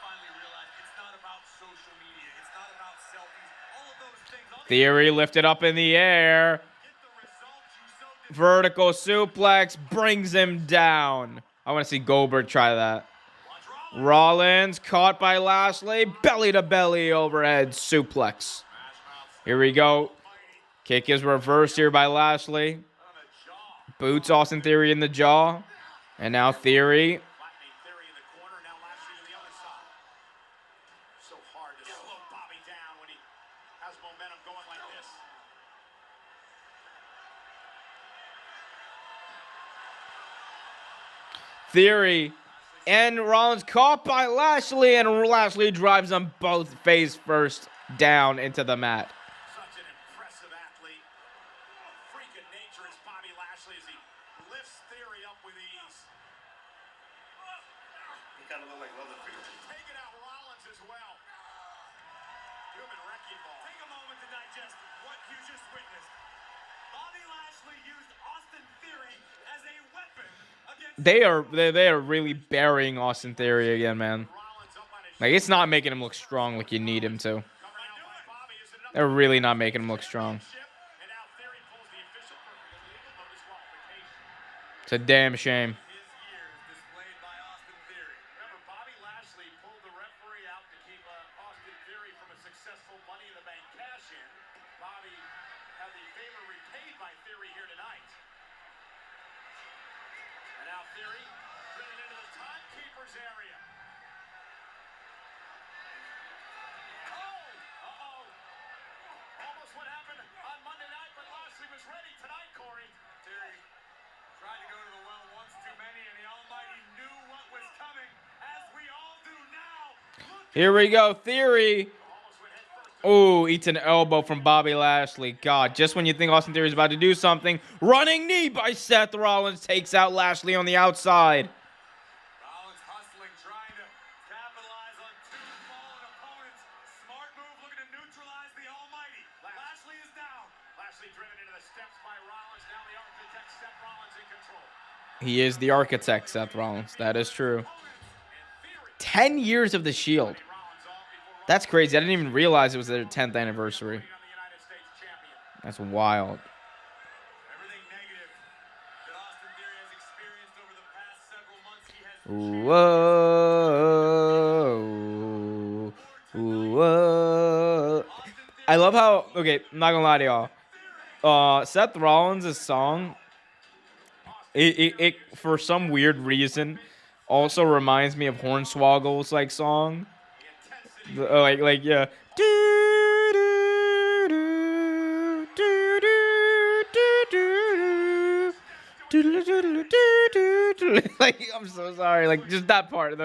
finally realized it's not about social media. It's not about selfies. All of those things. Theory lifted up in the air. Vertical suplex brings him down. I want to see Goldberg try that. Rollins caught by Lashley. Belly to belly overhead suplex. Here we go. Kick is reversed here by Lashley. Boots Austin Theory in the jaw. And now Theory. Theory in the corner, now Lashley to the other side. So hard to slow Bobby down when he has momentum going like this. Theory and Rollins caught by Lashley, and Lashley drives them both face first down into the mat. Such an impressive athlete. Freak of nature is Bobby Lashley as he lifts Theory up with ease. He kind of look like Leatherface. Taking out Rollins as well. Human wrecking ball. Take a moment to digest what you just witnessed. Bobby Lashley used Austin Theory as a weapon against They are really burying Austin Theory again, man. Rollins up on his Like, it's not making him look strong like you need him to. cover out by Bobby. Is it enough They're really not making him look strong. ship? And now Theory pulls the official perfect illegal, no disqualification. It's a damn shame. His years displayed by Austin Theory. Remember, Bobby Lashley pulled the referee out to keep Austin Theory from a successful Money in the Bank cash-in. Bobby had the favor repaid by Theory here tonight. And now Theory driven into the timekeeper's area. Uh-oh. Almost what happened on Monday night, but Lashley was ready tonight, Corey. Theory tried to go to the well once too many, and the Almighty knew what was coming, as we all do now. Here we go, Theory. Almost went head first. Oh, eats an elbow from Bobby Lashley. God, just when you think Austin Theory is about to do something, running knee by Seth Rollins takes out Lashley on the outside. Rollins hustling, trying to capitalize on two fallen opponents. Smart move, looking to neutralize the Almighty. Lashley is down. Lashley driven into the steps by Rollins. Now the architect, Seth Rollins, in control. He is the architect, Seth Rollins. That is true. And Theory 10 years of the Shield. Rollins off before That's crazy. I didn't even realize it was their 10th anniversary. on the United States champion. That's wild. Everything negative that Austin Theory has experienced over the past several months, he has Whoa. Whoa. I love how, okay, I'm not gonna lie to y'all. Seth Rollins' song, it for some weird reason also reminds me of Hornswoggle's like song. Like yeah. Like, I'm so sorry. Like, just that part.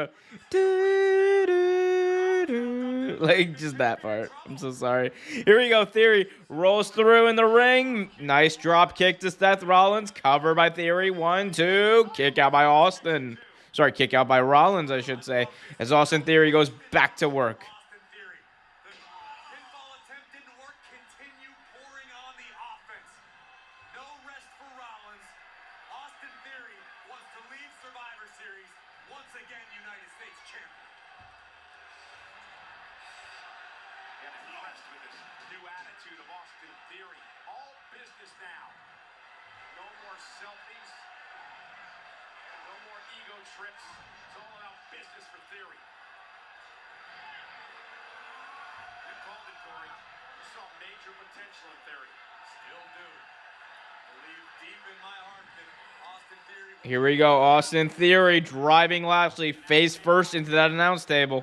Like, just that part. I'm so sorry. Here we go. Theory rolls through in the ring. Nice drop kick to Seth Rollins. Cover by Theory. 1, 2. Kick out by Austin. Sorry, kick out by Rollins, I should say. As Austin Theory goes back to work. Austin Theory. The pinfall attempt didn't work. Continue pouring on the offense. No rest for Rollins. Austin Theory wants to leave Survivor Series once again United States champion. And impressed with this new attitude of Austin Theory. All business now. No more selfies. No more ego trips. It's all about business for Theory. You called it, Corey. You saw major potential in Theory. Still do. Believe deep in my heart that Austin Theory. Here we go. Austin Theory driving Lashley face first into that announce table.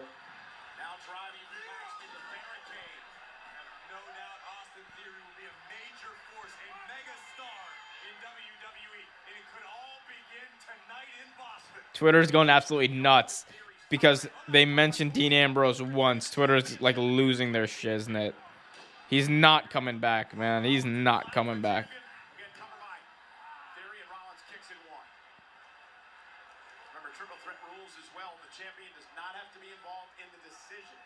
Now driving Lashley to the barricade. I have no doubt Austin Theory will be a major force, a mega star in WWE. And it could all begin tonight in Boston. Twitter's going absolutely nuts because they mentioned Dean Ambrose once. Twitter's like losing their shiznit. He's not coming back, man. He's not coming back. Again, cover by Theory and Rollins kicks in 1. Remember, triple threat rules as well. The champion does not have to be involved in the decision.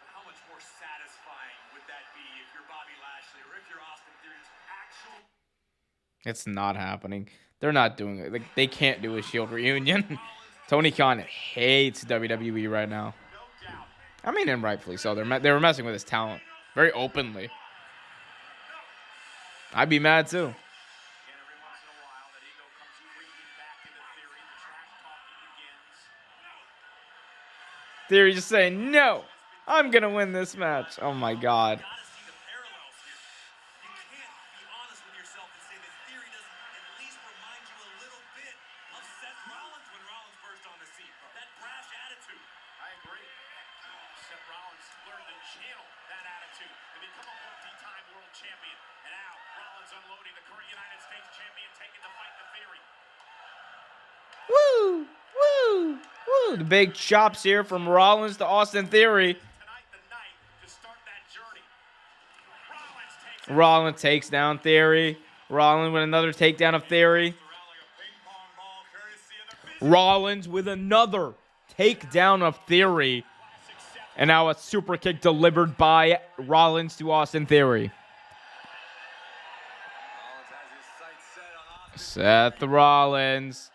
But how much more satisfying would that be if you're Bobby Lashley or if you're Austin Theory's actual... It's not happening. They're not doing it. Like, they can't do a Shield reunion. Tony Khan hates WWE right now. No doubt. I mean, and rightfully so. They were messing with his talent very openly. I'd be mad too. And every once in a while, that ego comes creeping back into Theory. The trash talking begins. Theory just saying, no, I'm going to win this match. Oh my God. Gotta see the parallels here. You can't be honest with yourself and say that Theory doesn't at least remind you a little bit of Seth Rollins when Rollins burst on the scene. That brash attitude. I agree. Seth Rollins learned to channel that attitude and become a multi-time world champion. And now Rollins unloading the current United States champion, taking the fight to Theory. Woo, woo, woo. The big chops here from Rollins to Austin Theory. Tonight, the night to start that journey. Rollins takes down Theory. Rollins with another takedown of Theory. Rollins with another takedown of Theory. And now a super kick delivered by Rollins to Austin Theory. Seth Rollins.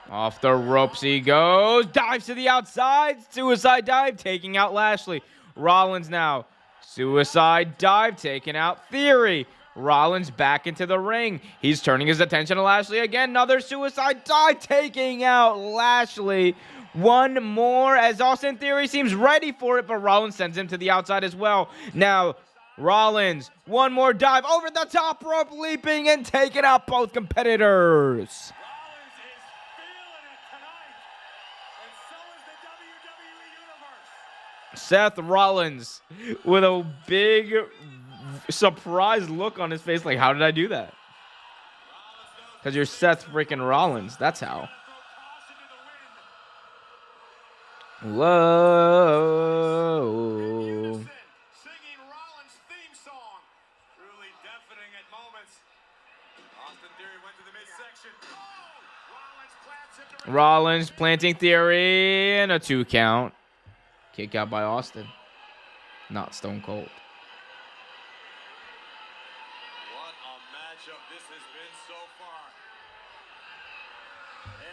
Off the ropes he goes. Dives to the outside. Suicide dive, taking out Lashley. Rollins now. Suicide dive, taking out Theory. Rollins back into the ring. He's turning his attention to Lashley again. Another suicide dive, taking out Lashley. One more as Austin Theory seems ready for it, but Rollins sends him to the outside as well. Now, Rollins, one more dive over the top rope, leaping and taking out both competitors. Rollins is feeling it tonight, and so is the WWE Universe. Seth Rollins with a big surprised look on his face, like, how did I do that? Because you're Seth freaking Rollins. That's how. Whoa. Singing Rollins' theme song. Truly deafening at moments. Austin Theory went to the midsection. Oh! Rollins plants him to Rollins planting Theory and a 2 count. Kick out by Austin. Not Stone Cold. What a matchup this has been so far.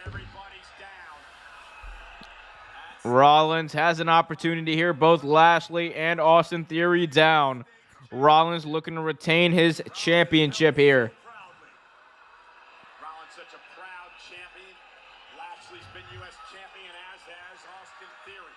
Everybody's down. Rollins has an opportunity here. Both Lashley and Austin Theory down. Rollins looking to retain his championship here. Proudly. Rollins such a proud champion. Lashley's been U.S. champion, as has Austin Theory.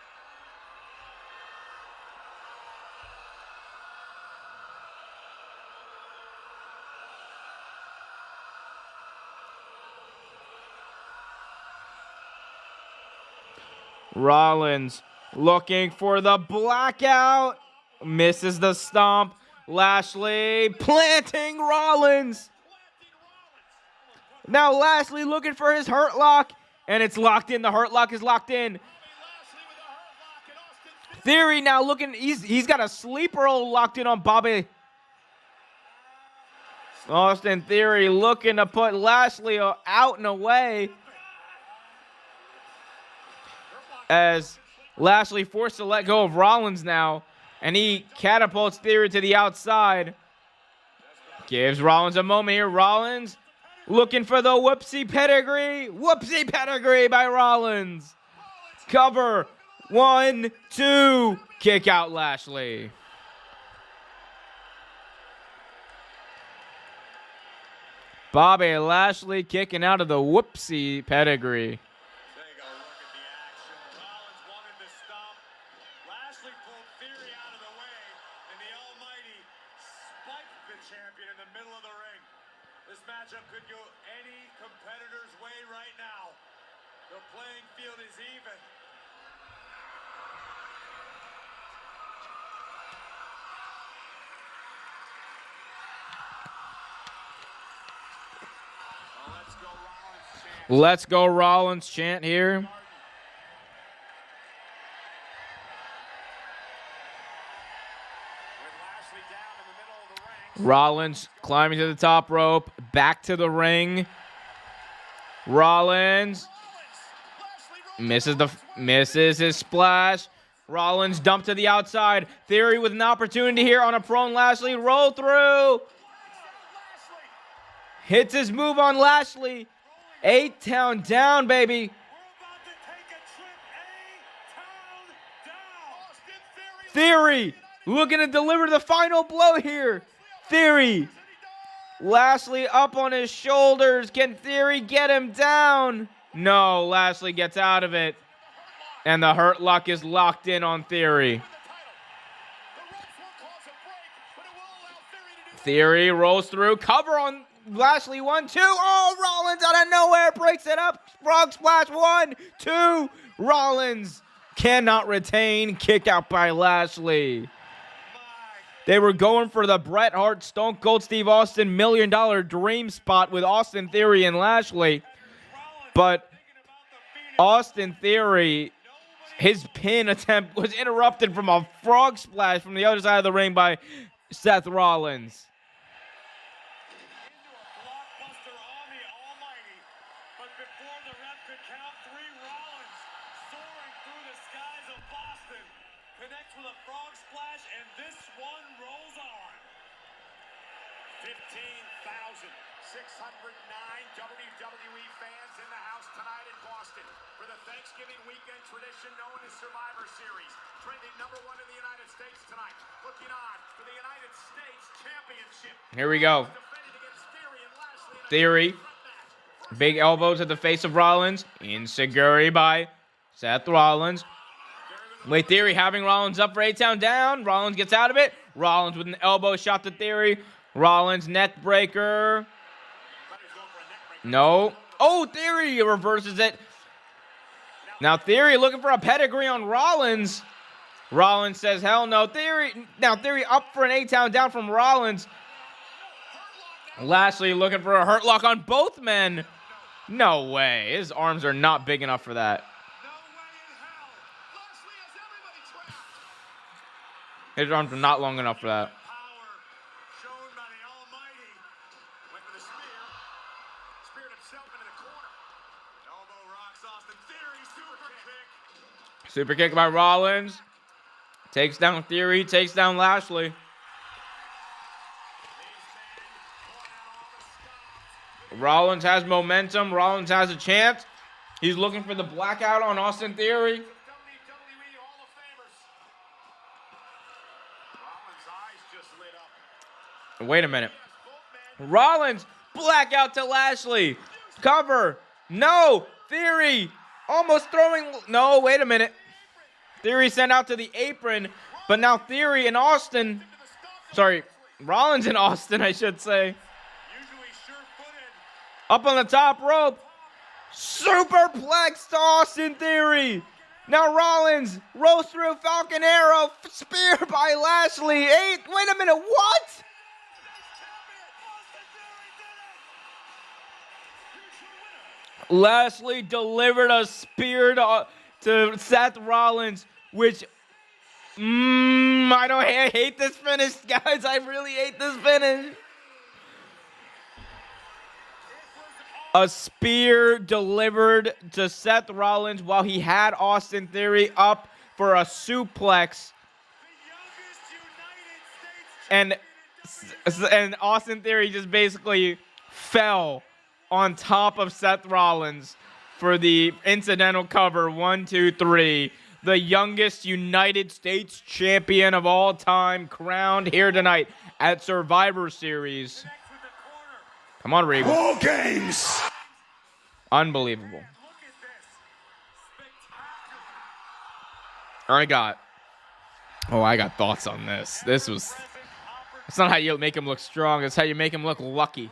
Rollins looking for the blackout. Misses the stomp. Lashley planting Rollins. Now Lashley looking for his hurt lock. And it's locked in. The hurt lock is locked in. Theory now looking, he's got a sleeper locked in on Bobby. Austin Theory looking to put Lashley out and away. As Lashley forced to let go of Rollins now. And he catapults Theory to the outside. Gives Rollins a moment here. Rollins looking for the whoopsie pedigree. Whoopsie pedigree by Rollins. Cover. 1, 2. Kick out Lashley. Bobby Lashley kicking out of the whoopsie pedigree. Take a look at the action. Rollins wanted to stop. Lashley pulled Theory out of the way, and the Almighty spiked the champion in the middle of the ring. This matchup could go any competitor's way right now. The playing field is even. Let's go Rollins chant here. Rollins climbing to the top rope, back to the ring. Rollins misses his splash. Rollins dumped to the outside. Theory with an opportunity here on a prone Lashley. Roll through. Hits his move on Lashley. 8-town down, baby. Theory looking to deliver the final blow here. Theory. Lashley up on his shoulders. Can Theory get him down? No, Lashley gets out of it. And the Hurt Lock is locked in on Theory. Theory rolls through. Cover on Lashley. 1, 2. Oh, Rollins out of nowhere breaks it up. Frog splash. 1, 2. Rollins cannot retain. Kick out by Lashley. They were going for the Bret Hart, Stone Cold Steve Austin $1 million dream spot with Austin Theory and Lashley. But Austin Theory, his pin attempt was interrupted from a frog splash from the other side of the ring by Seth Rollins. Connects with a frog splash, and this one rolls on. 15,609 WWE fans in the house tonight in Boston for the Thanksgiving weekend tradition known as Survivor Series. Trending #1 in the United States tonight. Looking on for the United States Championship. Here we go. Theory. Big elbow to the face of Rollins. Insecurity by Seth Rollins. Wait, Theory having Rollins up for 8-town down. Rollins gets out of it. Rollins with an elbow shot to Theory. Rollins neck breaker. No. Oh, Theory reverses it. Now Theory looking for a pedigree on Rollins. Rollins says, hell no. Now Theory up for an 8-town down from Rollins. Lashley looking for a Hurt Lock on both men. No way. His arms are not big enough for that. His arms are not long enough for that. Super kick by Rollins. Takes down Theory, takes down Lashley. Rollins has momentum. Rollins has a chance. He's looking for the blackout on Austin Theory. Wait a minute. Rollins, blackout to Lashley. Cover. No. Theory. Almost throwing. No, wait a minute. Theory sent out to the apron. But now Theory and Austin. Sorry. Rollins and Austin, I should say. Up on the top rope. Superplex to Austin Theory. Now Rollins rolls through Falcon Arrow. Spear by Lashley. 8. Wait a minute. What? Lashley delivered a spear to Seth Rollins, which I hate this finish, guys. I really hate this finish. A spear delivered to Seth Rollins while he had Austin Theory up for a suplex. And Austin Theory just basically fell on top of Seth Rollins for the incidental cover. 1, 2, 3. The youngest United States champion of all time, crowned here tonight at Survivor Series. Come on, Regal. War Games! Unbelievable. I got thoughts on this. It's not how you make him look strong. It's how you make him look lucky.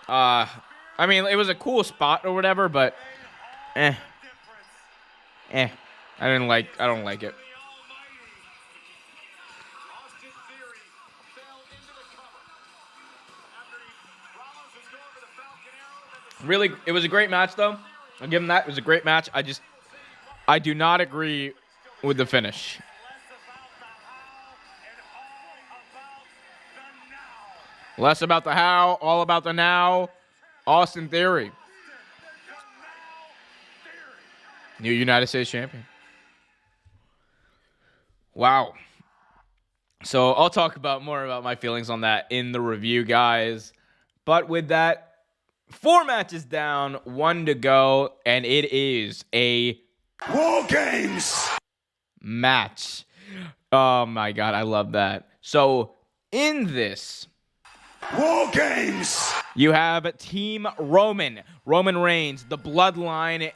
I mean, it was a cool spot or whatever, but I don't like it. Really, it was a great match, though. I'll give him that. It was a great match. I do not agree with the finish. Less about the how, all about the now. Austin Theory. New United States champion. Wow. So I'll talk more about my feelings on that in the review, guys. But with that, 4 matches down, 1 to go, and it is a War Games match. Oh my God, I love that. So in this War Games, you have Team Roman Reigns, the Bloodline,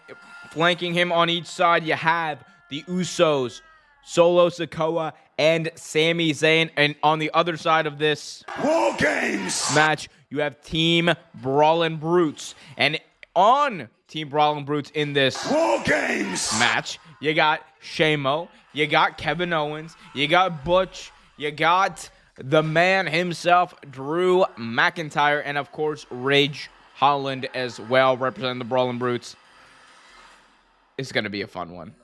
flanking him on each side. You have the Usos, Solo Sikoa, and Sami Zayn. And on the other side of this War Games match, you have Team Brawlin' Brutes. And on Team Brawlin' Brutes in this War Games match, you got Shamo, you got Kevin Owens, you got Butch, you got the man himself, Drew McIntyre, and of course, Ridge Holland as well, representing the Brawlin' Brutes. It's going to be a fun one.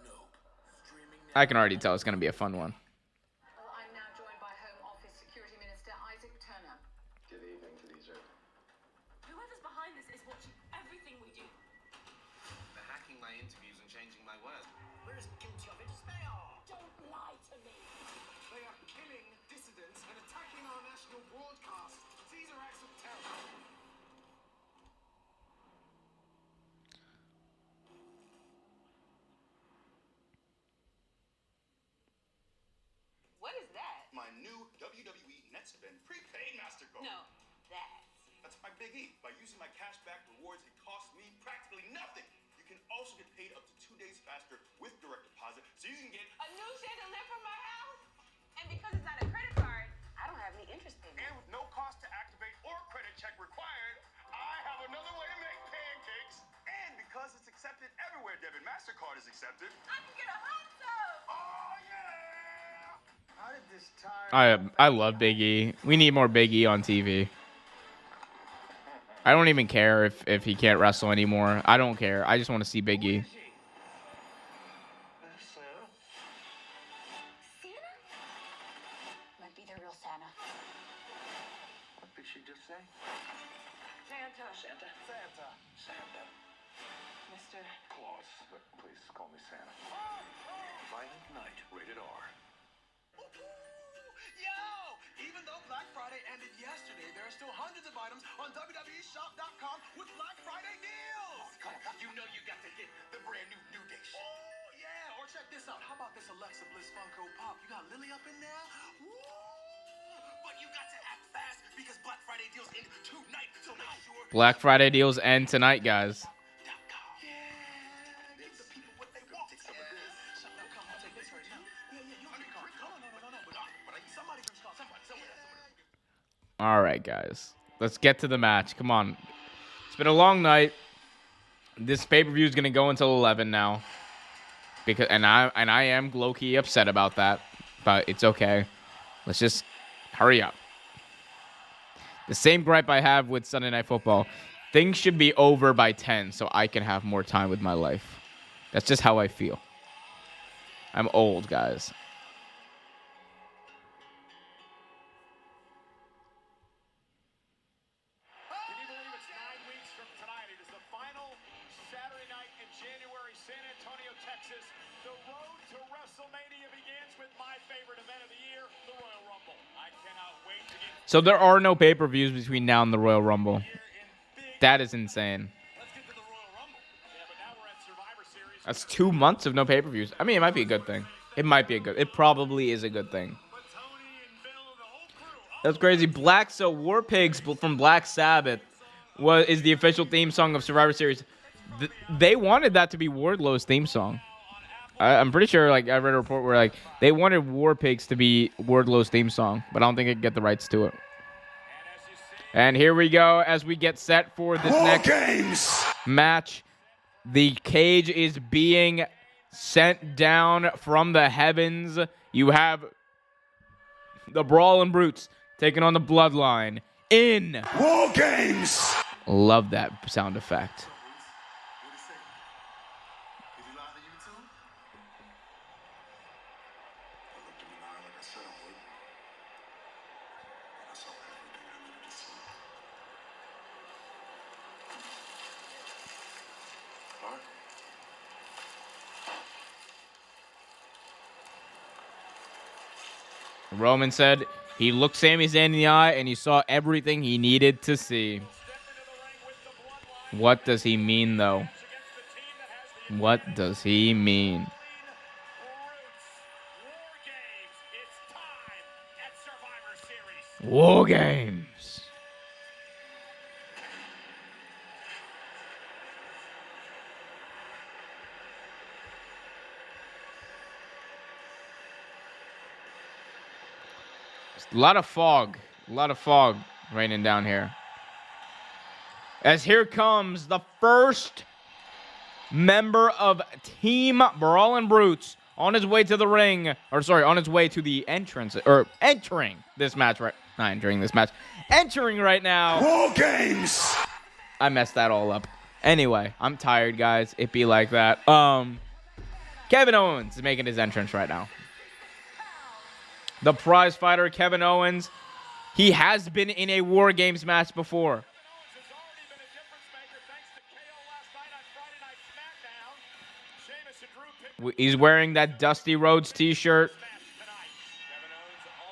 I can already tell it's going to be a fun one. I'm now joined by Home Office Security Minister Isaac Turner. Good evening to these open. Whoever's behind this is watching everything we do. They're hacking my interviews and changing my words. We're as guilty of it as they are. Don't lie to me. They are killing dissidents and attacking our national broadcast. These are acts of terror. What is that? My new WWE NetSpend prepaid MasterCard. No, that. That's my big E. By using my cashback rewards, it costs me practically nothing. You can also get paid up to 2 days faster with direct deposit, so you can get A new shit delivered from my house? And because it's not a credit card, I don't have any interest payments. And with no cost to activate or credit check required, I have another way to make pancakes. And because it's accepted everywhere, debit MasterCard is accepted. I can get a hot tub. Oh, yeah! How did this time... I love Big E. We need more Big E on TV. I don't even care if he can't wrestle anymore. I don't care. I just want to see Big E. Santa? Might be the real Santa. What did she just say? Santa. Santa. Santa. Santa. Mr. Claus. But please call me Santa. Violent Night, rated R. Yo! Even though Black Friday ended yesterday, there are still hundreds of items on WWEshop.com with Black Friday deals! Come on, you know you got to get the brand new Day shit. Oh, yeah! Or check this out. How about this Alexa Bliss Funko Pop? You got Lily up in there? Woo! But you got to act fast because Black Friday deals end tonight, so make sure... Black Friday deals end tonight, guys. Give the people what they want. Take some of this. Now, come on, take this right now. Yeah, you want your card. No. But somebody can call somebody. All right, guys. Let's get to the match. Come on. It's been a long night. This pay-per-view is going to go until 11 now. And I am low-key upset about that, but it's okay. Let's just hurry up. The same gripe I have with Sunday Night Football. Things should be over by 10 so I can have more time with my life. That's just how I feel. I'm old, guys. Can you believe it's 9 weeks from tonight? It is the final Saturday night in January, San Antonio, Texas. The road to WrestleMania begins with my favorite event of the year, the Royal Rumble. I cannot wait to get So there are no pay-per-views between now and the Royal Rumble. here in big. That is insane. Let's get to the Royal Rumble. Yeah, but now we're at Survivor Series. That's 2 months of no pay-per-views. I mean, it might be a good thing. It might be a good. It probably is a good thing. But Tony and Bill, the whole crew. That's crazy. War Pigs from Black Sabbath is the official theme song of Survivor Series. They wanted that to be Wardlow's theme song. I'm pretty sure, like, I read a report where, like, they wanted War Pigs to be Wardlow's theme song, but I don't think it could get the rights to it. And here we go as we get set for this next match. The cage is being sent down from the heavens. You have the Brawling Brutes taking on the Bloodline in War Games. Love that sound effect. I looked him in the eye like I said I would. And I saw everything I needed to see. All right. Roman said he looked Sami Zayn in the eye and he saw everything he needed to see. What does he mean, though? What does he mean? War Games. A lot of fog raining down here. As here comes the first member of Team Brawling Brutes on his way to the ring, on his way to the entrance, or entering this match right. Not entering this match, entering right now. War Games. I messed that all up. Anyway, I'm tired, guys. It be like that. Kevin Owens is making his entrance right now. The prize fighter, Kevin Owens. He has been in a War Games match before. He's wearing that Dusty Rhodes t-shirt.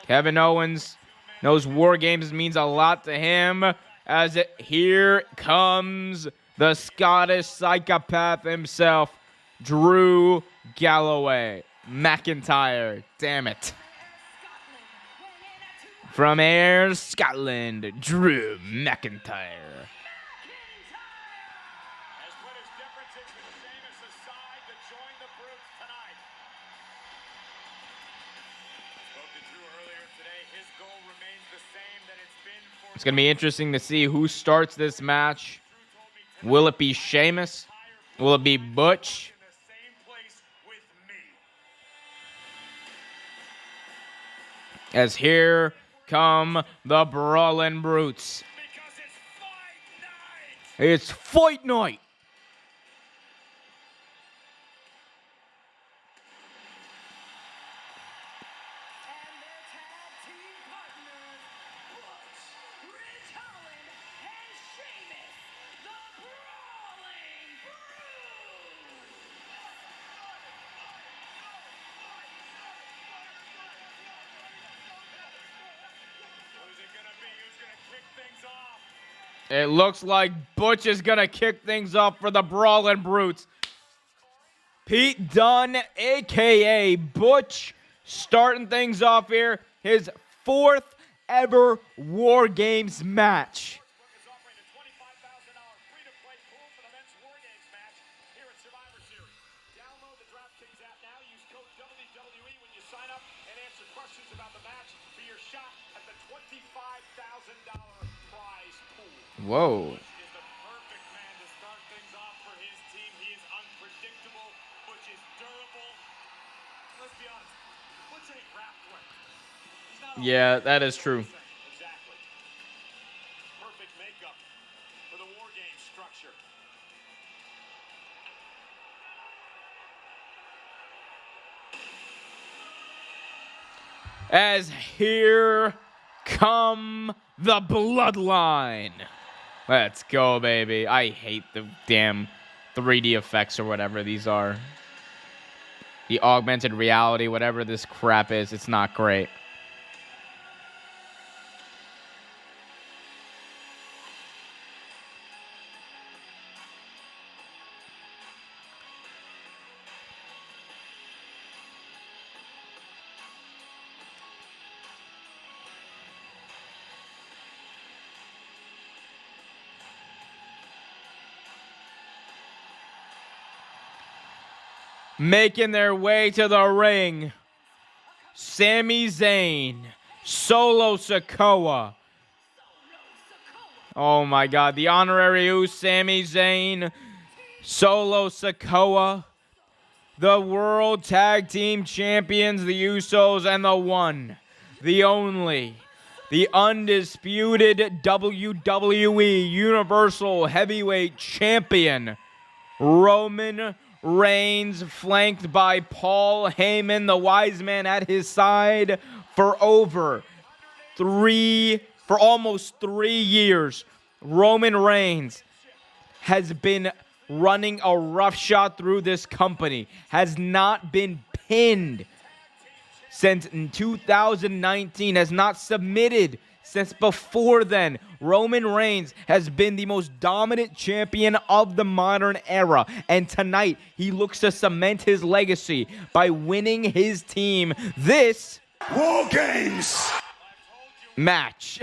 Kevin Owens knows War Games means a lot to him, as here comes the Scottish psychopath himself, Drew Galloway McIntyre. Damn it. From Ayr, Scotland, Drew McIntyre. It's going to be interesting to see who starts this match. Will it be Sheamus? Will it be Butch? As here come the Brawling Brutes. It's fight night. It looks like Butch is going to kick things off for the Brawling Brutes. Pete Dunne, a.k.a. Butch, starting things off here. His 4th ever War Games match. Whoa. Yeah, that is true. Exactly. Perfect makeup for the War Games structure. as here come the Bloodline. Let's go, baby. I hate the damn 3D effects or whatever these are. The augmented reality, whatever this crap is, it's not great. Making their way to the ring, Sami Zayn, Solo Sikoa. Oh my God, the honorary Uso, Sami Zayn, Solo Sikoa, the World Tag Team Champions, the Usos, and the one, the only, the undisputed WWE Universal Heavyweight Champion, Roman Reigns, flanked by Paul Heyman, the wise man at his side for almost 3 years. Roman Reigns has been running a roughshod through this company, has not been pinned since 2019, has not submitted since before then. Roman Reigns has been the most dominant champion of the modern era. And tonight, he looks to cement his legacy by winning his team this War Games match.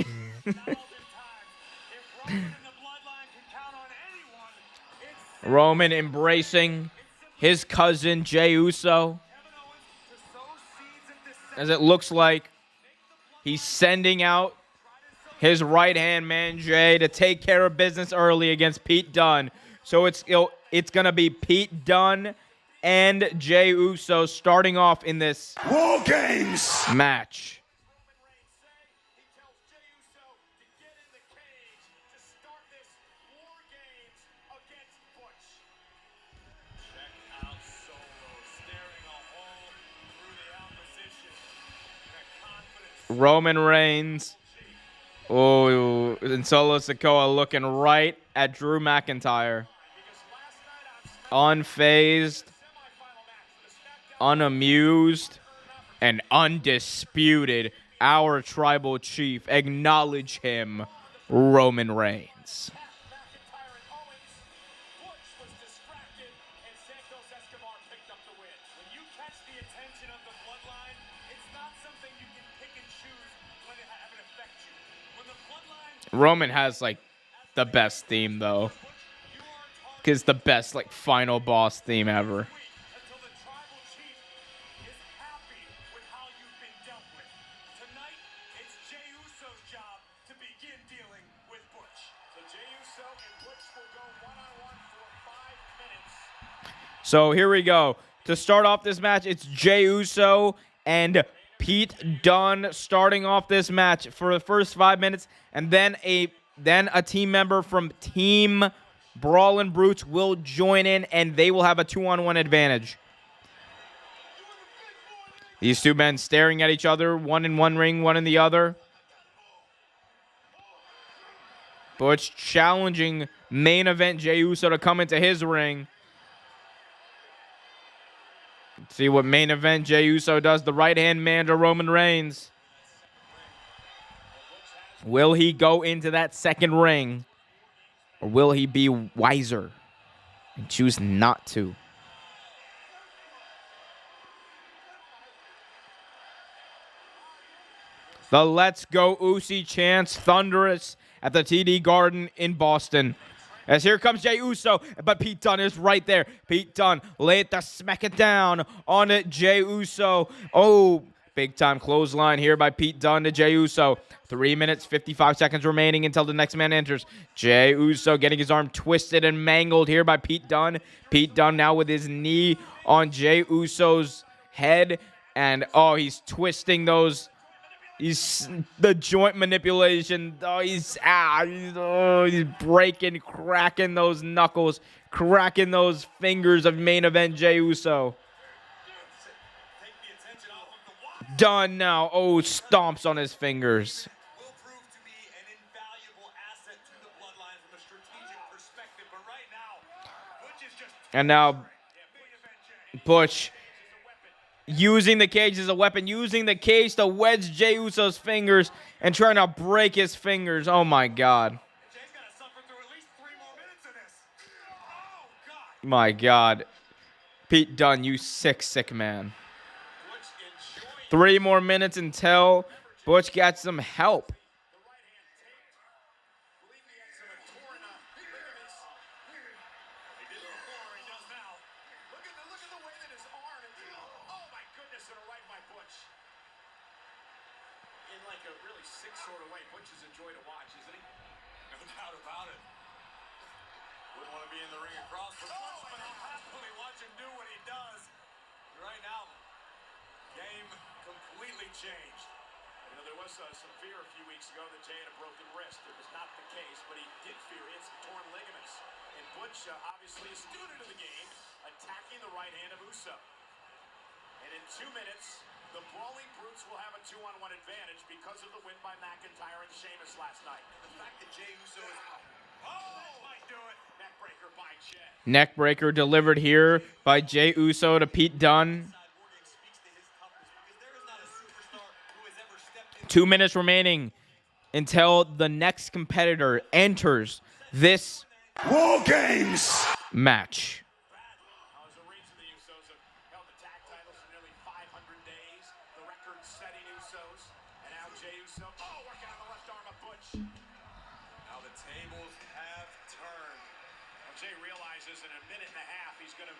Roman embracing his cousin, Jey Uso, as it looks like he's sending out his right-hand man, Jey, to take care of business early against Pete Dunne. So it's going to be Pete Dunne and Jey Uso starting off in this War Games match. Roman Reigns. Oh, and Solo Sikoa looking right at Drew McIntyre. Unfazed, unamused, and undisputed. Our tribal chief. Acknowledge him, Roman Reigns. Roman has like the best theme though, because the best like final boss theme ever. So here we go. To start off this match, it's Jey Uso and Pete Dunne starting off this match for the first 5 minutes, and then a team member from Team Brawlin' Brutes will join in, and they will have a 2-on-1 advantage. These two men staring at each other, one in one ring, one in the other. Butch challenging main event Jey Uso to come into his ring. Let's see what main event Jey Uso does. The right-hand man to Roman Reigns. Will he go into that second ring? Or will he be wiser and choose not to? The Let's Go Usi chants thunderous at the TD Garden in Boston. As here comes Jey Uso, but Pete Dunne is right there. Pete Dunne laid the smack it down on it, Jey Uso. Oh, big time clothesline here by Pete Dunne to Jey Uso. 3 minutes, 55 seconds remaining until the next man enters. Jey Uso getting his arm twisted and mangled here by Pete Dunne. Pete Dunne now with his knee on Jey Uso's head. And, oh, he's twisting those. He's the joint manipulation. Oh, he's breaking, cracking those knuckles, cracking those fingers of main event Jey Uso. Dunn now. Oh, stomps on his fingers. Will prove to be an invaluable asset to the bloodline from a strategic perspective, but right now, Butch is just And now Butch using the cage as a weapon, using the cage to wedge Jey Uso's fingers and trying to break his fingers. Oh my God. Jay's gonna suffer through at least 3 more minutes of this. Oh God! My God. Pete Dunne, you sick man. Butch enjoying 3 more minutes until Butch gets some help. the right hand taped. Believe he had some torn ligaments. He did it before, he does now. Look at the way that his arm is. Oh my goodness, and a right by Butch. In like a really sick sort of way. Butch is a joy to watch, isn't he? No doubt about it. Wouldn't want to be in the ring across from Butch, but I'll happily watch him do what he does. Right now, game completely changed. You know, there was some fear a few weeks ago that Jay had a broken wrist. It was not the case, but he did fear he had some torn ligaments. And Butch, obviously a student of the game, attacking the right hand of Uso. And in 2 minutes, the Brawling Brutes will have a 2-on-1 advantage because of the win by McIntyre and Sheamus last night. And the fact that Jey Uso is... Oh, might do it. Neckbreaker by Jey. Neckbreaker delivered here by Jey Uso to Pete Dunne. Wargame speaks to his toughness because there is not a superstar who has ever stepped in. 2 minutes remaining until the next competitor enters this War Games! match. As the reigns of the Usos have held the tag titles for nearly 500 days, the record-setting Usos, and now Jey Uso, working on the left arm of Butch. Now the tables have turned. Well, Jey realizes in a minute and a half he's going to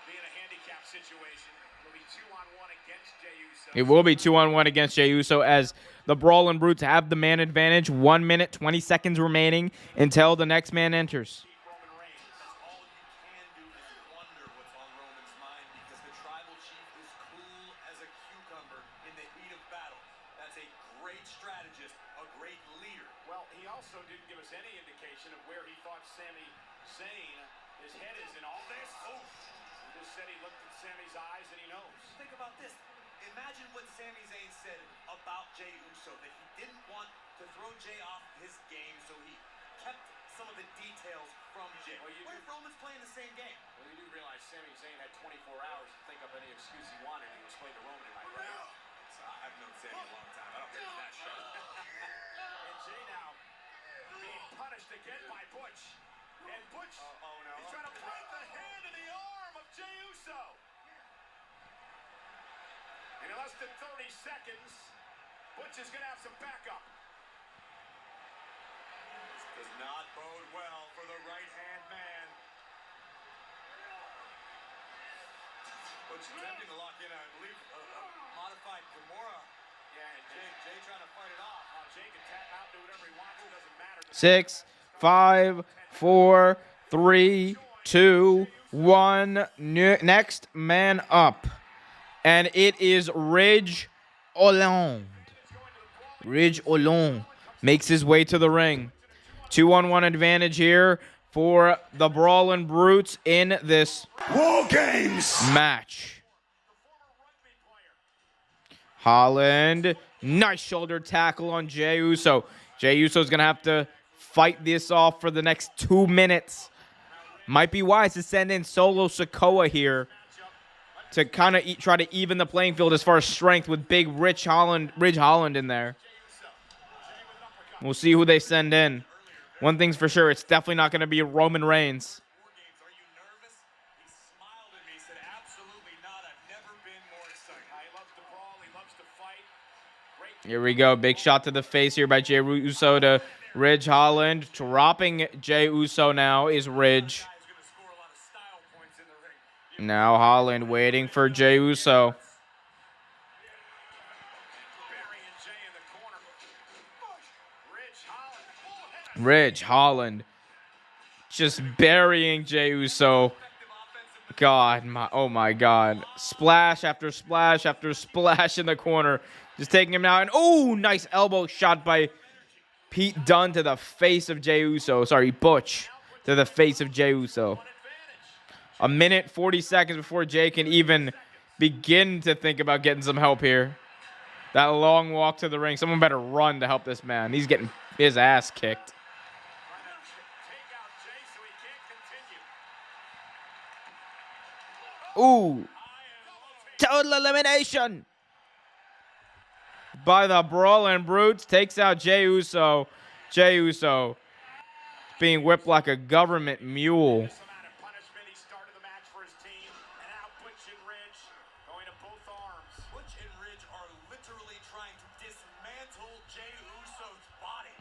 be in a handicap situation. It'll be 2-on-1 against Jey Uso. It will be 2-on-1 against Jey Uso as the Brawling Brutes have the man advantage. 1 minute, 20 seconds remaining until the next man enters. Roman Reigns. All you can do is wonder what's on Roman's mind because the tribal chief is cool as a cucumber in the heat of battle. That's a great strategist, a great leader. Well, he also didn't give us any indication of where he thought Sami Zayn, his head is in all this. He just said he looked at Sami's eyes and he knows. Think about this. Imagine what Sami Zayn said about Jey Uso, that he didn't want to throw Jey off his game, so he kept some of the details from Jey. Well, what if Roman's playing the same game? Well, you do realize Sami Zayn had 24 hours to think up any excuse he wanted, and he was playing to Roman tonight, right? So I've known Sami a long time. I don't think he's that sharp. And Jey now being punished again by Butch. And Butch, he's trying to break the hand and the arm of Jey Uso. And in less than 30 seconds, Butch is going to have some backup. This does not bode well for the right-hand man. Butch attempting to lock in, I believe, a modified Kimura. Yeah, and Jey trying to fight it off. Jey can tap out, do whatever he wants. It doesn't matter. 6, 5, 4, 3, 2, 1. Next man up. And it is Ridge Holland. Ridge Holland makes his way to the ring. 2-on-1 advantage here for the Brawling Brutes in this War Games! match. Holland, nice shoulder tackle on Jey Uso. Jey Uso's going to have to fight this off for the next 2 minutes. Might be wise to send in Solo Sikoa here to kind of try to even the playing field as far as strength with big Ridge Holland in there. We'll see who they send in. One thing's for sure, it's definitely not going to be Roman Reigns. Are you nervous? He smiled at me, said, absolutely not. I've never been more excited. He loves to brawl. He loves to fight. Great. Here we go. Big shot to the face here by Jey Uso to Ridge Holland. Dropping Jey Uso now is Ridge. Guy's going to score a lot of style points in the ring. Now Holland waiting for Jey Uso. Burying Jey in the corner. Ridge Holland. Full head. Ridge Holland just burying Jey Uso. God, oh my God. Splash after splash after splash in the corner. Just taking him out. And oh, nice elbow shot by Pete Dunne to the face of Jey Uso. Sorry, Butch to the face of Jey Uso. 1 minute, 40 seconds before Jey can even begin to think about getting some help here. That long walk to the ring. Someone better run to help this man. He's getting his ass kicked. Take out Jay so he can't continue. Ooh. Total elimination by the Brawling Brutes. Takes out Jey Uso. Jey Uso being whipped like a government mule. This amount of punishment. He started the match for his team, and now Butch and Ridge going to both arms. Butch and Ridge are literally trying to dismantle Jey Uso's body.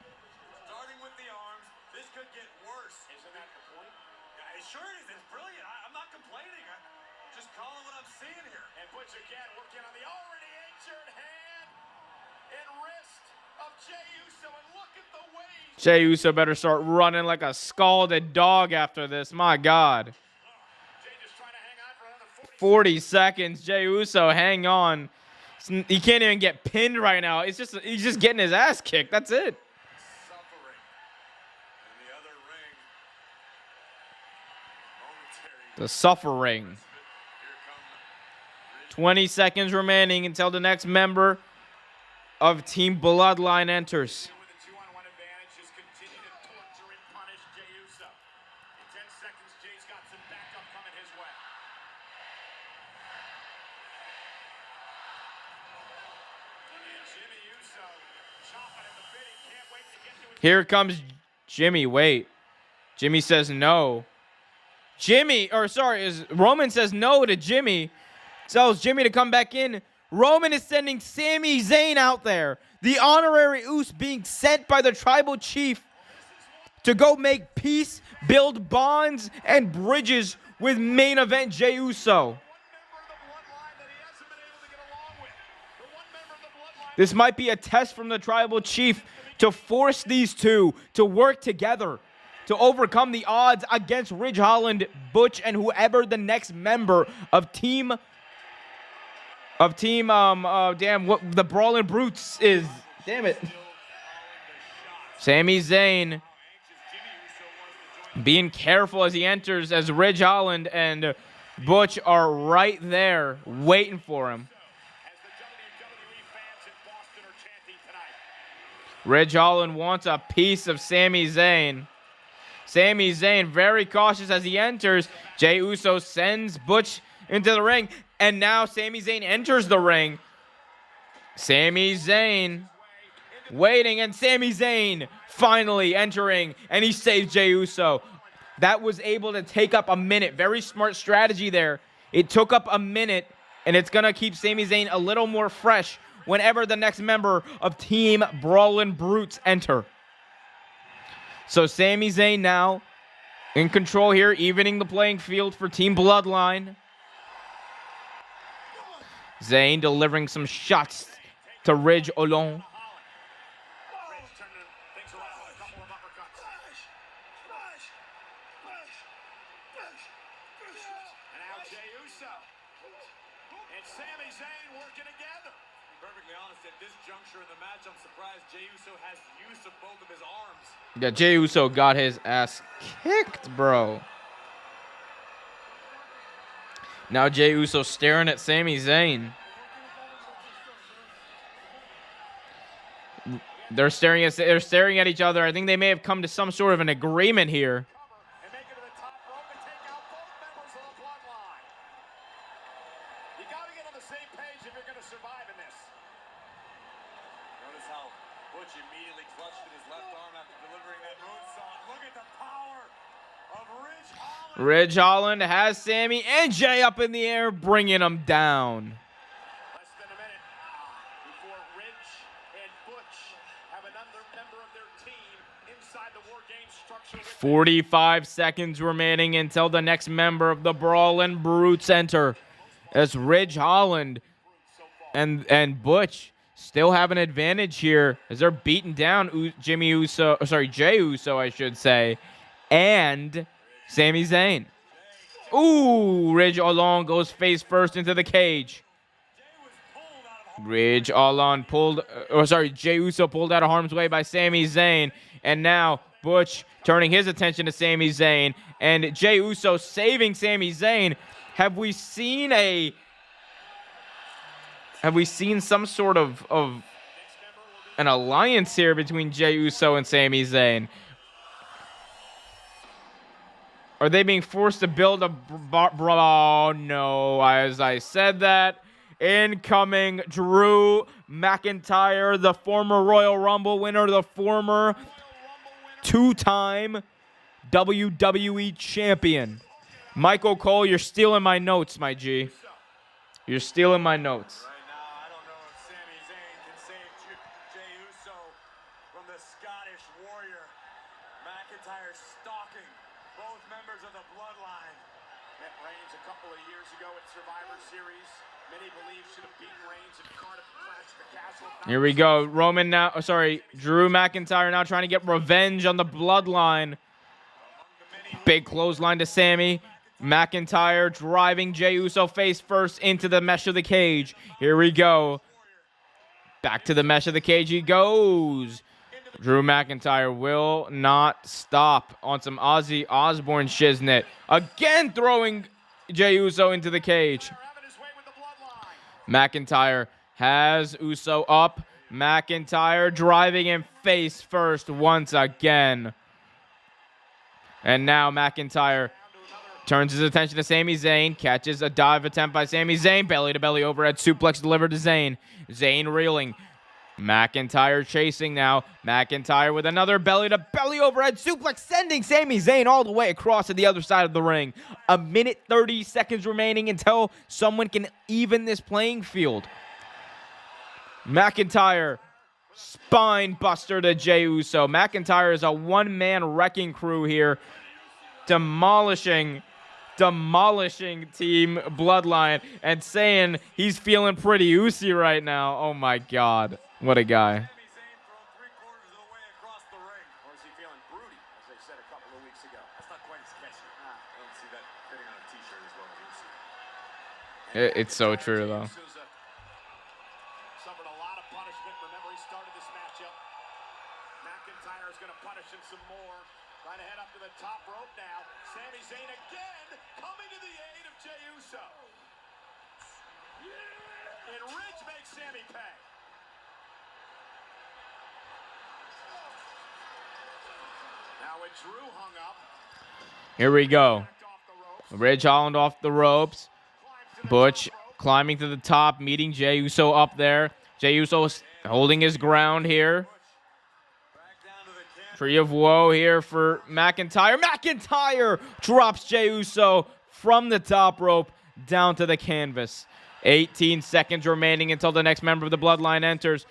Starting with the arms, this could get worse. Isn't that the point? Yeah, it sure is. It's brilliant. I'm not complaining. I'm just calling what I'm seeing here. And Butch again working on the already injured hand and wrist of Jey Uso. And look at the way Jey Uso better start running like a scalded dog after this. My God. Jey just trying to hang on for another 40 seconds. Jey Uso, hang on. He can't even get pinned right now. He's just getting his ass kicked. That's it. Suffering. In the other ring, momentary. The suffering. Here come 20 seconds remaining until the next member of Team Bloodline enters. with a 2-on-1 advantage. Just continue to torture and punish Jey Uso. In 10 seconds, Jey's got some backup coming his way. And Jimmy Uso chopping at the bit. He can't wait to get to his Here comes Jimmy. Wait. Jimmy says no. Roman says no to Jimmy. Tells Jimmy to come back in. Roman is sending Sami Zayn out there. The honorary Uso being sent by the tribal chief to go make peace, build bonds, and bridges with main event Jey Uso. This might be a test from the tribal chief to force these two to work together to overcome the odds against Ridge Holland, Butch, and whoever the next member of the Brawling Brutes is. Damn it. Sami Zayn being careful as he enters, as Ridge Holland and Butch are right there waiting for him. As the WWE fans in Boston are chanting tonight. Ridge Holland wants a piece of Sami Zayn. Sami Zayn very cautious as he enters. Jey Uso sends Butch into the ring, and now Sami Zayn enters the ring. Sami Zayn waiting, and Sami Zayn finally entering, and he saves Jey Uso. That was able to take up a minute. Very smart strategy there. It took up a minute, and it's going to keep Sami Zayn a little more fresh whenever the next member of Team Brawling Brutes enter. So Sami Zayn now in control here, evening the playing field for Team Bloodline. Zayn delivering some shots to Ridge Holland. Ridge turning things around with a couple of uppercuts. And now Jey Uso and Sami Zayn working together. Perfectly honest, at this juncture in the match, I'm surprised Jey Uso has use of both of his arms. Yeah, Jey Uso got his ass kicked, bro. Now Jey Uso staring at Sami Zayn. They're staring at each other. I think they may have come to some sort of an agreement here. And make it to the top rope and take out both members of the bloodline. You got to get on the same page if you're going to survive in this. Notice how Butch immediately clutched at his left arm after delivering that moonsault. Look at the power of Ridge Holland. Ridge Holland has Sami and Jey up in the air, bringing him down. Less than a minute before Ridge and Butch have another member of their team inside the War Games structure. 45 seconds remaining until the next member of the Brawling Brutes enter. As Ridge Holland and Butch still have an advantage here as they're beating down Jey Uso, I should say, and Sami Zayn. Ooh, Ridge Holland goes face first into the cage. Jey Uso pulled out of harm's way by Sami Zayn, and now Butch turning his attention to Sami Zayn, and Jey Uso saving Sami Zayn. Have we seen a Have we seen some sort of an alliance here between Jey Uso and Sami Zayn? Are they being forced to build a oh no, as I said that. Incoming Drew McIntyre, the former Royal Rumble winner, the former two-time WWE champion. Michael Cole, you're stealing my notes, my G. You're stealing my notes. Right now, I don't know if Sami Zayn can save Jey Uso from the Scottish Warrior. McIntyre stalking both members of the Bloodline. Met Reigns a couple of years ago at Survivor Series. Many believe should have beaten Reigns at Cardiff Clash at the Castle. Here we go. Drew McIntyre now trying to get revenge on the Bloodline. Big clothesline to Sami. McIntyre driving Jey Uso face first into the mesh of the cage. Here we go. Back to the mesh of the cage he goes. Drew McIntyre will not stop on some Ozzy Osbourne shiznit. Again throwing Jey Uso into the cage. McIntyre has Uso up. McIntyre driving him face first once again. And now McIntyre turns his attention to Sami Zayn, catches a dive attempt by Sami Zayn, belly-to-belly overhead suplex delivered to Zayn. Zayn reeling. McIntyre chasing now. McIntyre with another belly-to-belly overhead suplex, sending Sami Zayn all the way across to the other side of the ring. 1:30 remaining until someone can even this playing field. McIntyre, spine buster to Jey Uso. McIntyre is a one-man wrecking crew here, demolishing Team Bloodline and saying he's feeling pretty oozy right now. Oh my God, what a guy. Sami Zayn thrown 3/4 of the way across the ring. Or is he feeling broody, as they said a couple of weeks ago? That's not quite as catchy. I don't see that fitting on a t-shirt as well as Uso. It's so true though. Suffered a lot of punishment. Remember, he started this matchup. McIntyre is going to punish him some more. Trying to head up to the top rope now. Sami Zayn again coming to the aid of Jey Uso. And Ridge makes Sami pay. Now with Drew hung up. Here we go. Back off the ropes. Ridge Holland off the ropes. Climbs to the Butch top rope. climbing to the top, meeting Jey Uso up there. Jey Uso holding his ground here. Back down to the canvas. Tree of Woe here for McIntyre. McIntyre drops Jey Uso from the top rope down to the canvas. 18 seconds remaining until the next member of the Bloodline enters.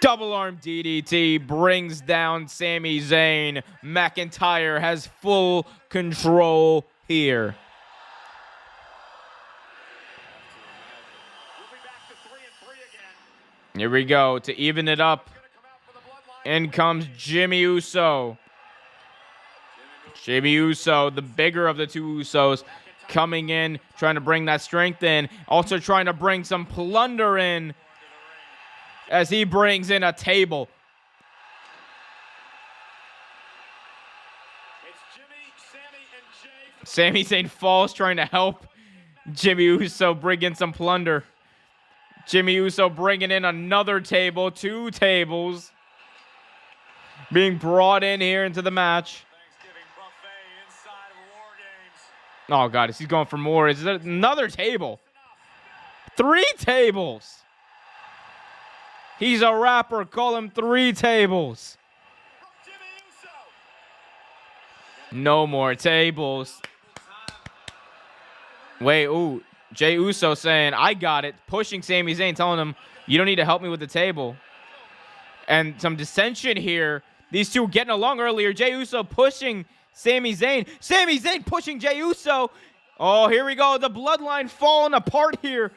Double arm DDT brings down Sami Zayn. McIntyre has full control here. We'll be back to 3-3 again. Here we go to even it up. Gonna come out for the Bloodline. In comes Jimmy Uso. Jimmy Uso, the bigger of the two Usos, coming in, trying to bring that strength in. Also trying to bring some plunder in as he brings in a table. It's Jimmy, Sami, and Jey. For Sami Zayn falls trying to help Jimmy Uso bring in some plunder. Jimmy Uso bringing in another table, 2 tables being brought in here into the match. Thanksgiving buffet inside of War Games. Oh, God, he's going for more. Is it another table? 3 tables. He's a rapper. Call him 3 tables. From Jimmy Uso. No more tables. Wait, ooh. Jey Uso saying, I got it. Pushing Sami Zayn, telling him, you don't need to help me with the table. And some dissension here. These two getting along earlier. Jey Uso pushing Sami Zayn. Sami Zayn pushing Jey Uso. Oh, here we go. The Bloodline falling apart here.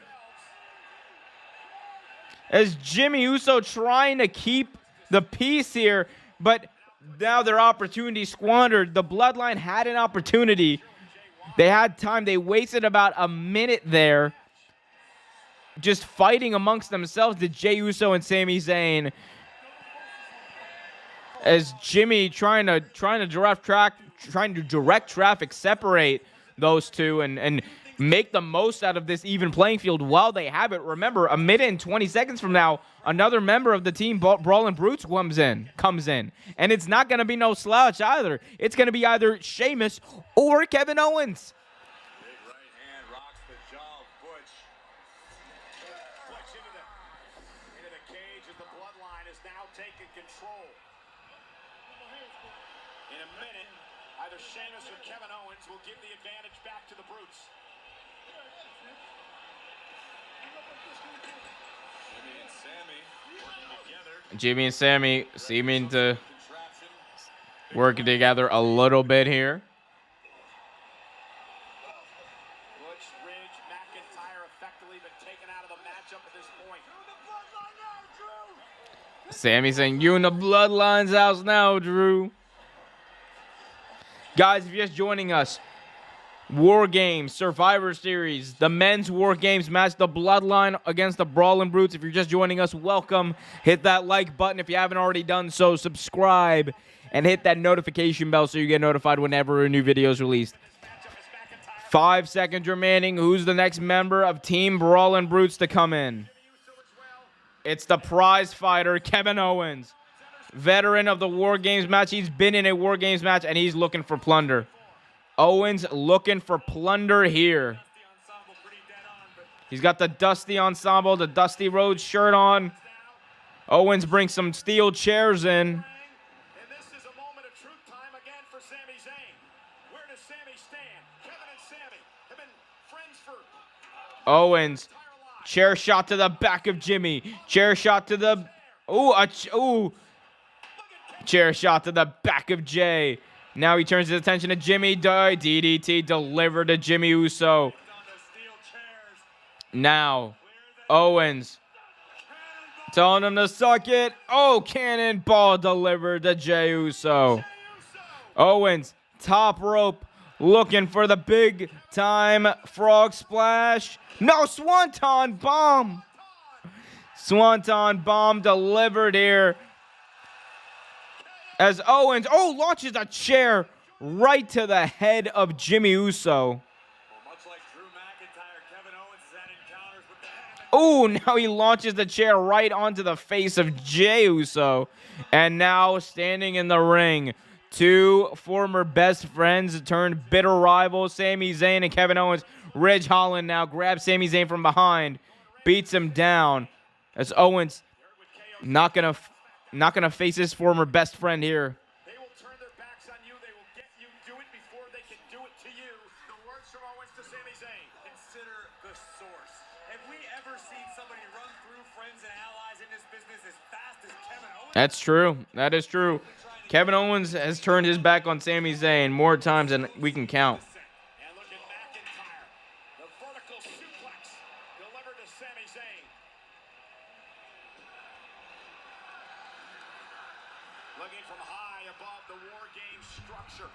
As Jimmy Uso trying to keep the peace here, but now their opportunity squandered. The Bloodline had an opportunity. They had time. They wasted about a minute there just fighting amongst themselves, the Jey Uso and Sami Zayn. As Jimmy trying to direct traffic, separate those two and make the most out of this even playing field while they have it. Remember, a minute and 20 seconds from now, another member of the team, Brawling Brutes, comes in. And it's not going to be no slouch either. It's going to be either Sheamus or Kevin Owens. Big right hand rocks the jaw of Butch. Butch into the cage as the bloodline is now taking control. In a minute, either Sheamus or Kevin Owens will give the advantage back to the Brutes. Jimmy and Sammy working together. Jimmy and Sammy seeming to work together a little bit here. Butch, Ridge, McIntyre effectively been taken out of the matchup at this point. Sammy saying, "You in the Bloodline's house now, Drew." Guys, if you're just joining us, War Games, Survivor Series, the men's War Games match, the Bloodline against the Brawling Brutes. If you're just joining us, welcome. Hit that like button if you haven't already done so. Subscribe and hit that notification bell so you get notified whenever a new video is released. 5 seconds remaining. Who's the next member of Team Brawling Brutes to come in? It's the prize fighter, Kevin Owens. Veteran of the War Games match. He's been in a War Games match, and he's looking for plunder. Owens looking for plunder here. He's got the Dusty Ensemble, the Dusty Rhodes shirt on. Owens brings some steel chairs in. And this is a moment of truth time again for Sami Zayn. Where does Sami stand? Kevin and Sami have been friends for Owens, chair shot to the back of Jimmy. Chair shot to the... Chair shot to the back of Jay. Now he turns his attention to Jimmy. DDT delivered to Jimmy Uso. Now, Owens telling him to suck it. Oh, cannonball delivered to Jey Uso. Owens, top rope, looking for the big time frog splash. No, Swanton bomb. Swanton bomb delivered here. As Owens, launches a chair right to the head of Jimmy Uso. much like Drew McIntyre, Kevin Owens has had encounters with the Now he launches the chair right onto the face of Jey Uso. And now standing in the ring, two former best friends turned bitter rivals, Sami Zayn and Kevin Owens. Ridge Holland now grabs Sami Zayn from behind, beats him down. As Owens not gonna face his former best friend here. They will turn their backs on you. They will get you do it before they can do it to you. The words from Owens to Sami Zayn. Consider the source. Have we ever seen somebody run through friends and allies in this business as fast as Kevin Owens? That's true. That is true. Kevin Owens has turned his back on Sami Zayn more times than we can count. And look at McIntyre. The vertical suplex delivered to Sami Zayn. Looking from high above the War Games structure.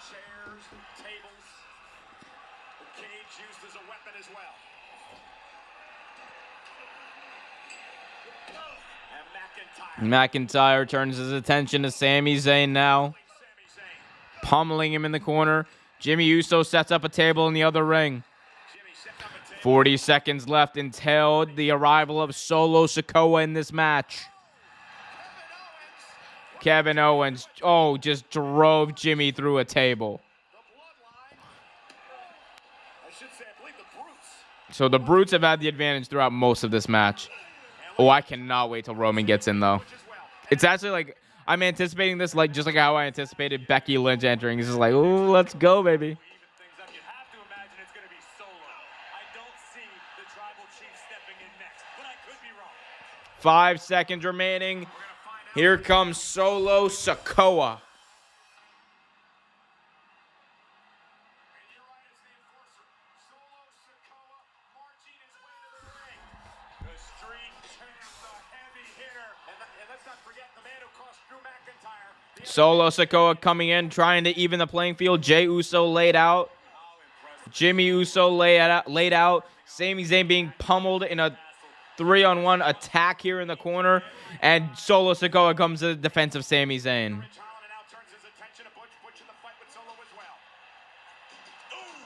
Chairs, tables. The cage used as a weapon as well. And McIntyre. McIntyre turns his attention to Sami Zayn now, Sami Zayn. pummeling him in the corner. Jimmy Uso sets up a table in the other ring. Jimmy setting up a table. 40 seconds left until the arrival of Solo Sikoa in this match. Kevin Owens, just drove Jimmy through a table. The bloodline. I should say, I believe the Brutes. So the Brutes have had the advantage throughout most of this match. I cannot wait till Roman gets in, though. It's actually like, I'm anticipating this just like how I anticipated Becky Lynch entering. This is like, ooh, let's go, baby. Even things up. You have to imagine it's going to be Solo. I don't see the Tribal Chief stepping in next, but I could be wrong. 5 seconds remaining. Here comes Solo Sikoa. Solo Sikoa coming in, trying to even the playing field. Jey Uso laid out. Jimmy Uso laid out. Sami Zayn being pummeled in a 3-on-1 attack here in the corner. And Solo Sikoa comes to the defense of Sami Zayn.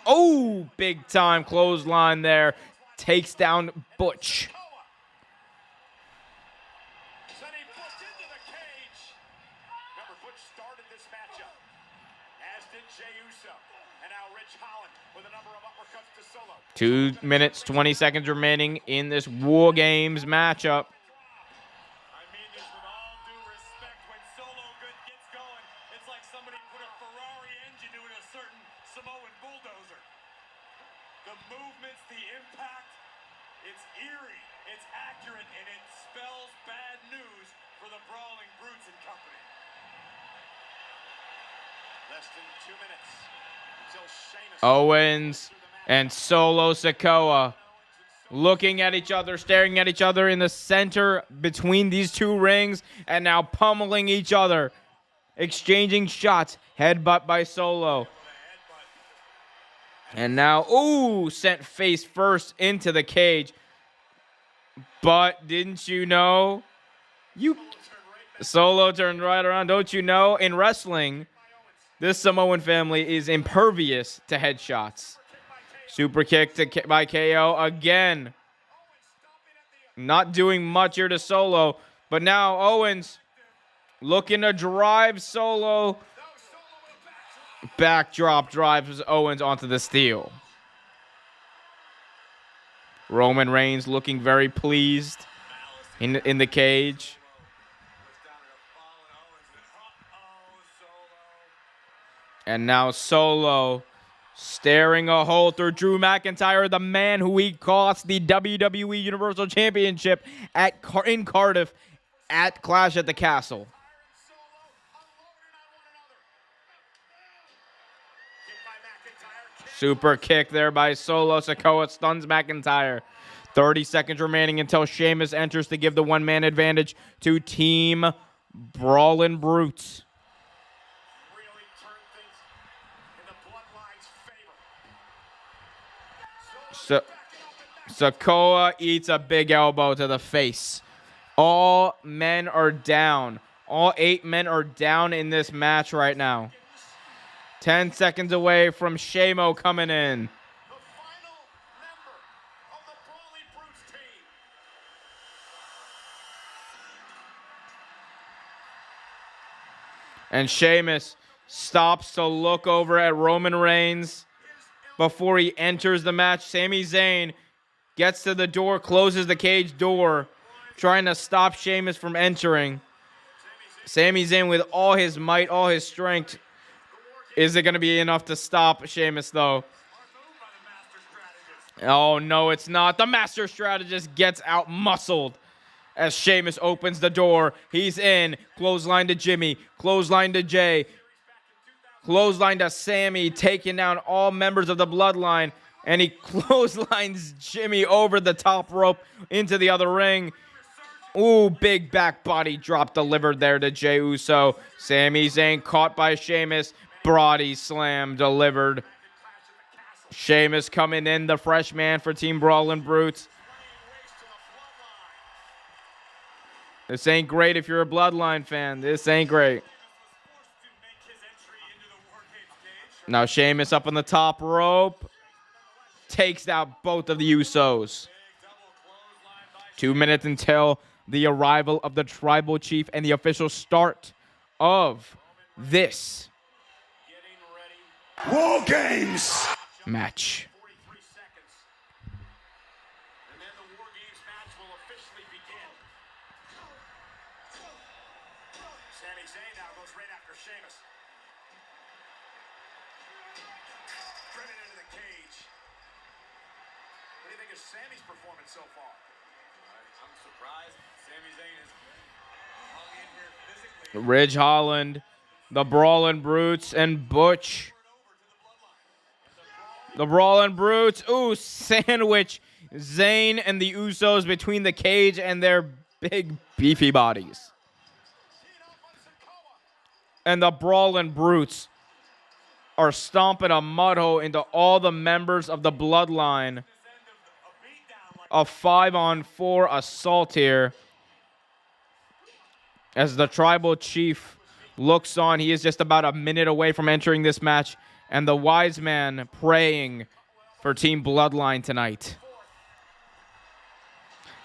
Oh, big time clothesline there. Takes down Butch. Sending Butch into the cage. Remember, Butch started this matchup, as did Jey Uso. And now Rich Holland with a number of uppercuts to Solo. 2 minutes, 20 seconds remaining in this War Games matchup. I mean this with all due respect. When Solo good gets going, it's like somebody put a Ferrari engine into a certain Samoan bulldozer. The movements, the impact, it's eerie, it's accurate, and it spells bad news for the Brawling Brutes and company. Less than 2 minutes until Sheamus. Owens and Solo Sikoa looking at each other, staring at each other in the center between these two rings, and now pummeling each other, exchanging shots. Headbutt by Solo. And now, ooh, sent face first into the cage. But didn't you know? Solo turned right around. Don't you know? In wrestling, this Samoan family is impervious to headshots. Super kick by KO again. Not doing much here to Solo. But now Owens looking to drive Solo. Backdrop drives Owens onto the steel. Roman Reigns looking very pleased in the cage. And now Solo staring a hole through Drew McIntyre, the man who he cost the WWE Universal Championship in Cardiff at Clash at the Castle. Super kick there by Solo Sikoa, stuns McIntyre. 30 seconds remaining until Sheamus enters to give the one-man advantage to Team Brawlin' Brutes. Really turned things in the Bloodline's favor. Sikoa eats a big elbow to the face. All men are down. All 8 men are down in this match right now. 10 seconds away from Shamo coming in. The final member of the Brawling Brutes team. And Sheamus stops to look over at Roman Reigns before he enters the match. Sami Zayn gets to the door, closes the cage door, trying to stop Sheamus from entering. Sami Zayn with all his might, all his strength. Is it going to be enough to stop Sheamus, though? Oh, no, it's not. The Master Strategist gets out-muscled as Sheamus opens the door. He's in. Clothesline to Jimmy. Clothesline to Jay. Clothesline to Sammy, taking down all members of the Bloodline. And he clotheslines Jimmy over the top rope into the other ring. Ooh, big back body drop delivered there to Jey Uso. Sami Zayn caught by Sheamus. Body slam delivered. Sheamus coming in, the fresh man for Team Brawlin' Brutes. This ain't great if you're a Bloodline fan. This ain't great. Now Sheamus up on the top rope. Takes out both of the Usos. 2 minutes until the arrival of the Tribal Chief and the official start of this War Games! match. 43 seconds. And then the War Games match will officially begin. Sami Zayn now goes right after Sheamus. Driven into the cage. What do you think of Sami's performance so far? I'm surprised Sami Zayn has hung in here physically. Ridge Holland, the Brawlin' Brutes, and Butch. The Brawlin' Brutes. Ooh, sandwich Zayn and the Usos between the cage and their big, beefy bodies. And the Brawlin' Brutes are stomping a mud hole into all the members of the Bloodline. A 5-on-4 assault here. As the Tribal Chief looks on, he is just about a minute away from entering this match and the wise man praying for Team Bloodline tonight.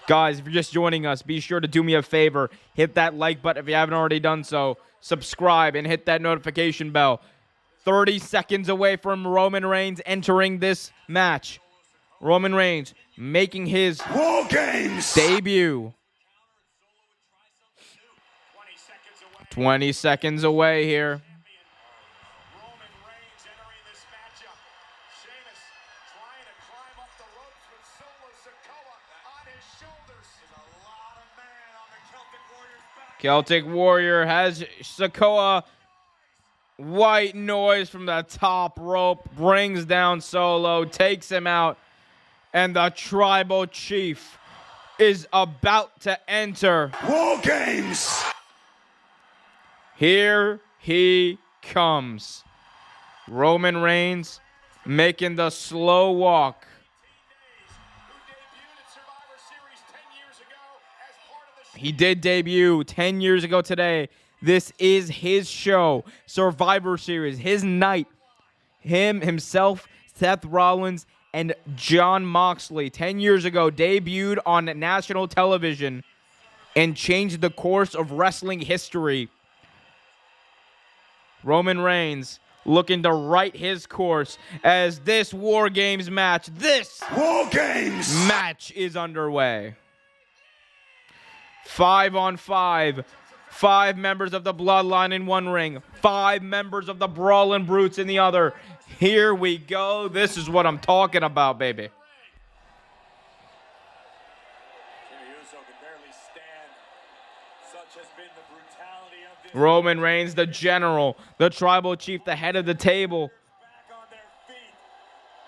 Guys, if you're just joining us, be sure to do me a favor. Hit that like button if you haven't already done so. Subscribe and hit that notification bell. 30 seconds away from Roman Reigns entering this match. Roman Reigns making his War Games debut. 20 seconds away here. Roman Reigns entering this matchup. Sheamus trying to climb up the ropes with Solo Sikoa on his shoulders. There's a lot of man on the Celtic Warrior's back. Celtic Warrior has Sikoa. White noise from the top rope. Brings down Solo. Takes him out. And the Tribal Chief is about to enter. War Games. Here he comes. Roman Reigns making the slow walk. He did debut 10 years ago today. This is his show, Survivor Series, his night. Himself, Seth Rollins, and Jon Moxley 10 years ago debuted on national television and changed the course of wrestling history. Roman Reigns looking to right his course as this War Games match, War Games match is underway. 5-on-5. 5 members of the Bloodline in one ring. 5 members of the Brawlin' Brutes in the other. Here we go. This is what I'm talking about, baby. Jimmy Uso can barely stand. Such has been the brutality of this. Roman Reigns, the general, the Tribal Chief, the head of the table, Back on their feet.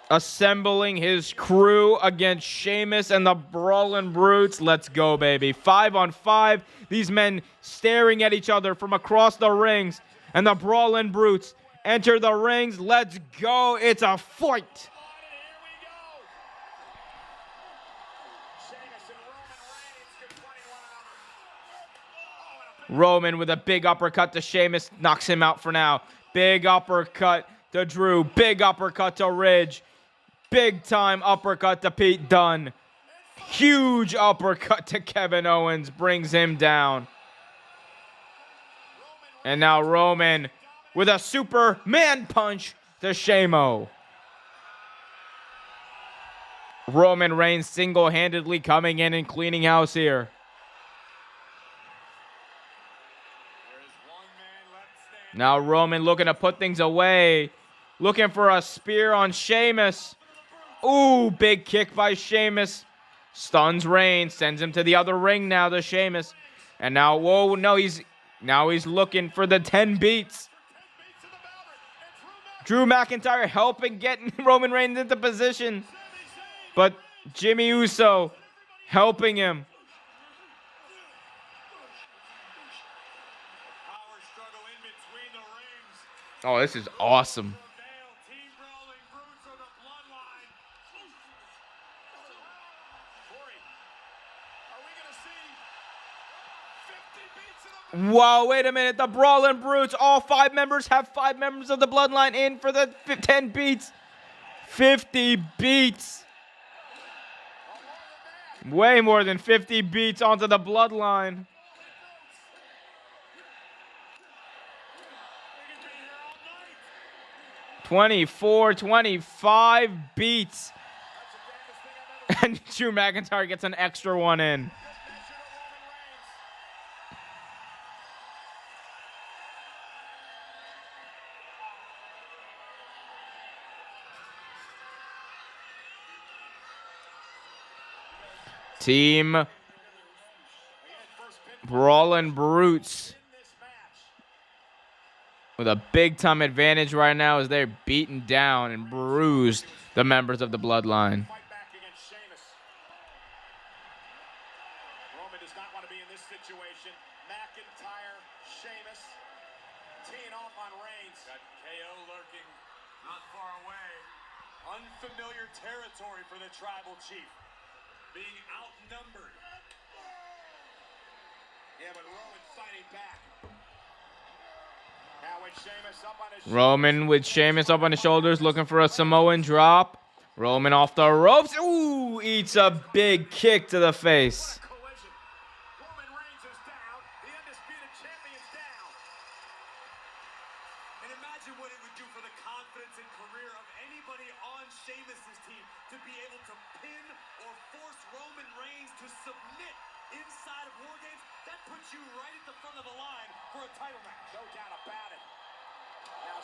assembling his crew against Sheamus and the Brawlin' Brutes. Let's go, baby. 5-on-5. These men staring at each other from across the rings. And the Brawlin' Brutes enter the rings. Let's go. It's a fight. And here we go. Sheamus and Roman Reigns confronting one another. Roman with a big uppercut to Sheamus. Knocks him out for now. Big uppercut to Drew. Big uppercut to Ridge. Big time uppercut to Pete Dunne. Huge uppercut to Kevin Owens. Brings him down. And now Roman with a Superman punch to Shamo. Roman Reigns single-handedly coming in and cleaning house here. There is one man left standing. Now Roman looking to put things away. Looking for a spear on Sheamus. Ooh, big kick by Sheamus. Stuns Reigns, sends him to the other ring now to Sheamus. And now, whoa, no, he's looking for the 10 beats. Drew McIntyre helping get Roman Reigns into position. But Jimmy Uso helping him. Power struggle in between the rings. Oh, this is awesome. Team Brawling Brutes of the Bloodline. Corey, are we going to see 50 beats in the Whoa, wait a minute. The Brawlin' Brutes, all 5 members have 5 members of the Bloodline in for the 10 beats. 50 beats. Way more than 50 beats onto the Bloodline. 24, 25 beats. And Drew McIntyre gets an extra one in. Team Brawlin' Brutes with a big-time advantage right now as they're beaten down and bruised the members of the Bloodline. fight back against Sheamus. Roman does not want to be in this situation. McIntyre, Sheamus, teeing off on Reigns. Got KO lurking not far away. Unfamiliar territory for the Tribal Chief. Being outnumbered. Yeah, but Roman fighting back. Now a Roman with Sheamus up on his shoulders, looking for a Samoan drop. Roman off the ropes. Ooh, eats a big kick to the face. Roman Reigns is down. The undisputed champion's down. And imagine what it would do for the confidence and career of anybody on Sheamus's team to be able to pin or force Roman Reigns to submit inside of War Games. That puts you right at the front of the line for a title match. No doubt about it. Now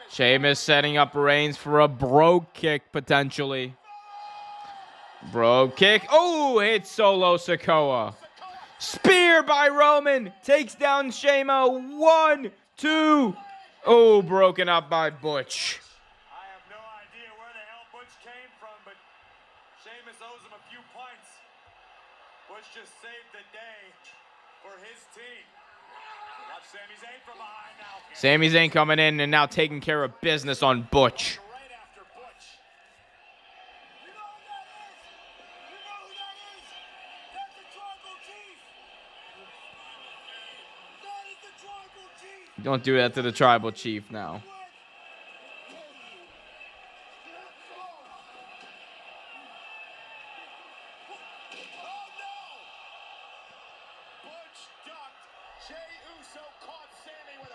Sheamus setting up Reigns for a brogue kick, potentially. Brogue kick. Oh, hits Solo Sikoa. Spear by Roman. Takes down Sheamus. 1, 2. Oh, broken up by Butch. I have no idea where the hell Butch came from, but Sheamus owes him a few pints. Butch just saved the day for his team. Watch Sami Zayn from behind now. Sami Zayn coming in and now taking care of business on Butch. Right after Butch. You know who that is? You know who that is? That's the Tribal Chief. That is the Tribal Chief. Don't do that to the Tribal Chief now.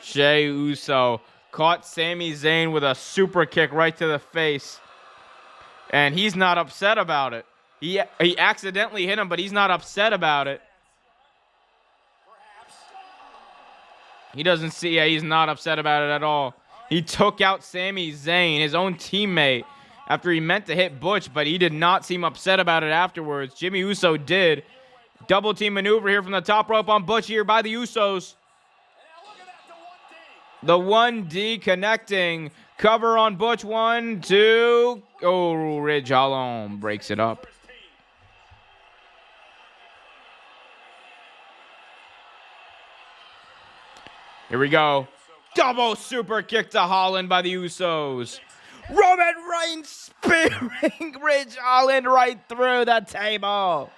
Jey Uso caught Sami Zayn with a super kick right to the face. And he's not upset about it. He accidentally hit him, but he's not upset about it. He doesn't see it. He's not upset about it at all. He took out Sami Zayn, his own teammate, after he meant to hit Butch, but he did not seem upset about it afterwards. Jimmy Uso did. Double team maneuver here from the top rope on Butch here by the Usos. The 1D connecting. Cover on Butch. 1, 2. Oh, Ridge Holland breaks it up. Here we go. Double super kick to Holland by the Usos. Roman Reigns spearing Ridge Holland right through the table.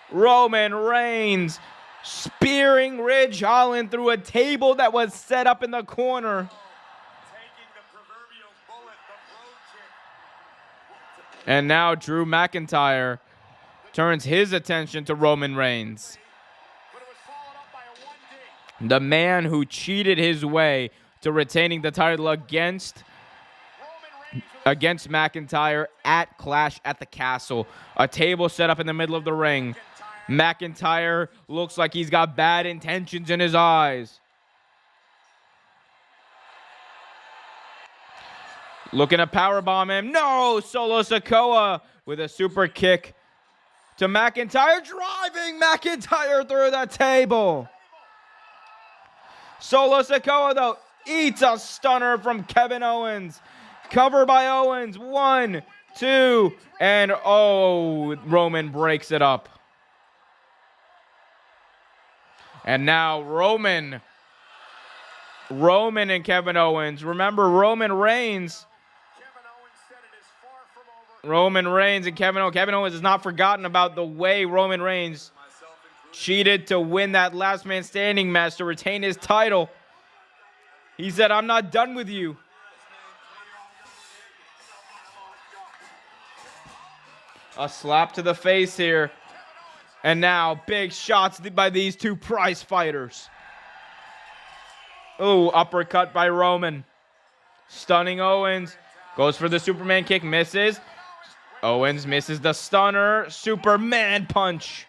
Roman Reigns spearing Ridge Holland through a table that was set up in the corner. And now Drew McIntyre turns his attention to Roman Reigns. The man who cheated his way to retaining the title against McIntyre at Clash at the Castle. A table set up in the middle of the ring. McIntyre looks like he's got bad intentions in his eyes. Looking to powerbomb him. No! Solo Sikoa with a super kick to McIntyre. Driving McIntyre through the table. Solo Sikoa, though, eats a stunner from Kevin Owens. Cover by Owens. 1, 2, and oh, Roman breaks it up. And now Roman and Kevin Owens. Remember, Roman Reigns and Kevin Owens. Kevin Owens has not forgotten about the way Roman Reigns cheated to win that last man standing match to retain his title. He said, I'm not done with you. A slap to the face here. And now, big shots by these two prize fighters. Ooh, uppercut by Roman. Stunning Owens. Goes for the Superman kick, misses. Owens misses the stunner. Superman punch.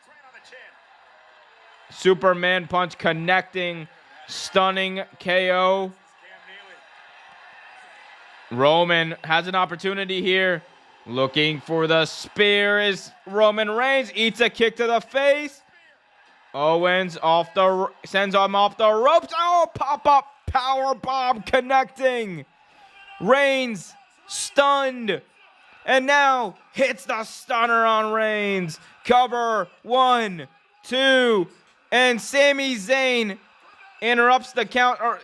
Superman punch connecting. Stunning KO. Roman has an opportunity here. Looking for the spear is Roman Reigns. Eats a kick to the face. Owens sends him off the ropes. Oh, pop-up power bomb connecting. Reigns stunned. And now hits the stunner on Reigns. Cover. 1, 2. And Sami Zayn interrupts the count or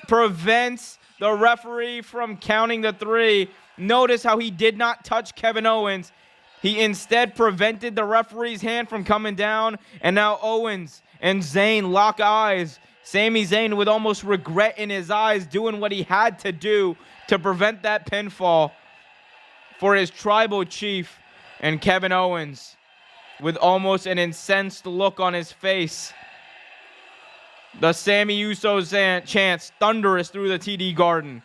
prevents the referee from counting the 3. Notice how he did not touch Kevin Owens. He instead prevented the referee's hand from coming down. And now Owens and Zayn lock eyes Sami Zayn with almost regret in his eyes, doing what he had to do to prevent that pinfall for his tribal chief, and Kevin Owens with almost an incensed look on his face. The Sami Uso chants thunderous through the TD Garden.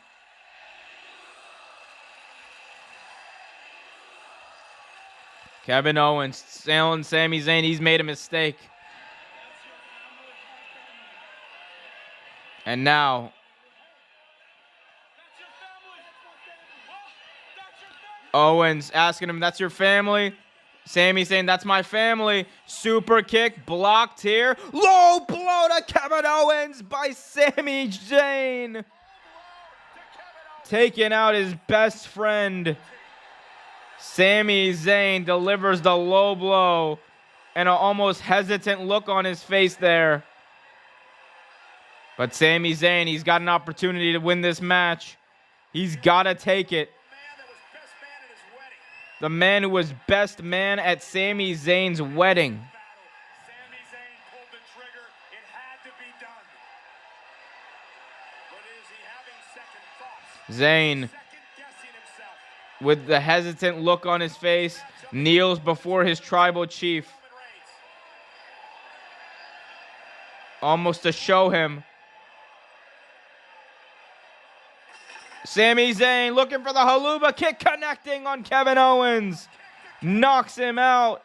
Kevin Owens telling Sami Zayn he's made a mistake. And now, Owens asking him, that's your family? Sami saying, that's my family. Super kick blocked here. Low blow to Kevin Owens by Sami Zayn. Taking out his best friend. Sami Zayn delivers the low blow and an almost hesitant look on his face there. But Sami Zayn, he's got an opportunity to win this match. He's got to take it. The man who was best man at Sami Zayn's wedding. Sami Zayn pulled the trigger. It had to be done. But is he having second thoughts? Zayn, Second-guessing himself. with the hesitant look on his face, kneels before his tribal chief. Almost to show him. Sami Zayn looking for the haluva kick, connecting on Kevin Owens. Knocks him out.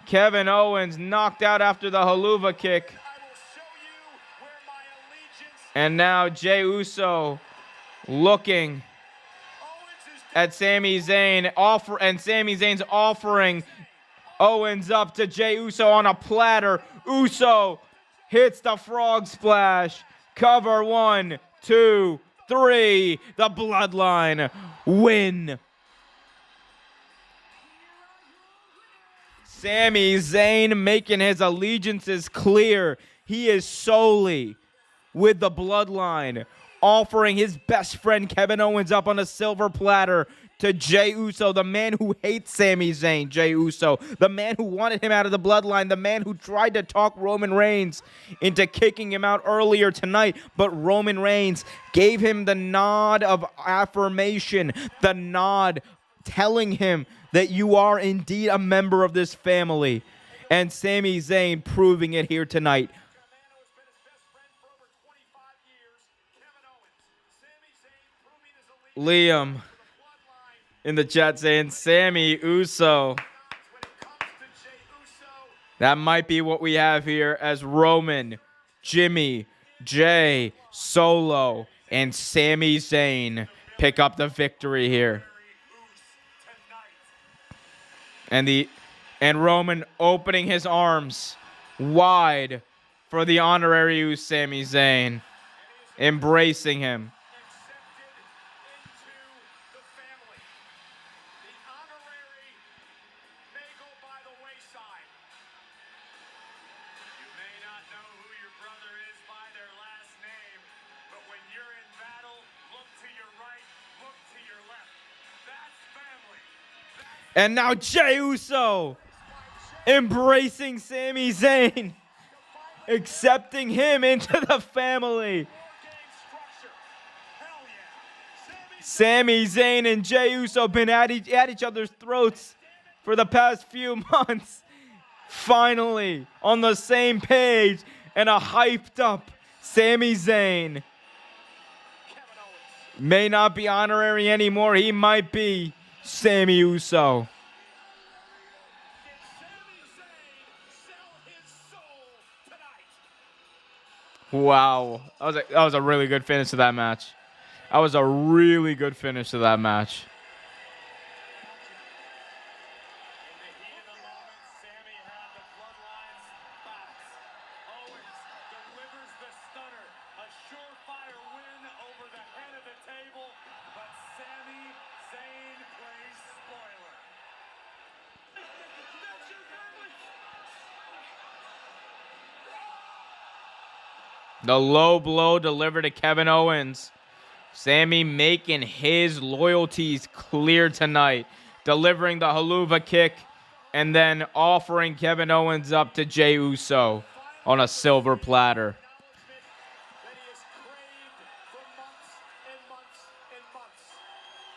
Kevin Owens knocked out after the haluva kick. I will show you where my allegiance. And now Jey Uso looking Owens is at Sami Zayn, and Sami Zayn's offering Owens up to Jey Uso on a platter. Uso hits the frog splash. Cover 1, 2, 3. The Bloodline win. Sami Zayn making his allegiances clear. He is solely with the Bloodline, offering his best friend Kevin Owens up on a silver platter to Jey Uso, the man who hates Sami Zayn, Jey Uso, the man who wanted him out of the Bloodline, the man who tried to talk Roman Reigns into kicking him out earlier tonight, but Roman Reigns gave him the nod of affirmation, the nod telling him that you are indeed a member of this family. And Sami Zayn proving it here tonight. Liam in the chat saying Sami Uso. That might be what we have here as Roman, Jimmy, Jay, Solo, and Sami Zayn pick up the victory here. And Roman opening his arms wide for the honorary Uso, Sami Zayn, embracing him. And now Jey Uso embracing Sami Zayn, accepting him into the family. Sami Zayn and Jey Uso been at each other's throats for the past few months. Finally on the same page, and a hyped up Sami Zayn. May not be honorary anymore. He might be Sami Uso. Wow. That was a really good finish to that match. That was a really good finish to that match. The low blow delivered to Kevin Owens. Sami making his loyalties clear tonight. Delivering the haluva kick and then offering Kevin Owens up to Jey Uso. on a silver platter. That he has craved for months and months and months.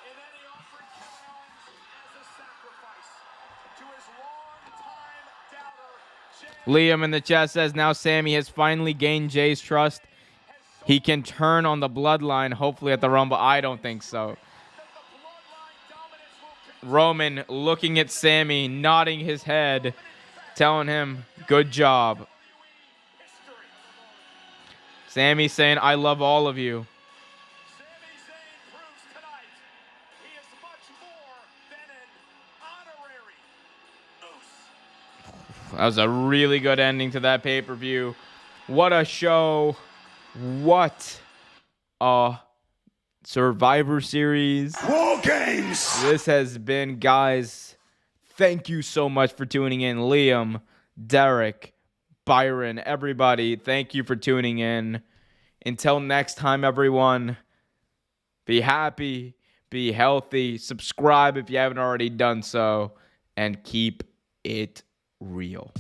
And then he offered Kevin Owens as a sacrifice to his longtime doubter, Jay. Liam in the chat says now Sammy has finally gained Jay's trust. He can turn on the bloodline, hopefully at the Rumble. I don't think so. Roman looking at Sammy, nodding his head, telling him, good job. Sammy saying, I love all of you. Sami Zayn proves tonight he is much more than an honorary Uso. That was a really good ending to that pay-per-view. What a show. What a Survivor Series. War games. This has been, guys, thank you so much for tuning in. Liam, Derek, Byron, everybody, thank you for tuning in. Until next time, everyone, be happy, be healthy, subscribe if you haven't already done so, and keep it real.